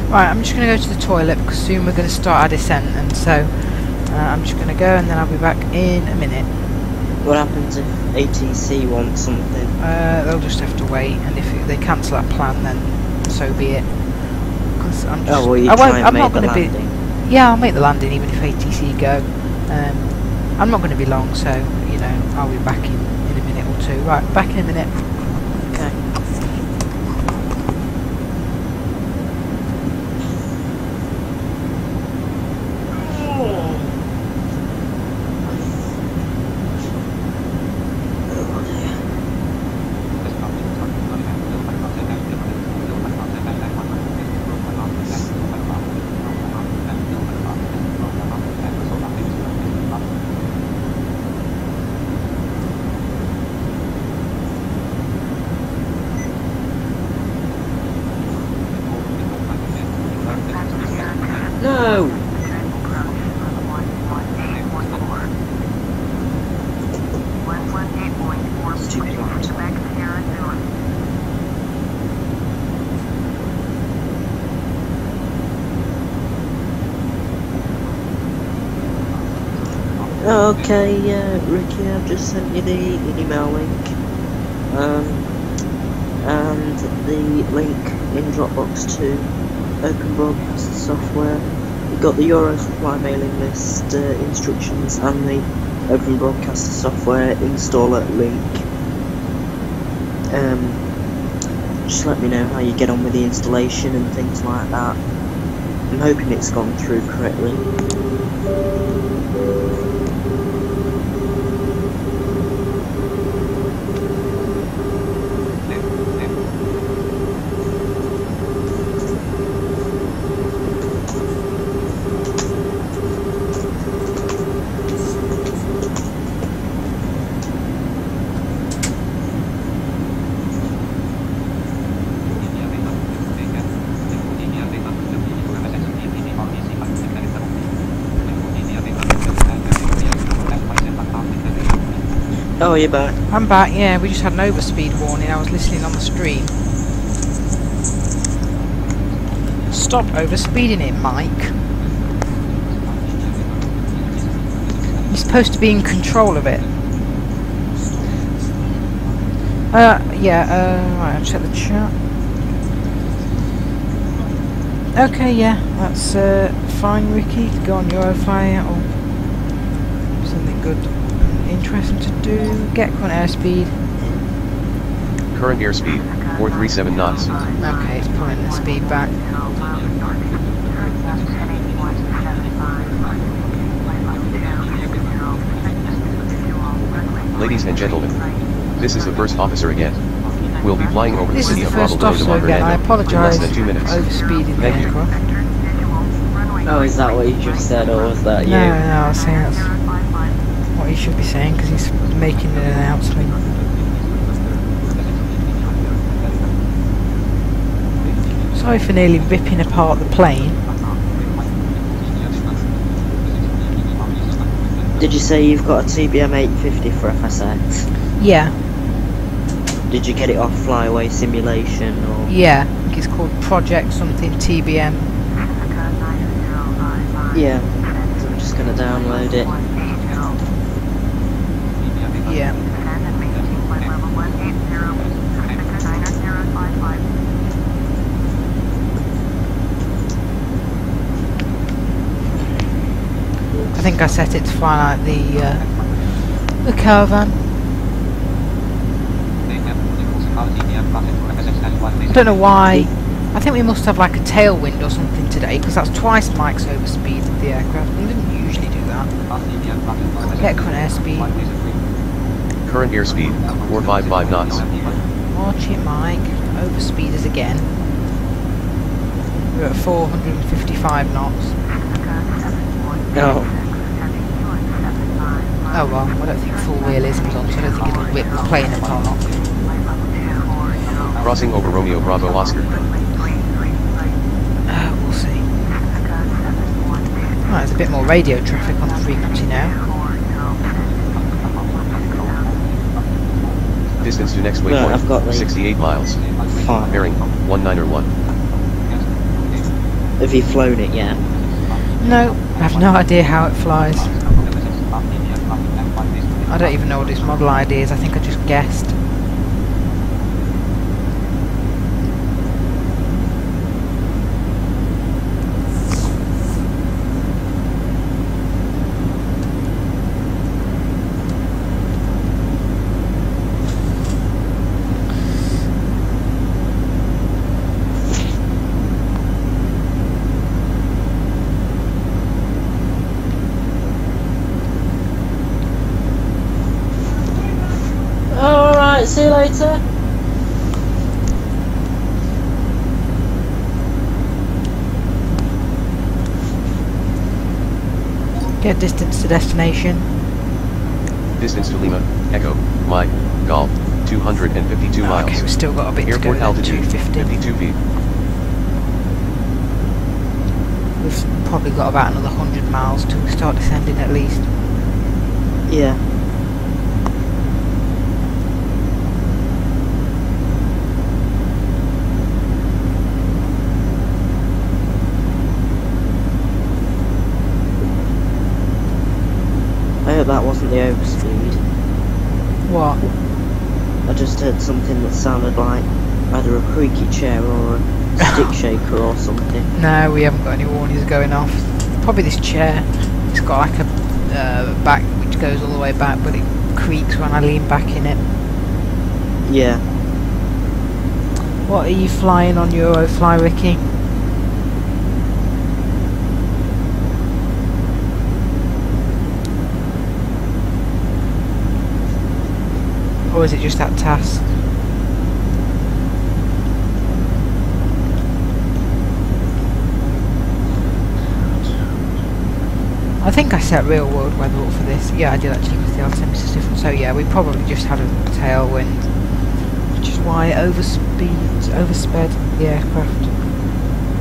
Right, I'm just going to go to the toilet because soon we're going to start our descent, and so I'm just going to go and then I'll be back in a minute. What happens if ATC wants something? They'll just have to wait, and if they cancel that plan, then so be it. Because I'm just, well, you I'm not going to be. landing. Yeah, I'll make the landing even if ATC go. I'm not going to be long, so you know I'll be back in a minute or two. Right, back in a minute. Okay. No! Stupid laptop. Okay, yeah, Ricky, I've just sent you the email link. And the link in Dropbox to Open Broadcast software. You've got the Eurosupply mailing list instructions and the Open Broadcaster software installer link. Just let me know how you get on with the installation and things like that. I'm hoping it's gone through correctly. Oh, you're back. I'm back, yeah, we just had an overspeed warning. I was listening on the stream. Stop overspeeding it, Mike. You're supposed to be in control of it. Right, I'll check the chat. Okay, yeah, that's fine, Ricky. Go on Eurofly or something good. Interesting to do. Get current airspeed. Current airspeed, 437 knots. Okay, it's pulling the speed back. Ladies and gentlemen, this is the first officer again. We'll be flying over the This is city the of first Bravo to officer again. I in less apologise than 2 for minutes. overspeeding the Thank you. aircraft. Oh, is that what you just said, or was that you? No, I was saying that's what he should be saying because he's making an announcement. Sorry for nearly ripping apart the plane. Did you say you've got a TBM 850 for FSX? Yeah, Did you get it off Flyaway Simulation, or? yeah. I think it's called Project something TBM. Yeah. So I'm just gonna download it. Yeah. I think I set it to fly like the caravan. I don't know why. I think we must have like a tailwind or something today because that's twice Mike's overspeeded the aircraft. We didn't usually do that. Get current airspeed. Current airspeed, 455 knots. Watch it, Mike. Overspeed us again. We're at 455 knots. No. Oh well, I don't think full realism's on, so I don't think it'll whip the plane apart. Crossing over Romeo Bravo Oscar. We'll see. Right, there's a bit more radio traffic on the frequency now. Distance to next Right, I've got waypoint, the 68 miles. Fine. Bearing, 191. Have you flown it yet? No, I have no idea how it flies. I don't even know what its model ID is, I think I just guessed. Alright, see you later. Get distance to destination. Distance to Lima, Echo, Mike, Golf, 252 miles. Okay, we've still got a bit to Airport go. altitude, 250. 52 feet. We've probably got about another 100 miles till we start descending at least. Yeah. I hope that wasn't the overspeed. What? I just heard something that sounded like either a creaky chair or a stick shaker or something. No, we haven't got any warnings going off. Probably this chair. It's got like a back which goes all the way back, but it creaks when I lean back in it. Yeah. What are you flying on Eurofly, Ricky? Or is it just that task? I think I set real world weather up for this. Yeah, I did actually, because the altimeter is different. So yeah, we probably just had a tailwind, which is why it oversped the aircraft.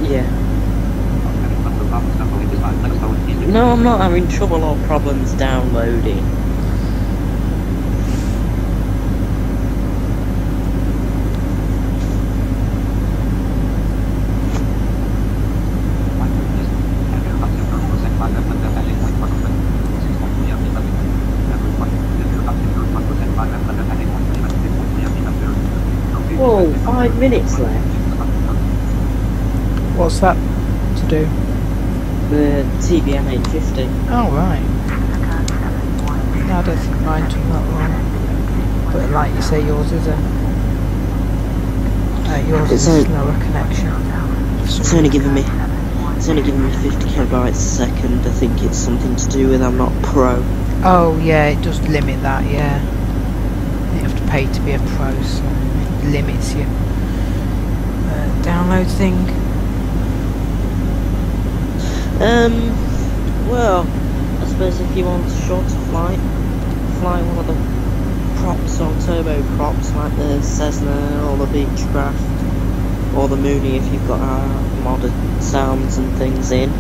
Yeah. No, I'm not having trouble or problems downloading. Whoa, 5 minutes left. What's that to do? The TBM 850. Oh right. No, I don't think mine took that long. But like you say, yours is yours is a slower connection. It's only giving me 50 kilobytes a second. I think it's something to do with I'm not pro. Oh yeah, it does limit that. Yeah, you have to pay to be a pro, so it limits you. Download thing. Well, I suppose if you want a shorter flight, fly one of the props or turbo props like the Cessna or the Beechcraft or the Mooney if you've got modded sounds and things in.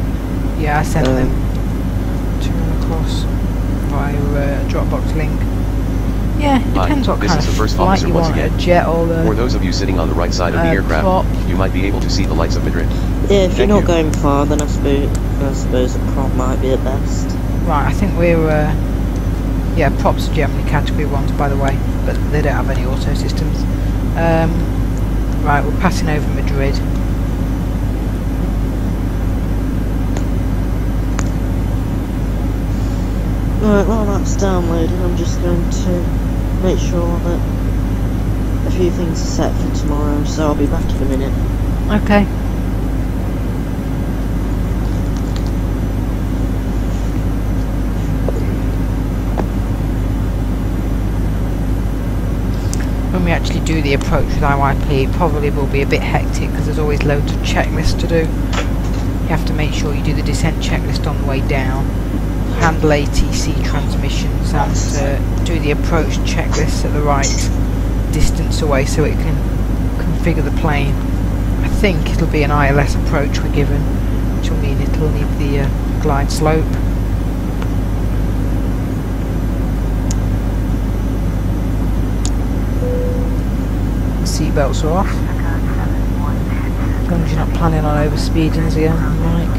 Yeah, I sent them to run across via Dropbox link. Yeah, it depends what this kind is of the first flight officer you once want, again. a jet or the... For those of you sitting on the right side of the aircraft, prop. you might be able to see the lights of Madrid. Yeah, if you're Thank not you. going far, then I suppose a prop might be at best. Right, I think we're... yeah, props are generally category 1s, by the way, but they don't have any auto systems. Right, we're passing over Madrid. Right, while that's downloading, I'm just going to make sure that a few things are set for tomorrow, so I'll be back in a minute. Okay. When we actually do the approach with IYP, it probably will be a bit hectic because there's always loads of checklists to do. You have to make sure you do the descent checklist on the way down, handle ATC transmissions, and do the approach checklists at the right distance away so it can configure the plane. I think it'll be an ILS approach we're given, which will mean it'll need the glide slope. Seatbelts are off. As long as you're not planning on overspeeding, as you like.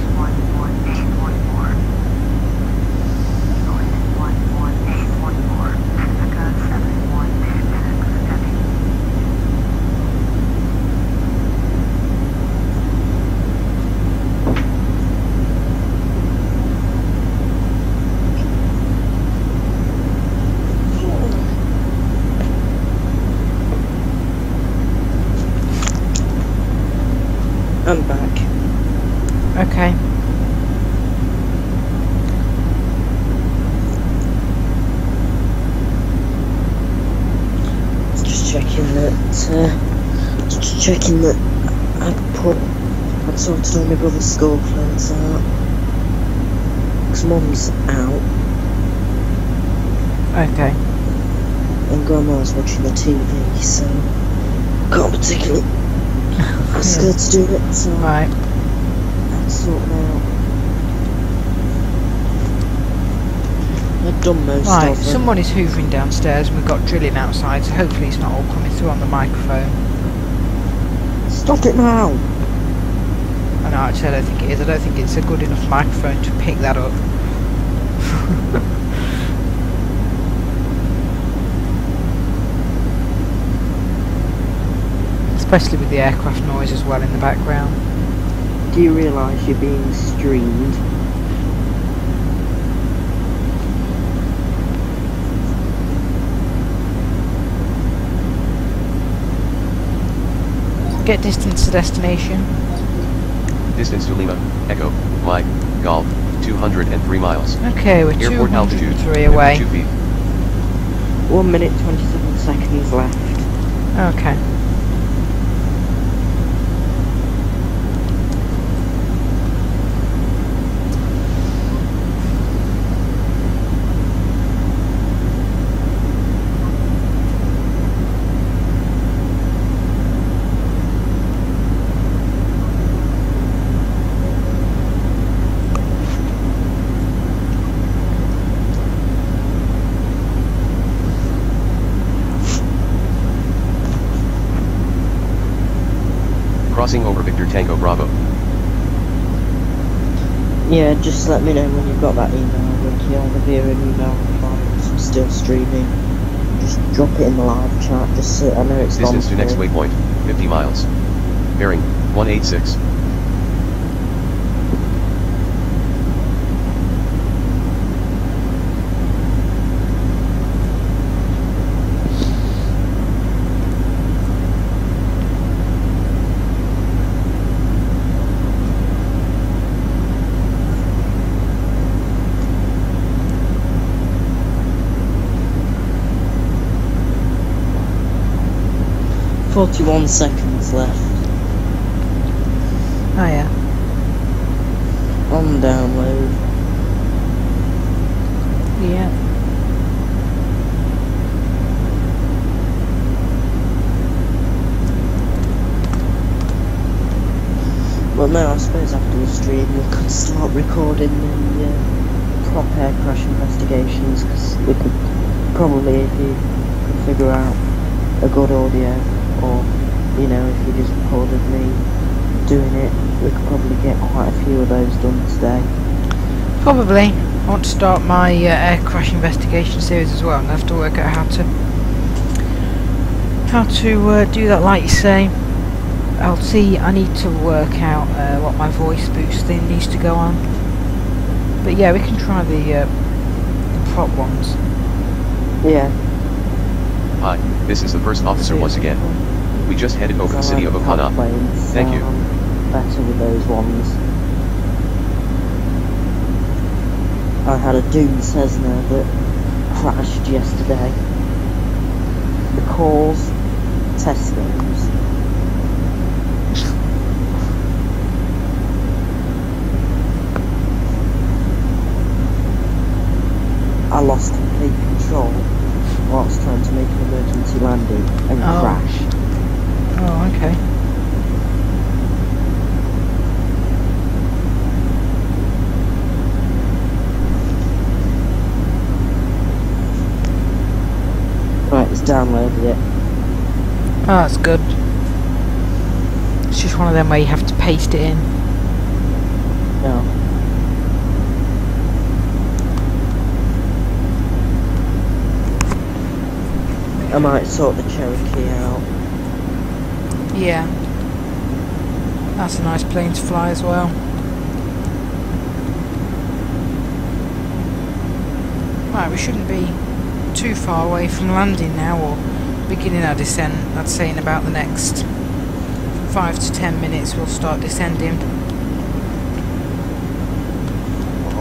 I'm back. Okay. Just checking that I'd sorted all my brother's school clothes out. Because Mum's out Okay. and Grandma's watching the TV, so can't particularly ask her to do it, so Right. I'd sort them out. I've done most Right, of them. someone is hoovering downstairs and we've got drilling outside, so hopefully it's not all coming through on the microphone. Stop it now! Oh, no, actually I don't think it is. I don't think it's a good enough microphone to pick that up. especially with the aircraft noise as well in the background. Do you realise you're being streamed? Get distance to destination. Distance to Lima, Echo, Mike, Golf, 203 miles. Okay, we're Airport altitude, 203 away. 52 feet. 1 minute 27 seconds left. Okay. Crossing over Victor Tango Bravo. Yeah, just let me know when you've got that email, Ricky. I'll give you an email reply. I'm still streaming. Just drop it in the live chat, just so I know it's gone Distance to next through. waypoint, 50 miles. Bearing, 186. "41 seconds left Oh yeah. on download." Yeah. Well, no, I suppose after the stream we could start recording the prop air crash investigations, because we could probably, if you could figure out a good audio, or, you know, if you just recorded me doing it, we could probably get quite a few of those done today. Probably. I want to start my air crash investigation series as well, and I have to work out how to do that, like you say. I need to work out what my voice boost thing needs to go on. But yeah, we can try the prop ones. Yeah. Hi, this is the first officer once again. We just headed over the city of Prop Okana. planes Thank you. sound better with those ones. I had a Doom Cessna that crashed yesterday. The cause, Tesco's. I lost complete control whilst trying to make an emergency landing and crashed. Oh, okay. Right, it's downloaded it. Oh, that's good. It's just one of them where you have to paste it in. No. I might sort the Cherokee out. Yeah. That's a nice plane to fly as well. Right, we shouldn't be too far away from landing now, or beginning our descent. I'd say in about the next 5 to 10 minutes we'll start descending.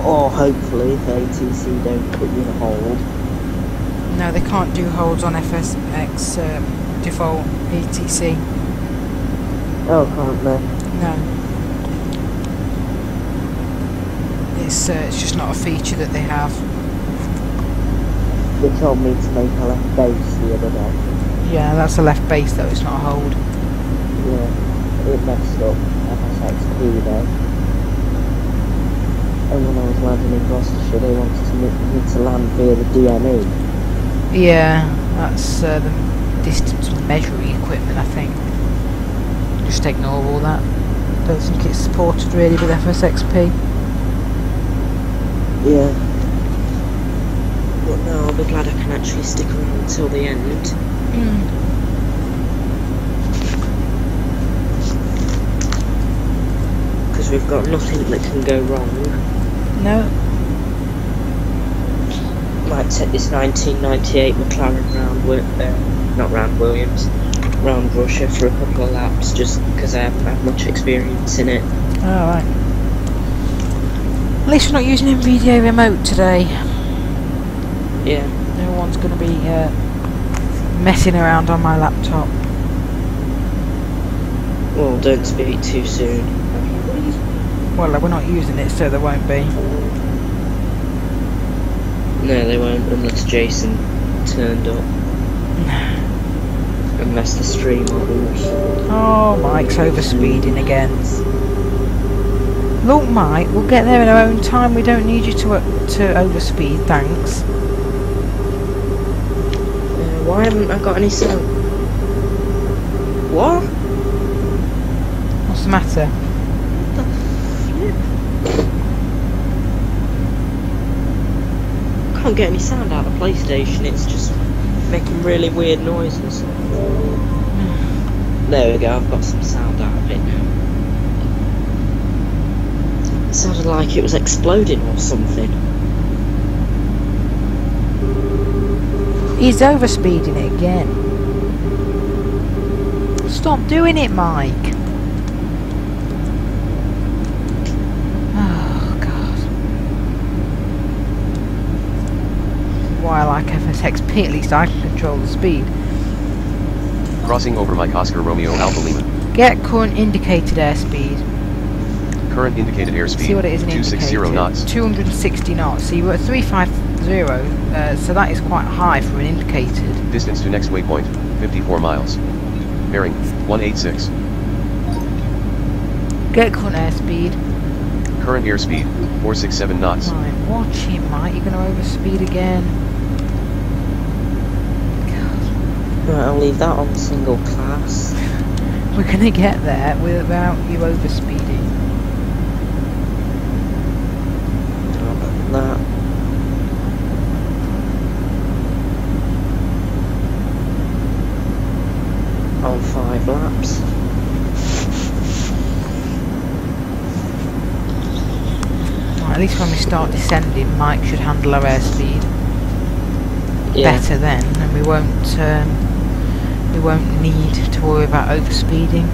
Or hopefully if ATC don't put you in a hold. No, they can't do holds on FSX default ATC. Oh, can't they? No. It's just not a feature that they have. They told me to make a left base the other day. Yeah, that's a left base though, it's not a hold. Yeah, it messed up FSXP though. And when I was landing in Gloucestershire, they wanted me to land via the DME. Yeah, that's the distance measuring equipment, I think. Just ignore all that. Don't think it's supported really with FSXP. Yeah. But no, I'll be glad I can actually stick around till the end. because we've got nothing that can go wrong. No. Might take this 1998 McLaren not round Williams, round Russia for a couple of laps, just because I haven't had much experience in it. Alright. At least we're not using NVIDIA remote today. Yeah. No one's going to be messing around on my laptop. Well, don't speak too soon. Well, we're not using it, so there won't be. No, they won't unless Jason turned up. Unless the stream models. Oh, Mike's overspeeding again. Look, Mike, we'll get there in our own time. We don't need you to overspeed, thanks. Why haven't I got any sound? What? What's the matter? I can't get any sound out of the PlayStation. It's just making really weird noises. There we go. I've got some sound out of it now. It sounded like it was exploding or something. He's overspeeding it again. Stop doing it, Mike. Oh, God. Why I like FSXP, at least I can control the speed. Crossing over Mike Oscar Romeo Alpha Lima. Get current indicated airspeed. Current indicated airspeed, See what it is in 260 indicated. knots. 260 knots. So you were at 350, so that is quite high for an indicated. Distance to next waypoint, 54 miles. Bearing, 186. Get current airspeed. Current airspeed, 467 knots. Right, watch him, Mike. You're going to overspeed again. Right, I'll leave that on single class. We're going to get there without you overspeeding. How about that? On 5 laps. Right, at least when we start descending, Mike should handle our airspeed better then, and we won't need to worry about overspeeding.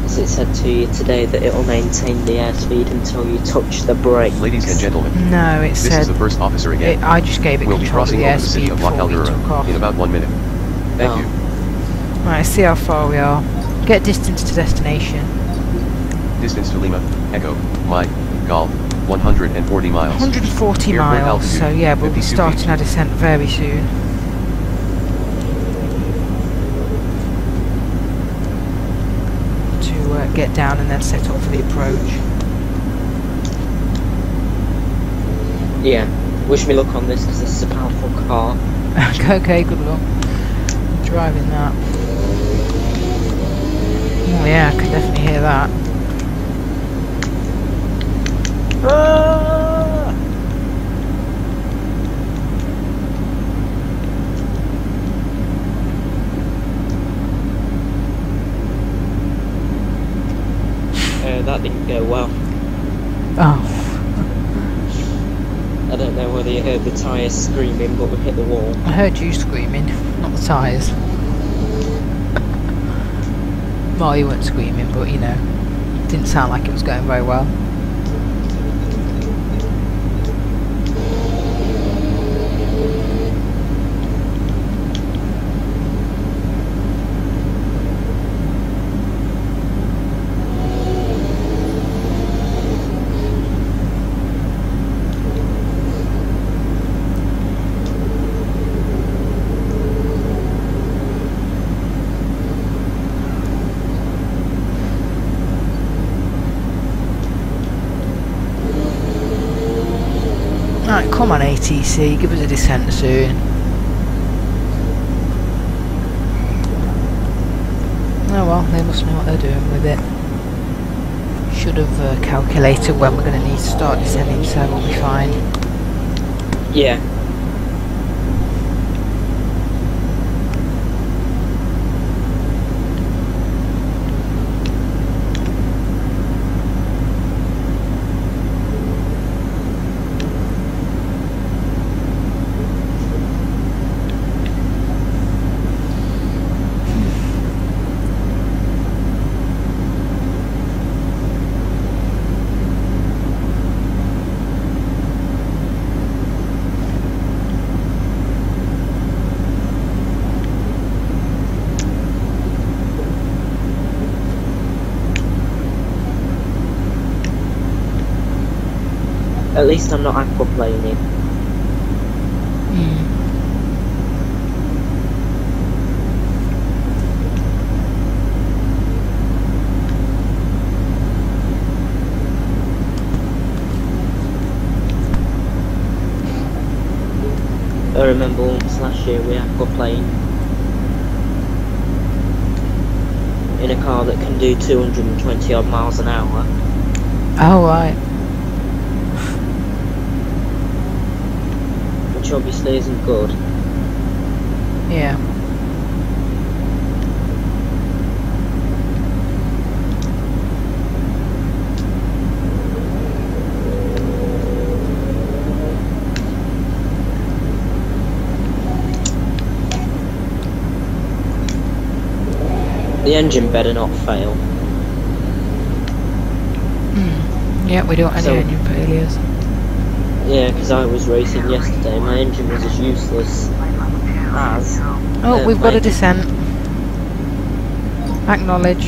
As it said to you today that it'll maintain the airspeed until you touch the brake. Ladies and gentlemen, No, it this said... is the first officer again. I just gave it We'll be control of the crossing over the city airspeed of La before we took Caldera off. in about 1 minute. Thank Oh. you. Right, let's see how far we are. Get distance to destination. Distance to Lima, Echo, Mike, Golf, 140 miles. 140 Airport miles, altitude, so yeah, we'll be 52 starting feet. our descent very soon. To get down and then set up for the approach. Yeah. Wish me luck on this because this is a powerful car. Okay, good luck. Driving that. Oh yeah, I can definitely hear that. That didn't go well. Oh. I don't know whether you heard the tyres screaming, but we hit the wall. I heard you screaming, not the tyres. Well, you weren't screaming, but you know, didn't sound like it was going very well. Right, come on ATC, give us a descent soon. Oh well, they must know what they're doing with it. Should have calculated when we're going to need to start descending, so we'll be fine. Yeah. At least I'm not aquaplaning. I remember once last year we aquaplaned in a car that can do 220 odd miles an hour. Oh, right. Which obviously isn't good. Yeah. The engine better not fail. Yeah, we don't want any engine failures. Yeah, because I was racing yesterday, my engine was as useless as... Oh, we've got a descent. Acknowledge.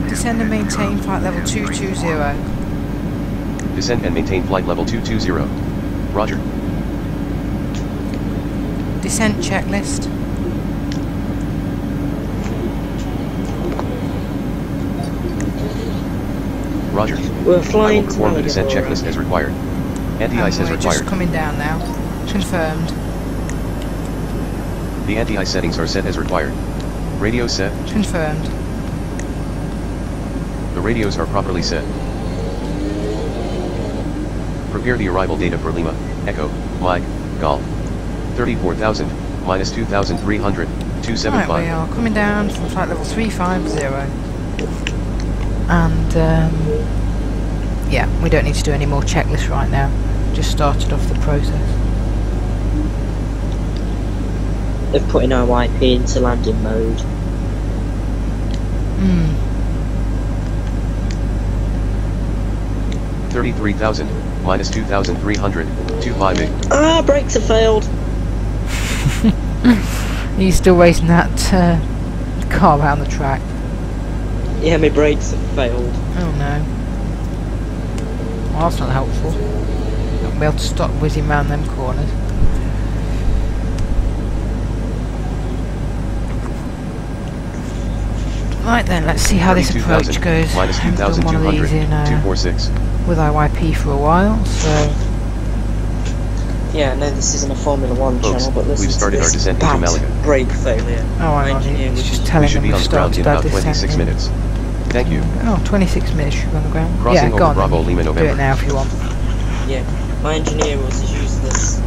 Descend and maintain flight level 220. Descend and maintain flight level 220. Roger. Descent checklist. Roger. We're I flying will perform the descent tomorrow. checklist as required. Anti-ice as We're required. just coming down now. Confirmed. The anti-ice settings are set as required. Radio set. Confirmed. The radios are properly set. Prepare the arrival data for Lima, Echo, Mike, Golf. 34,000, minus 2,300, 275. Right, we are coming down from flight level 350. And, yeah, we don't need to do any more checklists right now. Just started off the process. They're putting our IP into landing mode. 33,000, minus 2,300, 258. Ah, brakes have failed! Are you still racing that car around the track? Yeah, my brakes have failed. Oh no. Well, that's not helpful. Not be able to stop whizzing round them corners. Right then, let's see how this approach goes. Minus I haven't done one of 2,200, these in 246. with IYP for a while, so Yeah, no, this isn't a Formula 1 Folks, channel, but listen we've started to our this descent into bad Malaga. brake failure. oh, My hang on, engineer it's was just We telling should them be we on the ground started in our about 26 descent. minutes. Thank you. Oh, 26 minutes should be on the ground. Crossing yeah, over go on Bravo then. Lima Do November. it now if you want. Yeah, my engineer was as useless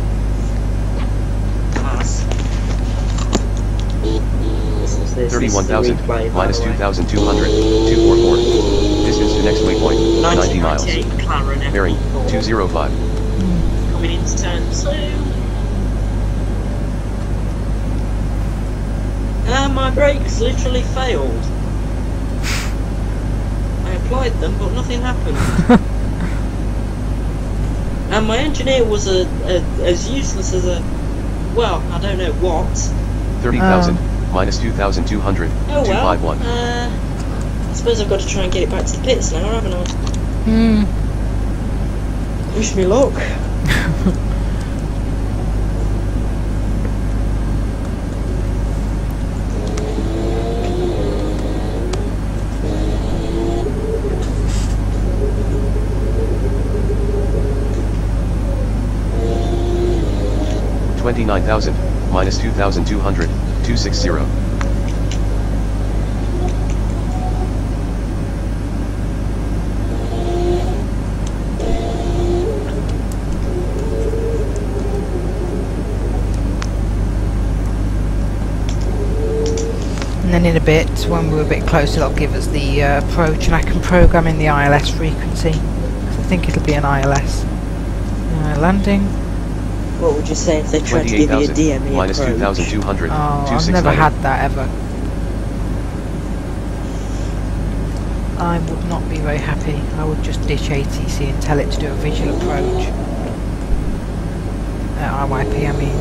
as... This is 31,000, the replay, by minus the way. 2,200, 244. Distance to next waypoint, 90 miles. 1998 McLaren Bearing, FP4. 205. Coming into turn 2. My brakes literally failed. I applied them, but nothing happened. And my engineer was as useless as a... well, I don't know what. 30,000, minus 2,200, Oh well. 251. I suppose I've got to try and get it back to the pits now, haven't I? Wish me luck. $29,000, minus 2,200, 260. then in a bit, when we're a bit closer, it'll give us the approach, and I can program in the ILS frequency. So I think it'll be an ILS. Landing. What would you say if they tried to give you a 28,000 DME minus approach? 2,200. Oh, I've 269. never had that ever. I would not be very happy. I would just ditch ATC and tell it to do a visual approach. RYP, I mean.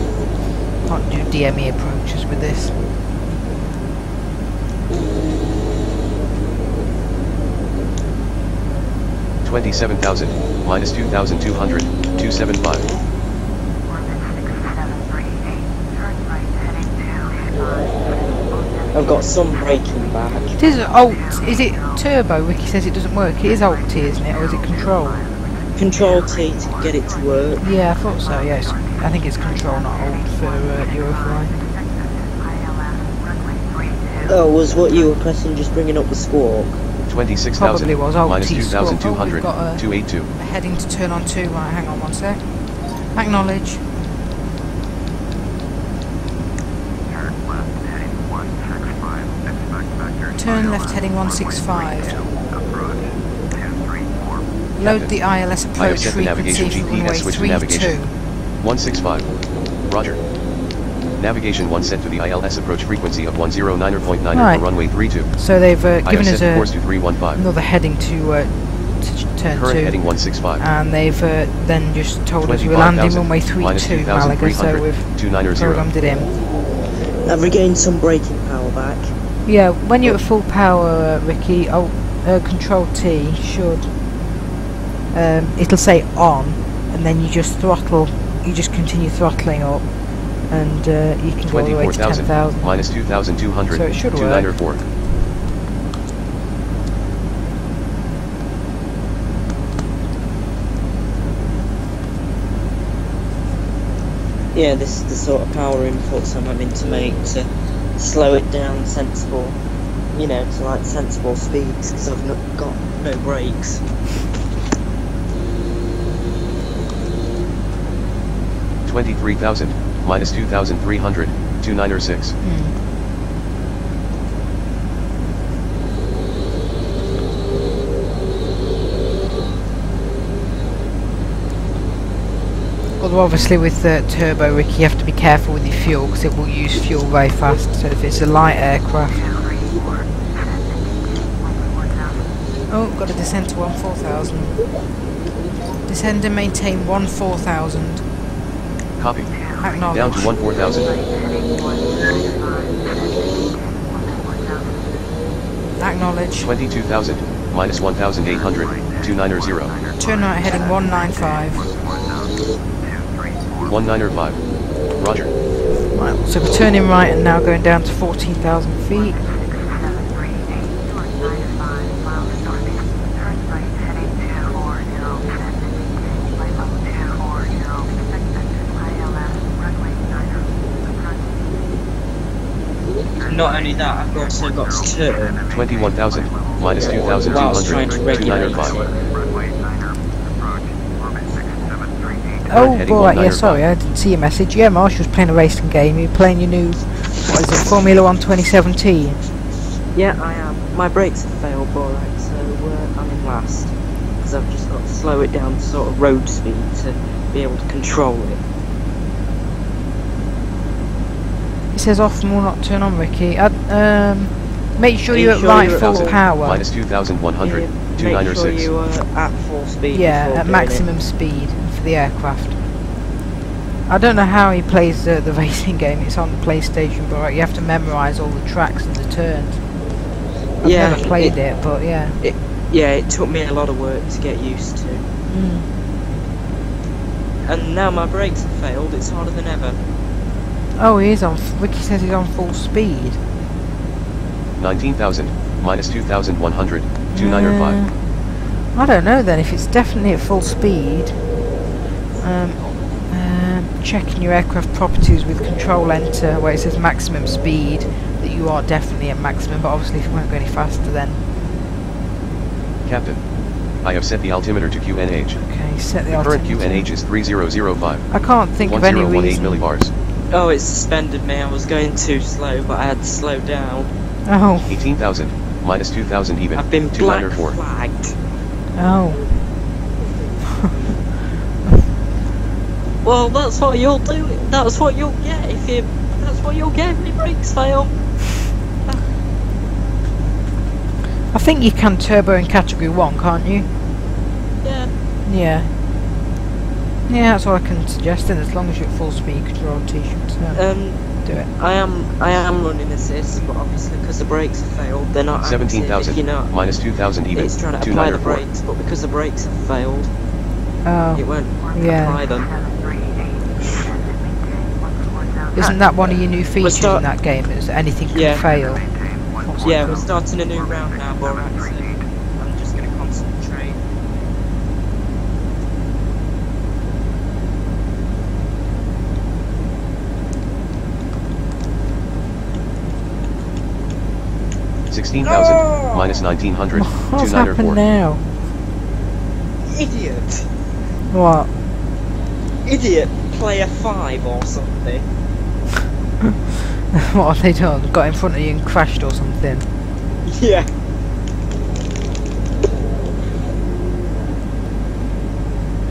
Can't do DME approaches with this. $27,000 minus 2,200. 275. I've got some braking back. It is alt. Is it turbo? Ricky says it doesn't work. It is alt T, isn't it? Or is it control? Control T to get it to work. Yeah, I thought so. Yes, I think it's control, not alt for Eurofly. Oh, was what you were pressing just bringing up the squawk? 26,000 Probably was alt minus T squawk. 2,200. We've got a 282. heading to turn on 2. Right, hang on one sec. Acknowledge. Turn left heading 165. Load the ILS I have approach set the navigation frequency for GPS runway switch to navigation. 32. 165. Roger. Navigation 1 set to the ILS approach frequency of 109.9 Right. for runway 32. So they've I have given us set the course to 315. another heading to turn Current 2. heading 165. And they've then just told us we're landing 25,000 runway minus 32 Malaga, so 2,300. we've 290. programmed it in. I've regained some braking power back. Yeah, when you're at full power, Ricky, Control T should, it'll say on, and then you just throttle, you just continue throttling up, and you can go all the way to 24,000 10,000. minus 2,200. So it should work. 294. Yeah, this is the sort of power inputs I'm having to make to slow it down sensible, you know, to like sensible speeds, because I've got no brakes. $23,000 minus 2,300. 296. Although obviously with turbo, Ricky, you have to be careful with your fuel because it will use fuel very fast. So if it's a light aircraft, oh, got to descend to 14,000. Descend and maintain 14,000. Copy. Acknowledge. Down to 14,000. Acknowledge. 22,000 minus 1,800. 290. Turn right heading 195. 195. Roger. Right, so we're turning right and now going down to 14,000 feet. Not only that, I've also got to turn. 21,000 minus While I was 2,200. trying to regulate. 295. Oh, Heading right, yeah, 195. sorry, I didn't see your message. Yeah, Marshall's playing a racing game. You're playing your new, what is it, Formula 1 2017? Yeah, I am. My brakes have failed, Borak, so I'm in last. Because I've just got to slow it down to sort of road speed to be able to control it. It says off and will not turn on, Ricky. Make sure Are you're you at sure right you're at full full? power. Minus 2,100. Yeah, make 296. sure you are at full speed. Yeah, before at doing maximum speed for the aircraft. I don't know how he plays the racing game. It's on the PlayStation, but you have to memorise all the tracks and the turns. I've Yeah, never played it, but yeah. Yeah, it took me a lot of work to get used to. And now my brakes have failed, it's harder than ever. Oh, he is on. Ricky says he's on full speed. 19,000 minus 2,100. 295. I don't know then if it's definitely at full speed. Checking your aircraft properties with control enter where it says maximum speed, that you are definitely at maximum, but obviously if you won't go any faster then. Captain, I have set the altimeter to QNH. Okay, set the The current altimeter. QNH is 3005. I can't think of any 1018 reason. millibars. Oh, it suspended me, I was going too slow, but I had to slow down. Oh. 18,000, minus 2,000 even. I've been black 294. flagged. Oh. Well, that's what you'll do. That's what you'll get if you. That's what you'll get if your brakes fail. I think you can turbo in category 1, can't you? Yeah. Yeah. Yeah, that's all I can suggest. And as long as you're at full speed, you could draw a t-shirt. Do it. I am running assist, but obviously because the brakes have failed, they're not 17,000, active, you know. minus 2,000 even. It's trying to apply the 294. brakes, but because the brakes have failed, Oh. it won't Yeah. apply them. Isn't that one of your new features start- in that game? Is anything can Yeah. fail? Yeah, we're starting a new round now, Borax. I'm just going to concentrate. No! 16,000, minus 1,900, What's 294. happened now? Idiot! What? Idiot! Player 5 or something. What have they done? Got in front of you and crashed or something? Yeah.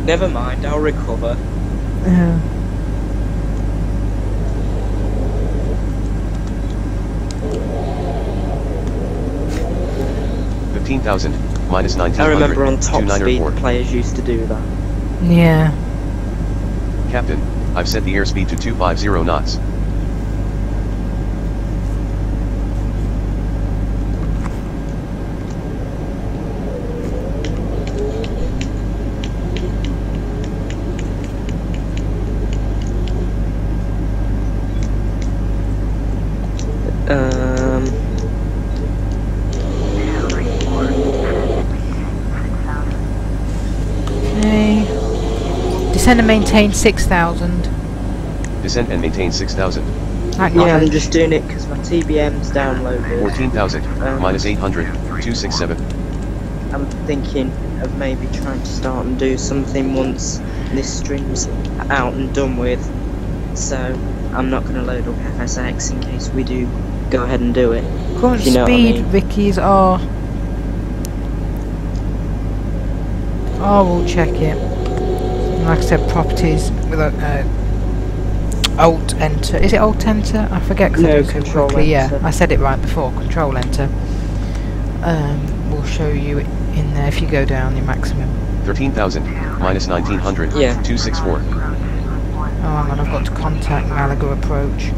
Never mind, I'll recover. Yeah. $15,000, minus I 1,900, remember on top speed 294. players used to do that. Yeah. Captain, I've set the airspeed to 250 knots. Okay. Descend and maintain 6,000. Descent and maintain 6,000. Yeah, I'm just doing it because my TBM's downloaded. 14,000, minus 800, 267. I'm thinking of maybe trying to start and do something once this stream's out and done with. So I'm not going to load up FSX in case we do go ahead and do it. Current You know what I speed, mean. Vicky's are. I will check it. Like I said, properties with a Alt Enter. Is it Alt Enter? I forget because I No, do so Control quickly. Enter. Yeah, I said it right before. Control Enter. We'll show you it in there if you go down your maximum. 13,000, minus 1,900, Yeah. 264. Oh, hang on, I've got to contact Malaga approach.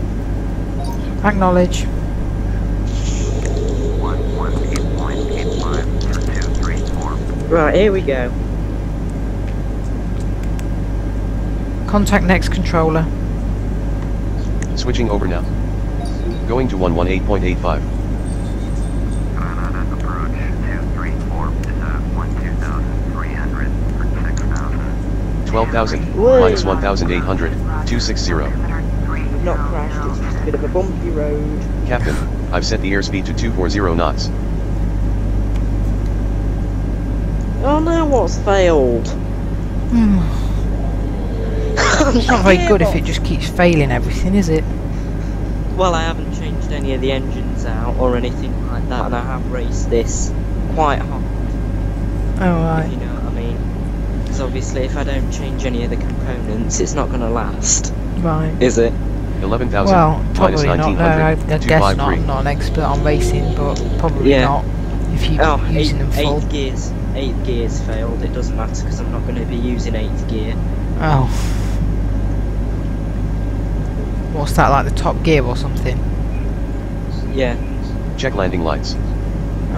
Acknowledge. 118.85 Right, here we go. Contact next controller. Switching over now. Going to 118.85. Canada approach 234 is at 12,300 for 6,000. 12,000, Whoa. minus 1,800, 260. We've not crashed, it's just a bit of a bumpy road. Captain, I've set the airspeed to 240 knots. Oh, now what's failed? It's not very good if it just keeps failing everything, is it? Well, I haven't changed any of the engines out or anything like that, and I have raced this quite hard, Oh, if right. you know what I mean. Because obviously, if I don't change any of the components, it's not going to last, Right. is it? 11,000, Well, minus probably not. No, 1,900, I guess not. 253. I'm not an expert on racing, but probably Yeah. not. If you're Oh, using them full. eighth gears failed. It doesn't matter because I'm not going to be using 8th gear. Oh. What's that, like the top gear or something? Yeah. Check landing lights.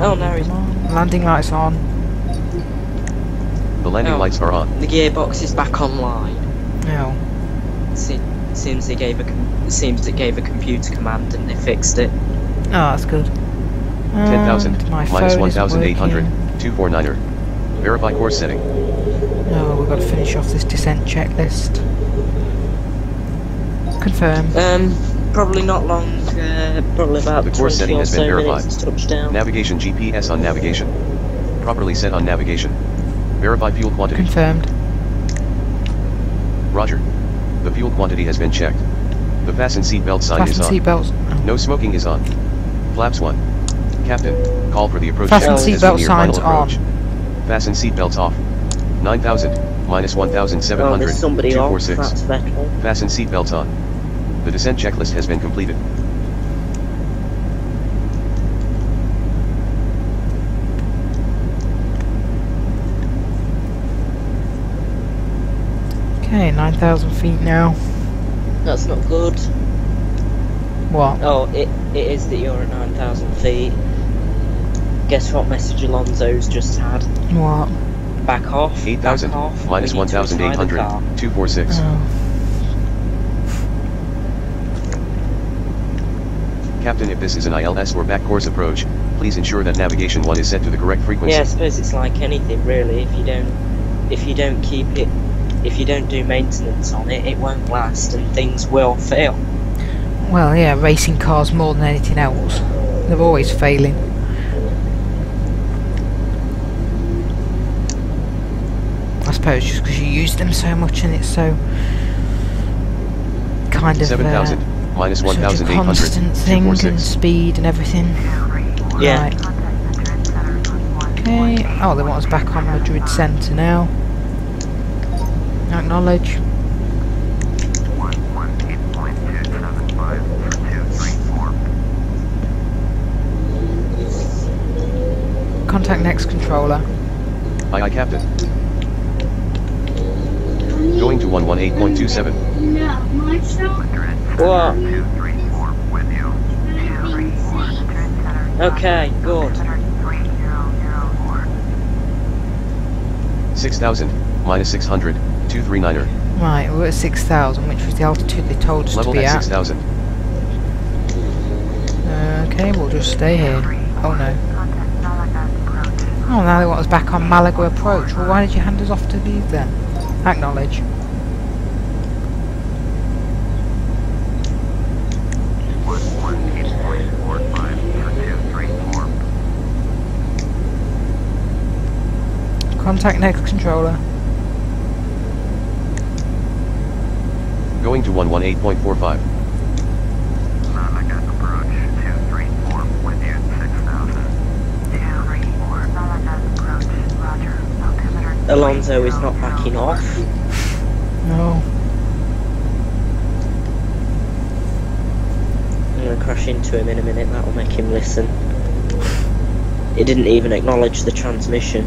Oh, no, it's Come on. Landing lights on. The landing Oh. lights are on. the gearbox is back online. No. Seems it gave a computer command and they fixed it. Oh, that's good. 10,000, And my minus phone isn't 1,800, working. 249er. Verify course setting. No, we've got to finish off this descent checklist. Confirm. Probably not long, probably about The course 20 setting or has been so verified. minutes to touchdown. Navigation GPS on navigation. Properly set on navigation. Verify fuel quantity. Confirmed. Roger. The fuel quantity has been checked. The fasten seatbelt sign Fasten is on. seatbelts. No smoking is on. Flaps 1. Captain, call for the approach Fasten signal as seatbelt we near final signs on. approach. Fasten seatbelts off. 9,000, minus Oh, 1,700, there's somebody off. 246. That's Vettel. Fasten seatbelts on. The descent checklist has been completed. Okay, 9,000 feet now. That's not good. What? Oh, it is that you're at 9,000 feet. Guess what message Alonso's just had? What? Back off. 8,000, back off. minus we need to retire the 1,800, car. 246. Oh. Captain, if this is an ILS or back course approach, please ensure that navigation 1 is set to the correct frequency. Yeah, I suppose it's like anything really. If you don't keep it, if you don't do maintenance on it, it won't last and things will fail. Well, yeah, racing cars more than anything else. They're always failing. I suppose just because you use them so much and it's so kind of 7,000, minus such a 1,800, constant thing and 246. speed and everything. Yeah. Right. Okay. Oh, they want us back on Madrid Centre now. Acknowledge. 118.275 for 234. Contact next controller. Aye, Captain. Going to 118.27. What? 234 with you. 234. Okay, good. 6,000, minus 600, 239er. Right, we're at 6,000, which was the altitude they told us Level to be at at. 6,000. Okay, we'll just stay here. Oh no. Oh, now they want us back on Malaga approach. Well, why did you hand us off to these then? Acknowledge. Contact next controller. Going to 118.45. Malaga approach 234 with you 6,000. 234 Malaga approach, roger. Altimeter Alonso is not backing off. No. I'm gonna crash into him in a minute. That'll make him listen. It didn't even acknowledge the transmission.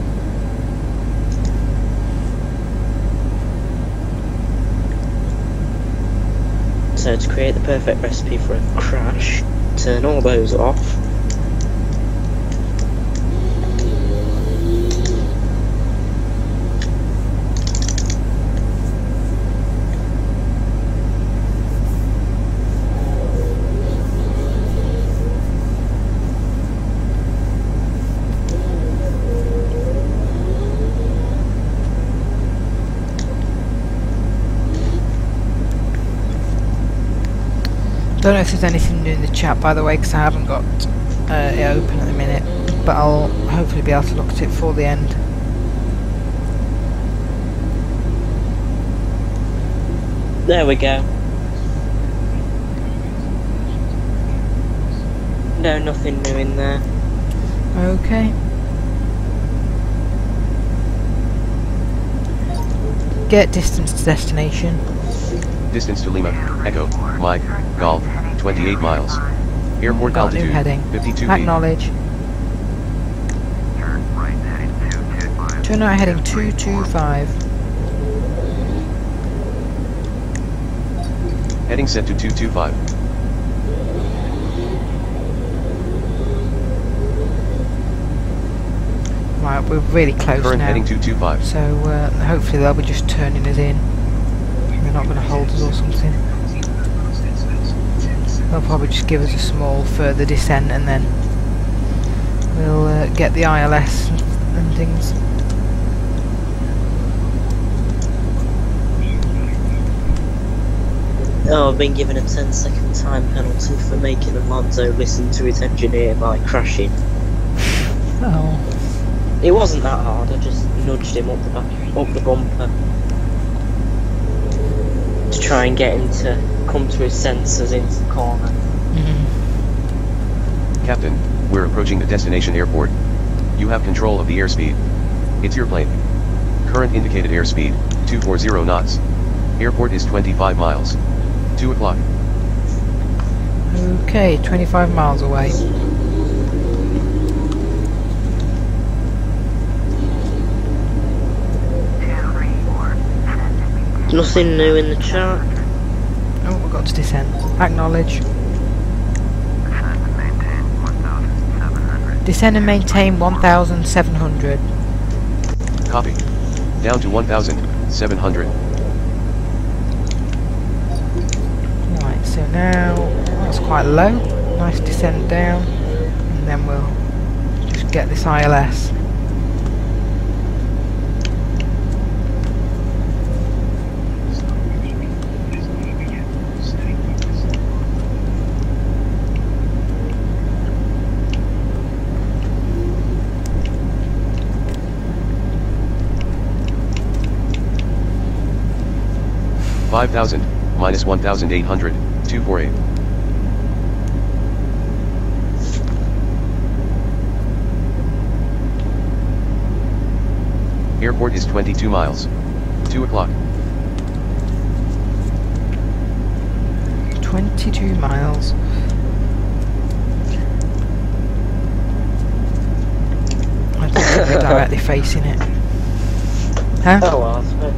So to create the perfect recipe for a crash, turn all those off. Don't know if there's anything new in the chat, by the way, because I haven't got it open at the minute, but I'll hopefully be able to look at it for the end. There we go. No, nothing new in there. Okay. Get distance to destination. Distance to Lima, Echo, Mike, Golf, 28 miles. Airport Got a new altitude, heading. 52 feet. Acknowledge. turn right heading 225. Turn right heading 225. Heading set to 225. Right, we're really close Current now. heading 225. So hopefully they'll be just turning us in. They're not going to hold us or something. They'll probably just give us a small further descent and then we'll get the ILS and things. Oh, I've been given a 10-second time penalty for making Alonso listen to his engineer by crashing. Oh. It wasn't that hard, I just nudged him up the bumper to try and get him to come to his senses into the corner. Captain, we're approaching the destination airport. You have control of the airspeed. It's your plane. Current indicated airspeed, 240 knots. Airport is 25 miles. 2 o'clock. Okay, 25 miles away. Nothing new in the chart. Oh, we've got to descend. Acknowledge. Descend and maintain 1,700. Copy. Down to 1,700. Right, so now that's quite low. Nice descent down, and then we'll just get this ILS. -5,000, -1,800, 248. Airport is 22 miles. 2 o'clock. 22 miles. I don't think we're directly facing it. Huh? Oh well, I suppose.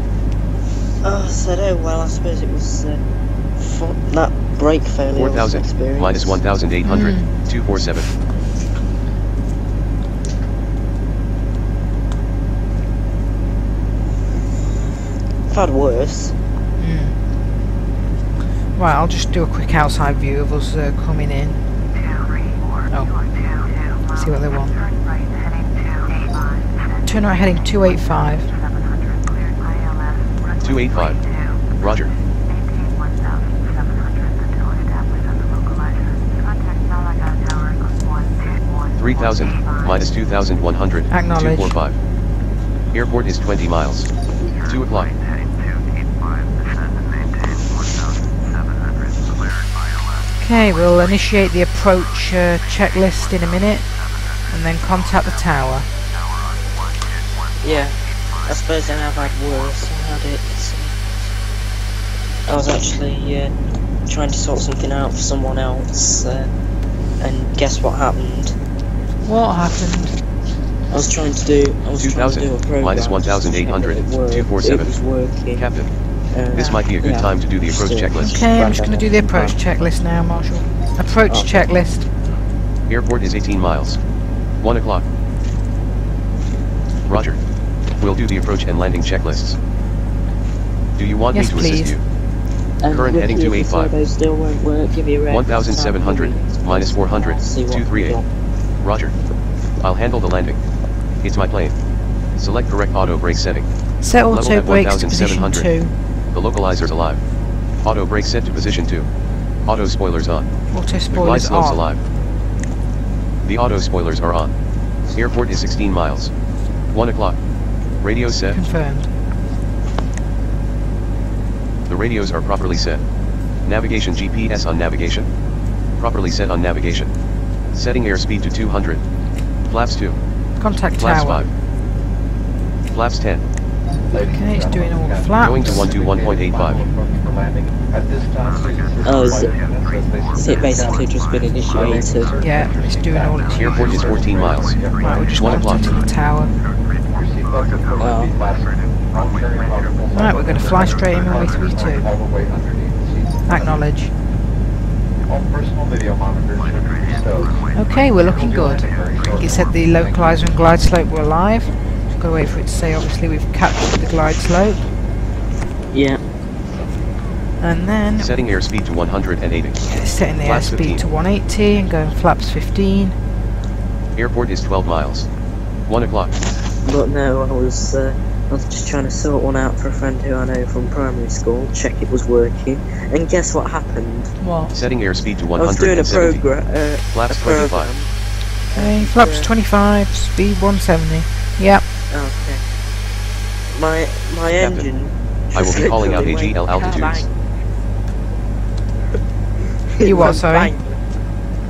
Oh, I said, oh well, I suppose it was that brake failure. 4,000, -1,800, 247. I've had worse. Right, I'll just do a quick outside view of us coming in. Oh, see what they want. Turn right heading 285. 285. Roger. $3,000, -2,100, Acknowledge. 245. Airport is 20 miles. 2 o'clock. Okay, we'll initiate the approach checklist in a minute, and then contact the tower. Yeah, I suppose I have had worse. I was actually trying to sort something out for someone else, and guess what happened? What happened? I was trying to do a program. -1,800, It 247. was working. Captain, this might be a good time to do the approach checklist. Okay, I'm just going to do the approach checklist now, Marshal. Approach checklist. Airport is 18 miles. 1 o'clock. Roger. We'll do the approach and landing checklists. Do you want Yes, me to assist please. you? Current heading 285. Those still won't work. Give me a 1,700, -400, 238. Roger. I'll handle the landing. It's my plane. Select correct auto brake setting. Set Level auto at brakes to position 1,700. 2. The localizer's alive. Auto brake set to position 2. Auto spoilers on. Auto The glide spoilers slope's on. alive. The auto spoilers are on. Airport is 16 miles. 1 o'clock. Radio set. Confirmed. The radios are properly set. Navigation GPS on navigation. Properly set on navigation. Setting airspeed to 200. Flaps 2. Contact Flaps tower. 5. Flaps 10. Okay, it's doing all the flaps. Going to 121.85. Oh, is it basically just been initiated? Yeah, it's doing all its Airport is 14 miles. Right, we're just 1 o'clock. contacting the tower. Oh. Right, we're going to fly straight in runway 32. Acknowledge. Okay, we're looking good. It said the localizer and glide slope were alive. Just got to wait for it to say obviously we've captured the glide slope. Yeah. And then Setting airspeed to 180. setting the Flaps airspeed 15. to 180 and going flaps 15. Airport is 12 miles. 1 o'clock. But no, I was just trying to sort one out for a friend who I know from primary school, check it was working, and guess what happened? What? Setting airspeed to I was doing a 170. program. Flaps 25. Okay, flaps 25, speed 170. Yep. Okay. My engine. I will be calling out literally AGL went altitudes. You what, sorry? bang.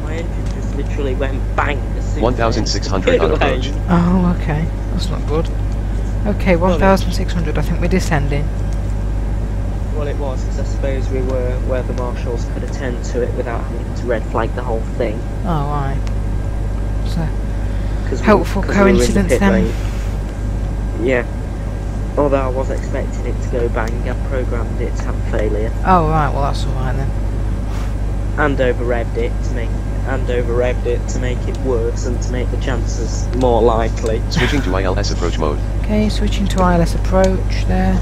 My engine just literally went bang as soon as 1,600 I on approach. away. Oh, okay. That's not good. Okay, 1,600. I think we're descending. Well, it was, because I suppose we were where the marshals could attend to it without having to red flag the whole thing. Oh, right. So, 'Cause helpful 'cause we were in the coincidence pit then. lane. Yeah. Although I was expecting it to go bang, I programmed it to have a failure. Oh, right. Well, that's alright then. And over-revved it to make it worse and to make the chances more likely. Switching to ILS approach mode. Okay, switching to ILS approach there.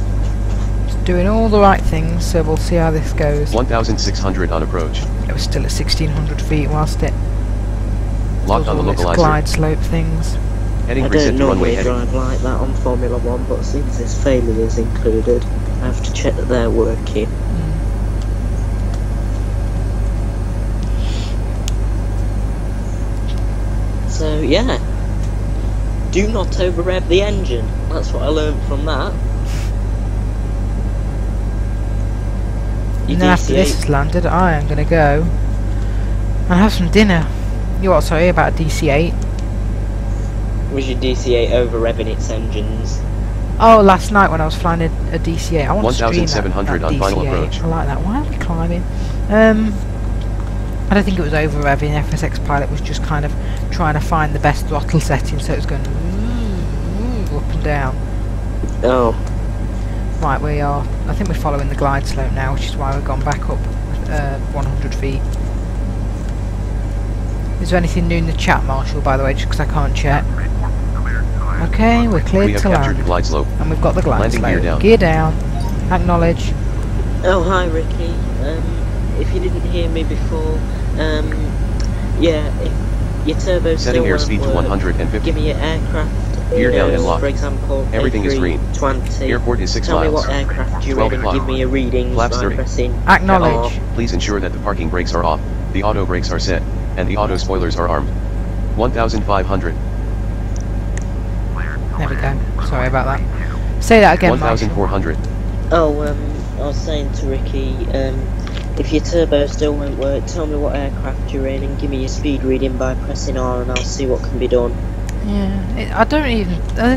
Just doing all the right things, so we'll see how this goes. 1,600 on approach. It was still at 1,600 feet whilst it Locked does on the all its localizer. glide slope things. Heading I preset don't to runway normally heading. drive like that on Formula 1, but since this failure is included, I have to check that they're working. So yeah, do not over-rev the engine. That's what I learned from that. And then after this is landed, I am going to go and have some dinner. You what, sorry, about DC-8? Was your DC-8 over-revving its engines? Oh, last night when I was flying a DC-8. I want to stream that 1,700 on DC-8. final approach. I like that. Why are we climbing? I don't think it was over-revving. FSX Pilot was just kind of trying to find the best throttle setting, so it was going up and down. Oh. Right, we are. I think we're following the glide slope now, which is why we've gone back up 100 feet. Is there anything new in the chat, Marshall, by the way, just because I can't check? Okay, we're cleared We have to captured land. the glide slope. And we've got the glide Landing slope. gear down. Gear down. Acknowledge. Oh, hi Ricky. If you didn't hear me before, yeah, if your turbo Setting still won't airspeed to work, 150. give me your aircraft. Gear down and Windows, locked. For example, Everything is green. 20. Airport is 6 Tell me miles. what aircraft you're 12 in and o'clock. give me your readings Flaps by 30. pressing Acknowledge. R. Please ensure that the parking brakes are off, the auto brakes are set, and the auto spoilers are armed. 1,500. There we go. Sorry about that. Say that again, Marshall. 1,400. Oh, I was saying to Ricky, if your turbo still won't work, tell me what aircraft you're in and give me your speed reading by pressing R and I'll see what can be done. Yeah, I don't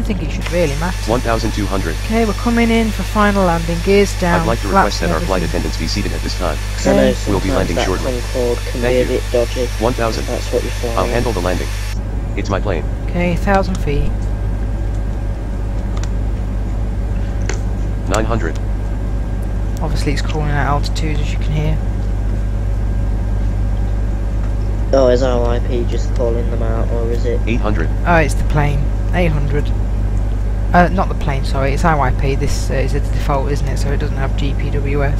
think it should really matter. 1,200. Okay, we're coming in for final landing. Gears down. I'd like to flaps request that our and flight everything. attendants be seated at this time. Because I know Okay. We'll be sometimes landing that shortly. Concorde can Thank be a you. bit dodgy. 1,000. That's what you're flying. I'll handle the landing. It's my plane. Okay, 1,000 feet. 900. Obviously, it's calling out altitudes, as you can hear. Oh, is our IP just calling them out, or is it? 800. Oh, it's the plane. 800. Not the plane, sorry. It's IYP. This is the default, isn't it? So it doesn't have GPWS.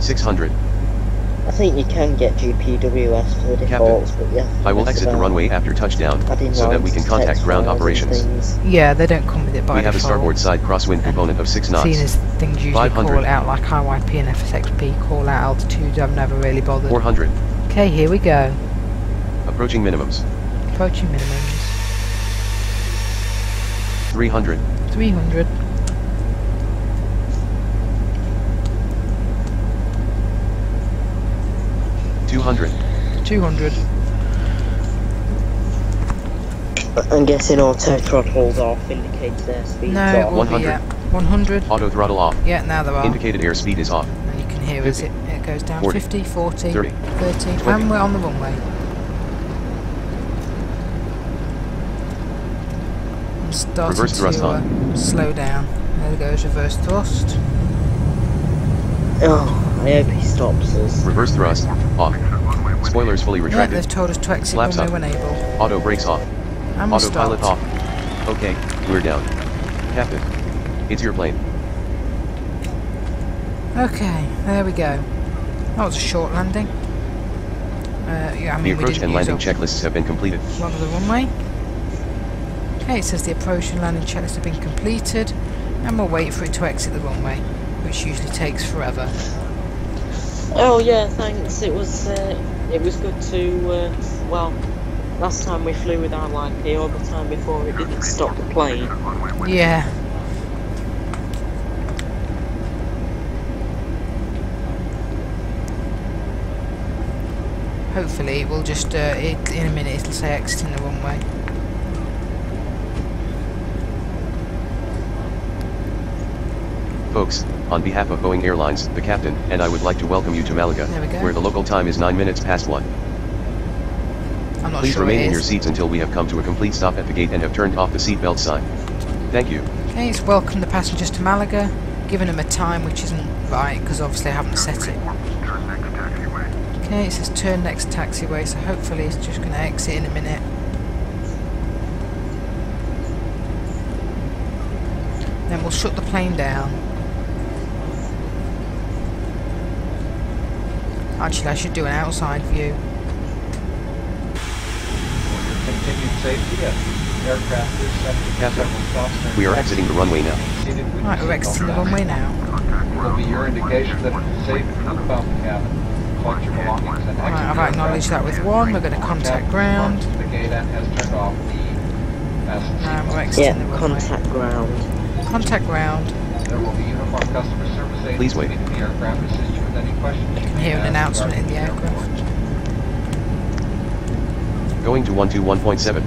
600. I think you can get GPWS for the defaults, but yeah. I will exit the runway after touchdown, so that we can contact ground operations. Yeah, they don't come with it by We have a default. starboard side crosswind component of 6 Seeing knots. as things usually 500. call out like IYP and FSXP call out altitudes, I've never really bothered. 400. Okay, here we go. Approaching minimums. Approaching minimums. 300. 300. 200. 200. I'm guessing auto throttles off indicates their speed's No, it off. will be 100. at 100. Auto throttle off. Yeah, now there are. Indicated airspeed is off. And you can hear as it goes down. 40, 50, 40, 30, 30. 20. And we're on the runway. I'm starting Reverse thrust to on. slow down. There goes reverse thrust. Oh, I hope he stops us. Reverse thrust. Off. Spoilers fully Yeah, retracted. they've told us to exit Flaps runway up. when able. Auto brakes off. And we Autopilot stopped. off. Okay, we're down. Captain. It's your plane. Okay, there we go. That was a short landing. Yeah, I mean, The we approach didn't and use landing up checklists have been completed. a lot of the runway. Okay, it says the approach and landing checklists have been completed, and we'll wait for it to exit the runway, which usually takes forever. Oh yeah, thanks. It was good to, well, last time we flew with our IP, or the time before it didn't stop the plane. Yeah. Hopefully it will just, in a minute it'll say exiting the runway. Folks, on behalf of Boeing Airlines, the captain, and I would like to welcome you to Malaga, There we go. where the local time is 9 minutes past 1. I'm not Please sure remain it in your is. seats until we have come to a complete stop at the gate and have turned off the seatbelt sign. Thank you. Okay, it's welcome the passengers to Malaga, giving them a time which isn't right, because obviously I haven't set it. Turn next taxiway. Okay, it says turn next taxiway, so hopefully it's just going to exit in a minute. Then we'll shut the plane down. Actually, I should do an outside view. Continued safety at aircraft is set to Captain, several stops during we are taxi. exiting the runway now. Seated with Right, we're seatbelt exiting the fastened. runway now. It will be your indication that it's safe to move about the cabin. Collect your belongings and exit. Right, I've the acknowledged that aircraft. with one. We're going to contact ground. The gate and has turned off the fasten And we're seatbelts. exiting the Yeah, runway. contact ground. Contact ground. There will be uniformed customer service agents Please wait. waiting in the aircraft to assist you with any questions you may Hear an have announcement in the regarding aircraft. Going to 121.7.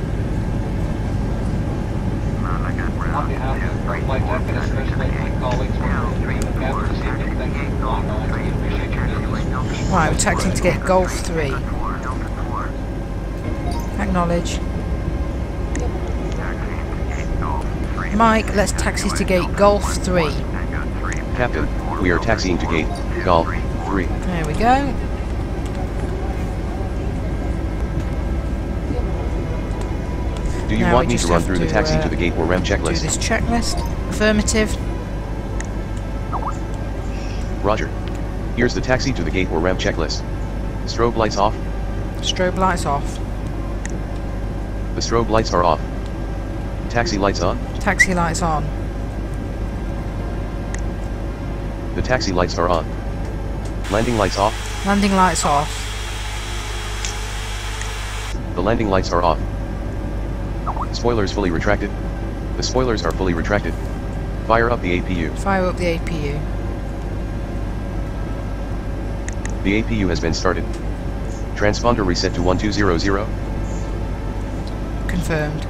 Malaga On ground. behalf of the flight administration and my colleagues working in the cabin this evening, thank you for calling on. We appreciate your business. Right, we're taxiing to get Golf 3. Acknowledge. Mike, let's taxi to gate Golf 3. Captain, we are taxiing to gate, Golf, 3. There we go. Do you Now want we me just to run have through the to, taxi to the gate or ramp Do checklist? this checklist. Affirmative. Roger. Here's the taxi to the gate or ramp checklist. Strobe lights off. Strobe lights off. The strobe lights are off. Taxi lights on. Taxi lights on. The taxi lights are on. Landing lights off. Landing lights off. The landing lights are off. Spoilers fully retracted. The spoilers are fully retracted. Fire up the APU. Fire up the APU. The APU has been started. Transponder reset to 1200. Confirmed.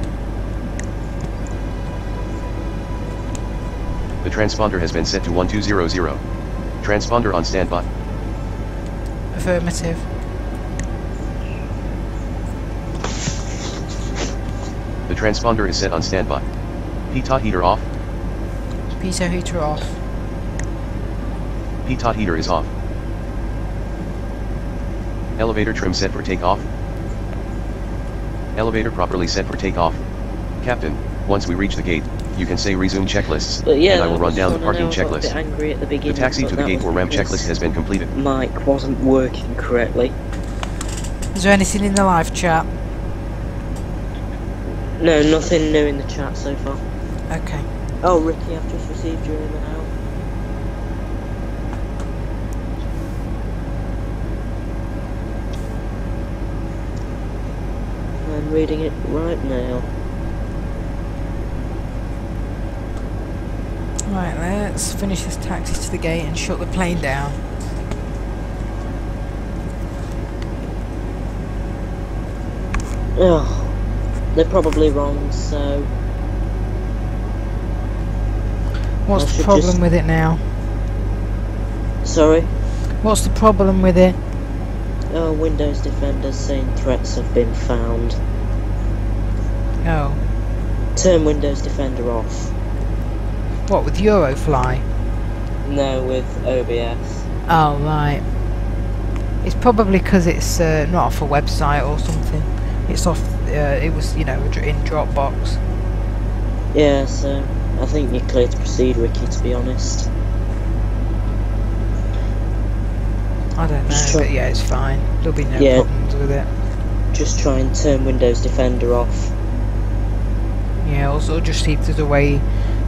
The transponder has been set to 1200. Transponder on standby. Affirmative. The transponder is set on standby. Pitot heater off. Pitot heater off. Pitot heater is off. Elevator trim set for takeoff. Elevator properly set for takeoff. Captain, once we reach the gate, you can say resume checklists, But yeah, and I will that run was down the fun. I parking know I got a bit checklist. angry at the The beginning, taxi but to the that gate was or ramp because checklist has been completed. Mike wasn't working correctly. Is there anything in the live chat? No, nothing new in the chat so far. Okay. Oh, Ricky, I've just received your email. I'm reading it right now. Right, let's finish this taxi to the gate and shut the plane down. Oh, they're probably wrong, so... What's I the should problem just- with it now? Sorry? What's the problem with it? Oh, Windows Defender saying threats have been found. Oh. Turn Windows Defender off. What, with Eurofly? No, with OBS. Oh, right. It's probably because it's not off a website or something. It's off, it was, you know, in Dropbox. Yeah, so I think you're clear to proceed, Ricky, to be honest. I don't know, Just try- but yeah, it's fine. There'll be no Yeah. problems with it. Just try and turn Windows Defender off. Yeah, also just see if there's a way.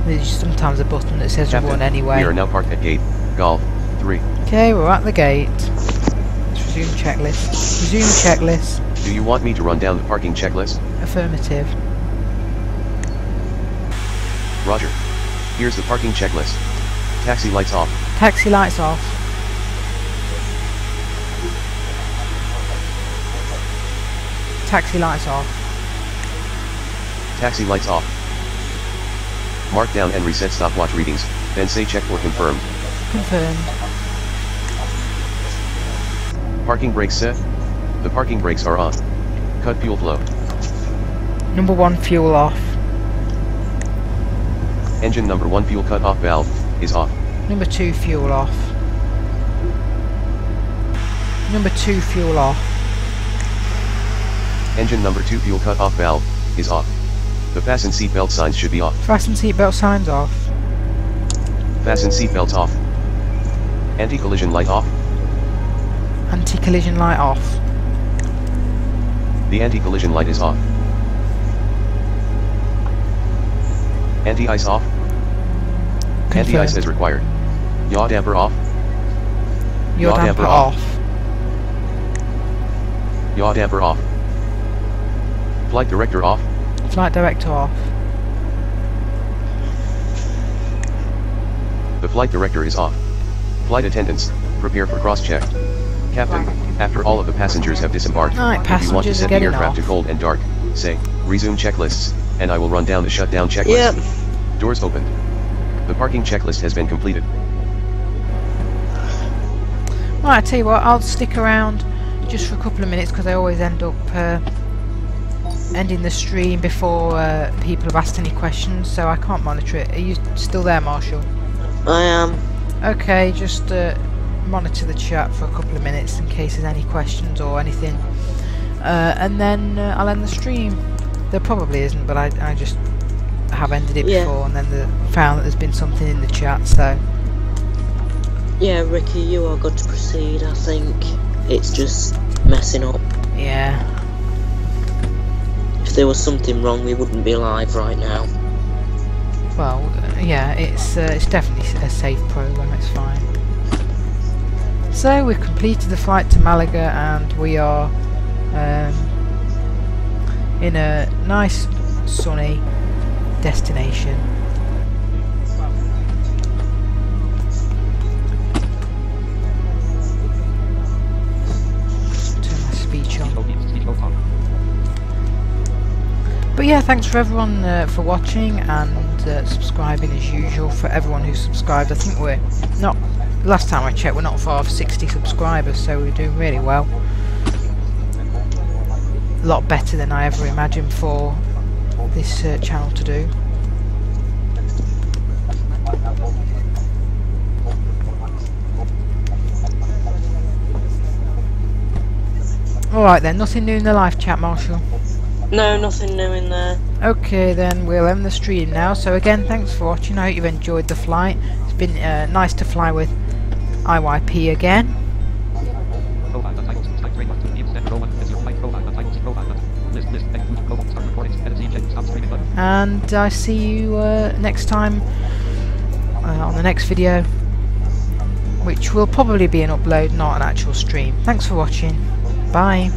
There's sometimes a button that says Captain, run anyway. we are now parked at gate, Golf, 3. Okay, we're at the gate. Let's resume checklist. Resume checklist. Do you want me to run down the parking checklist? Affirmative. Roger. Here's the parking checklist. Taxi lights off. Taxi lights off. Taxi lights off. Taxi lights off. Mark down and reset stopwatch readings, then say check or confirmed. Confirmed. Parking brakes set. The parking brakes are on. Cut fuel flow. Number 1 fuel off. Engine number 1 fuel cut off valve is off. Number 2 fuel off. Number 2 fuel off. Engine number 2 fuel cut off valve is off. The fasten seatbelt signs should be off. Fasten seatbelt signs off. Fasten seatbelts off. Anti-collision light off. Anti-collision light off. The anti-collision light is off. Anti-ice off. Anti-ice is required. Yaw damper off. Yaw damper off. Yaw damper off. Flight director off. Flight director off. The flight director is off. Flight attendants, prepare for cross-check. Captain, after all of the passengers have disembarked, Right, if you want to passengers are set the getting aircraft to off. cold and dark, say, resume checklists, and I will run down the shutdown checklist. Yep. Doors opened. The parking checklist has been completed. Right, I tell you what, I'll stick around just for a couple of minutes because I always end up ending the stream before people have asked any questions, so I can't monitor it. Are you still there, Marshall? I am. Okay, just monitor the chat for a couple of minutes in case there's any questions or anything, and then I'll end the stream. There probably isn't, but I just have ended it Yeah. before and then found that there's been something in the chat, so Yeah, Ricky, you are good to proceed. I think it's just messing up. yeah. If there was something wrong, we wouldn't be live right now. Well, yeah, it's definitely a safe program, it's fine. So we've completed the flight to Malaga and we are in a nice sunny destination. Turn my speech on. But yeah, thanks for everyone for watching and subscribing as usual. For everyone who's subscribed, I think we're not, last time I checked, we're not far off 60 subscribers, so we're doing really well. A lot better than I ever imagined for this channel to do. Alright then, nothing new in the live chat, Marshall? No, nothing new in there. Okay then, we'll end the stream now. So again, thanks for watching. I hope you've enjoyed the flight. It's been nice to fly with IYP again. And I see you next time on the next video, which will probably be an upload, not an actual stream. Thanks for watching. Bye.